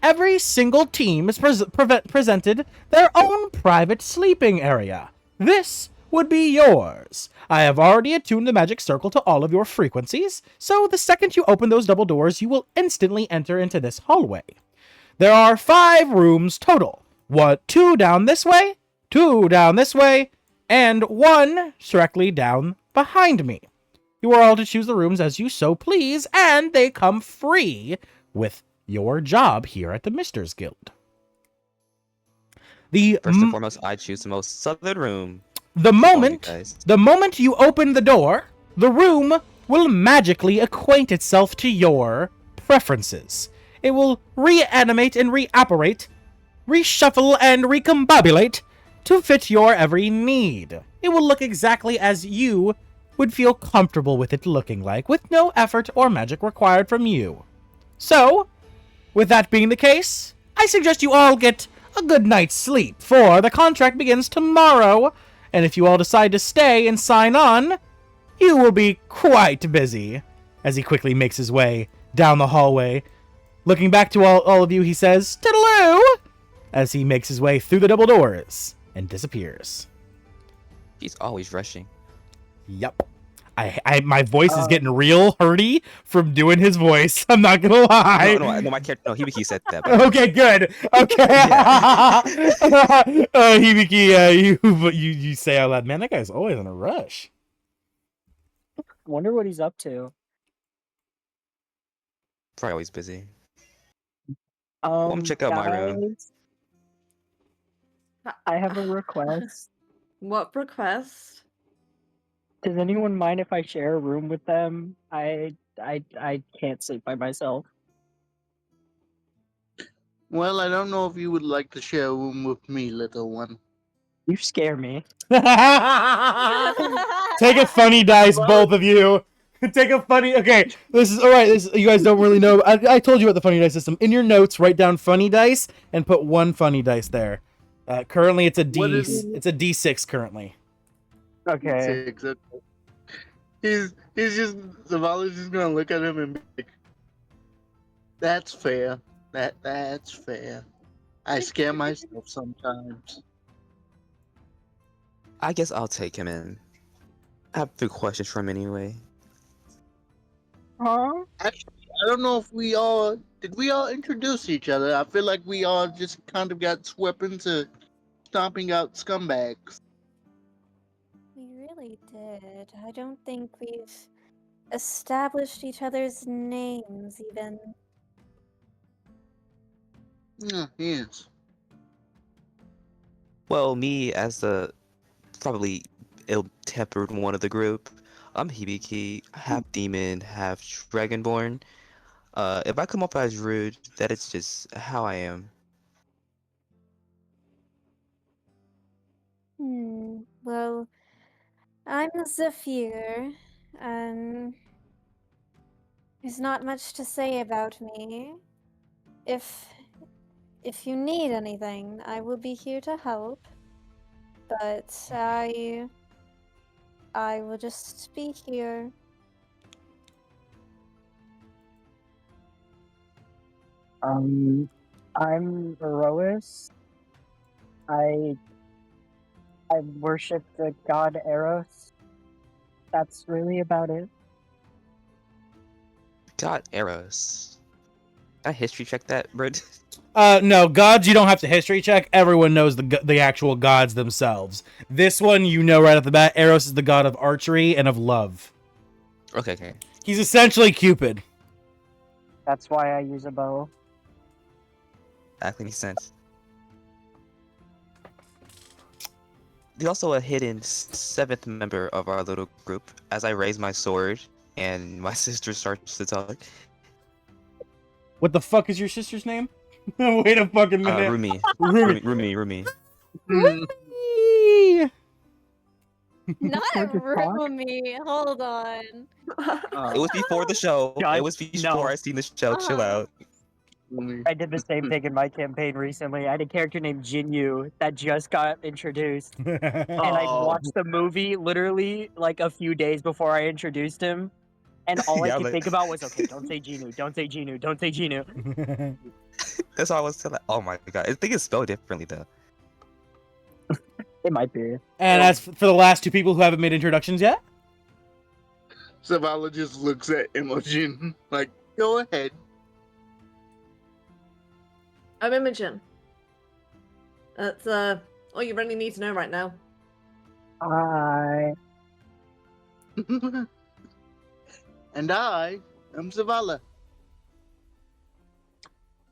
every single team is presented their own private sleeping area. This would be yours. I have already attuned the magic circle to all of your frequencies, so the second you open those double doors, you will instantly enter into this hallway. There are 5 rooms total. 2 down this way, 2 down this way, and 1 directly down behind me. You are all to choose the rooms as you so please, and they come free with your job here at the Misters Guild. First and foremost, I choose the most southern room. The moment you open the door, the room will magically acquaint itself to your preferences. It will reanimate and reapparate, reshuffle and recombobulate to fit your every need. It will look exactly as you would feel comfortable with it looking like, with no effort or magic required from you. So, with that being the case, I suggest you all get a good night's sleep, for the contract begins tomorrow, and if you all decide to stay and sign on, you will be quite busy. As he quickly makes his way down the hallway, looking back to all of you, he says, "Toodaloo!" as he makes his way through the double doors and disappears. He's always rushing. Yep. My voice is getting real hurty from doing his voice. I'm not gonna lie. No, my character. No, Hibiki said that. Okay, good. Okay. Hibiki, you say out loud, man, that guy's always in a rush. Wonder what he's up to. Probably always busy. Check out my room. I have a request. What request? Does anyone mind if I share a room with them? I can't sleep by myself. Well, I don't know if you would like to share a room with me, little one. You scare me. Take a funny dice, both of you. Take a funny. Okay, this is all right. You guys don't really know. I told you about the funny dice system. In your notes, write down funny dice and put 1 funny dice there. Currently, it's a D. It's a D6 currently. Okay. He's just Zavala's just gonna look at him and be like, "That's fair. That's fair. I scare myself sometimes." I guess I'll take him in. I have 3 questions for him anyway. Huh? Actually, I don't know if we all did we all introduce each other? I feel like we all just kind of got swept into stomping out scumbags. We really did. I don't think we've established each other's names even. Yes. Well, me as the probably ill-tempered one of the group, I'm Hibiki, half demon, half dragonborn. If I come off as rude, that is just how I am. Well, I'm Zephyr, there's not much to say about me. If you need anything, I will be here to help. But I will just be here. I'm Erois. I worship the god Eros. That's really about it. God, Eros. Can I history check that, bro? No, gods you don't have to history check. Everyone knows the actual gods themselves. This one, you know right off the bat, Eros is the god of archery and of love. Okay. He's essentially Cupid. That's why I use a bow. That makes sense. He's also a hidden seventh member of our little group. As I raise my sword and my sister starts to talk. What the fuck is your sister's name? Wait a fucking minute. Rumi. Rumi. Rumi. Rumi. Not What the fuck? Rumi. Hold on. It was before the show. God, It was before no. I seen the show. Chill out. I did the same thing in my campaign recently. I had a character named Jinyu that just got introduced. And I Oh. watched the movie literally like a few days before I introduced him. And all Yeah, I could like- think about was, okay, don't say Jinyu, don't say Jinyu, don't say Jinyu. That's all I was telling. Oh my god. I think it's spelled differently though. It might be. And as for the last two people who haven't made introductions yet, Zavala just looks at Imogen like, go ahead. I'm Imogen. That's all you really need to know right now. And I am Zavala.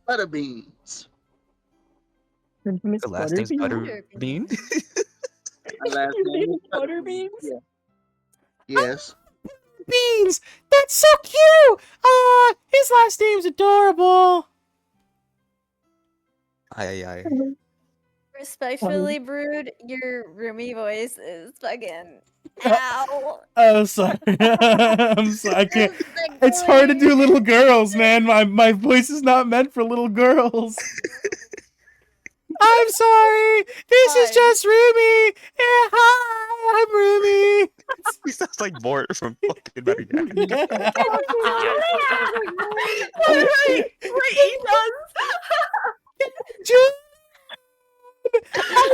Butterbeans. Miss The last name's Butterbean? Butterbean. My last Your name name is is Butterbeans? Yeah. Yes. Beans. That's so cute. His last name's adorable. Aye. Respectfully, Brood, your Rumi voice is fucking. Ow. Oh, sorry. I'm sorry. I can't. It's hard to do little girls, man. My voice is not meant for little girls. I'm sorry. This is Fine. just Rumi. Yeah, hi, I'm Rumi. He sounds like Mort from fucking Madagascar. Right, he does.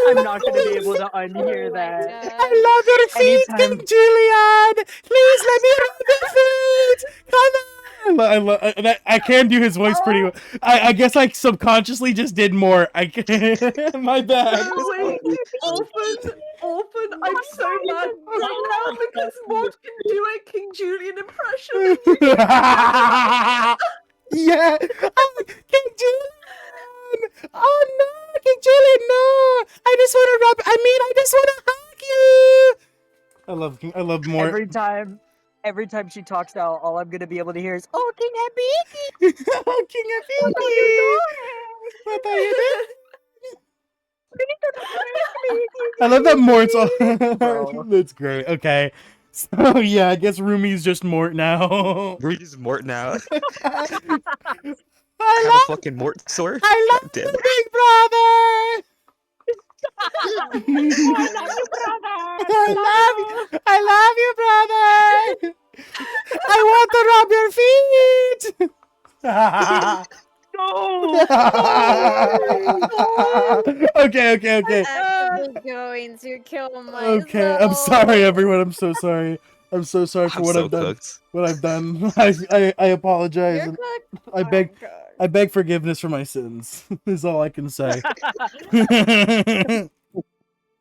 I'm not going to be able to unhear Oh my that. God. I love your feet, Anytime- King Julian. Please let me rub your feet. Come on. I can do his voice pretty well. I guess I subconsciously just did more. My bad. Wait, Orphan, I'm so mad right now because Maud can do a King Julian impression. Yeah. Oh, King Julian. Oh no, King Julian, no. I just want to I just want to hug you. I love more. Every time she talks now, all I'm going to be able to hear is, oh, King Happy! Oh, King Happy. What are you doing? I love that Mort's all... Bro. That's great. Okay. So, yeah, I guess Rumi's just Mort now. We're just Mort now. I Have a love, fucking Mort sword. I love God damn you, it. big brother. I love you, brother. I want to rub your feet. Okay. I'm going to kill myself. Okay, I'm sorry, everyone. I'm so sorry. I'm so sorry for I'm what so I've done. cooked. What I've done. I apologize. You're and cooked. I beg. Oh, God. I beg forgiveness for my sins. Is all I can say.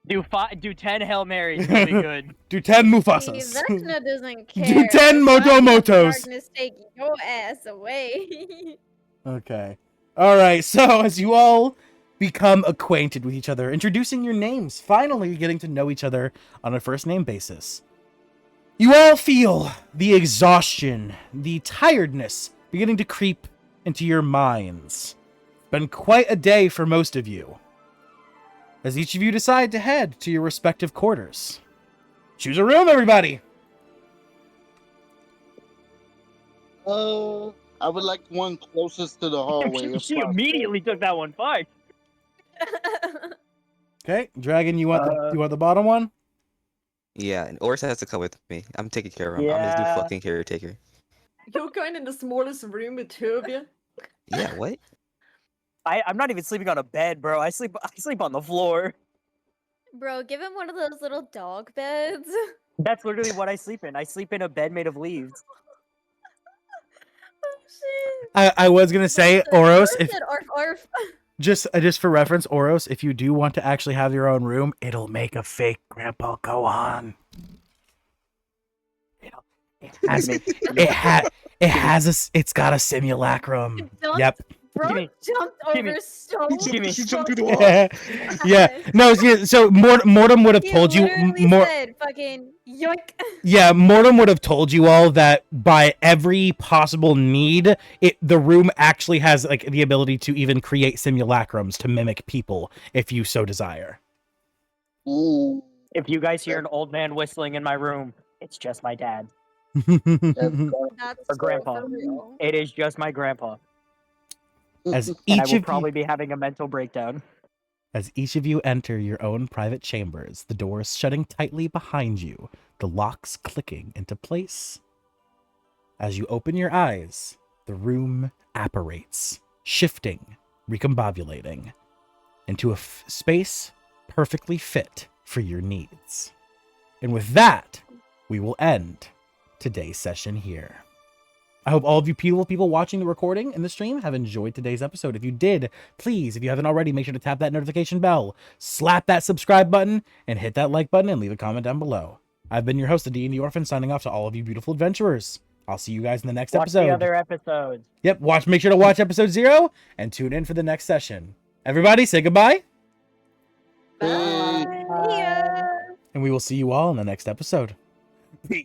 Do 10 Hail Marys, you'll be good. Do 10 See, Mufasas. Vecna doesn't Do care. 10 Let's watch the Motomotos. darkness take your ass away. Okay. All right. So as you all become acquainted with each other, introducing your names, finally getting to know each other on a first name basis, you all feel the exhaustion, the tiredness beginning to creep into your minds. Been quite a day for most of you, as each of you decide to head to your respective quarters. Choose a room, everybody. I would like one closest to the hallway. if She possible. immediately took that one. Fine. Okay, Dragon, you want the bottom one? Yeah, and Orsa has to come with me. I'm taking care of him. I'm his new Yeah. fucking caretaker. You're going in the smallest room with two of you. Yeah, what? I'm not even sleeping on a bed, bro. I sleep on the floor. Bro, give him one of those little dog beds. That's literally what I sleep in. I sleep in a bed made of leaves. Oh shit. I was gonna say, Oros, if Said arf arf. just for reference, Oros, if you do want to actually have your own room, it'll make a fake grandpa go on. It's got a simulacrum. Don't- Yep. Bro Gimme. jumped Gimme. over so Gimme. She jumped through the fucking wall. Yeah. No. Yeah, so Mortem would have He told you literally more. said fucking yoink. Yeah, Mortem would have told you all that by every possible need, the room actually has like the ability to even create simulacrums to mimic people if you so desire. Ooh, If you guys hear an old man whistling in my room, it's just my dad. that's That's Or grandpa. for real. It is just my grandpa. As And I each will of probably you, be having a mental breakdown. as each of you enter your own private chambers, the doors shutting tightly behind you, the locks clicking into place. As you open your eyes, the room apparates, shifting, recombobulating into a space perfectly fit for your needs. And with that, we will end today's session here. I hope all of you people watching the recording and the stream have enjoyed today's episode. If you did, please, if you haven't already, make sure to tap that notification bell, slap that subscribe button, and hit that like button and leave a comment down below. I've been your host, the D&D Orphan, signing off to all of you beautiful adventurers. I'll see you guys in the next Watch episode. the other episodes. Yep, make sure to watch episode 0 and tune in for the next session. Everybody, say goodbye, Bye. Yeah. and we will see you all in the next episode. Peace.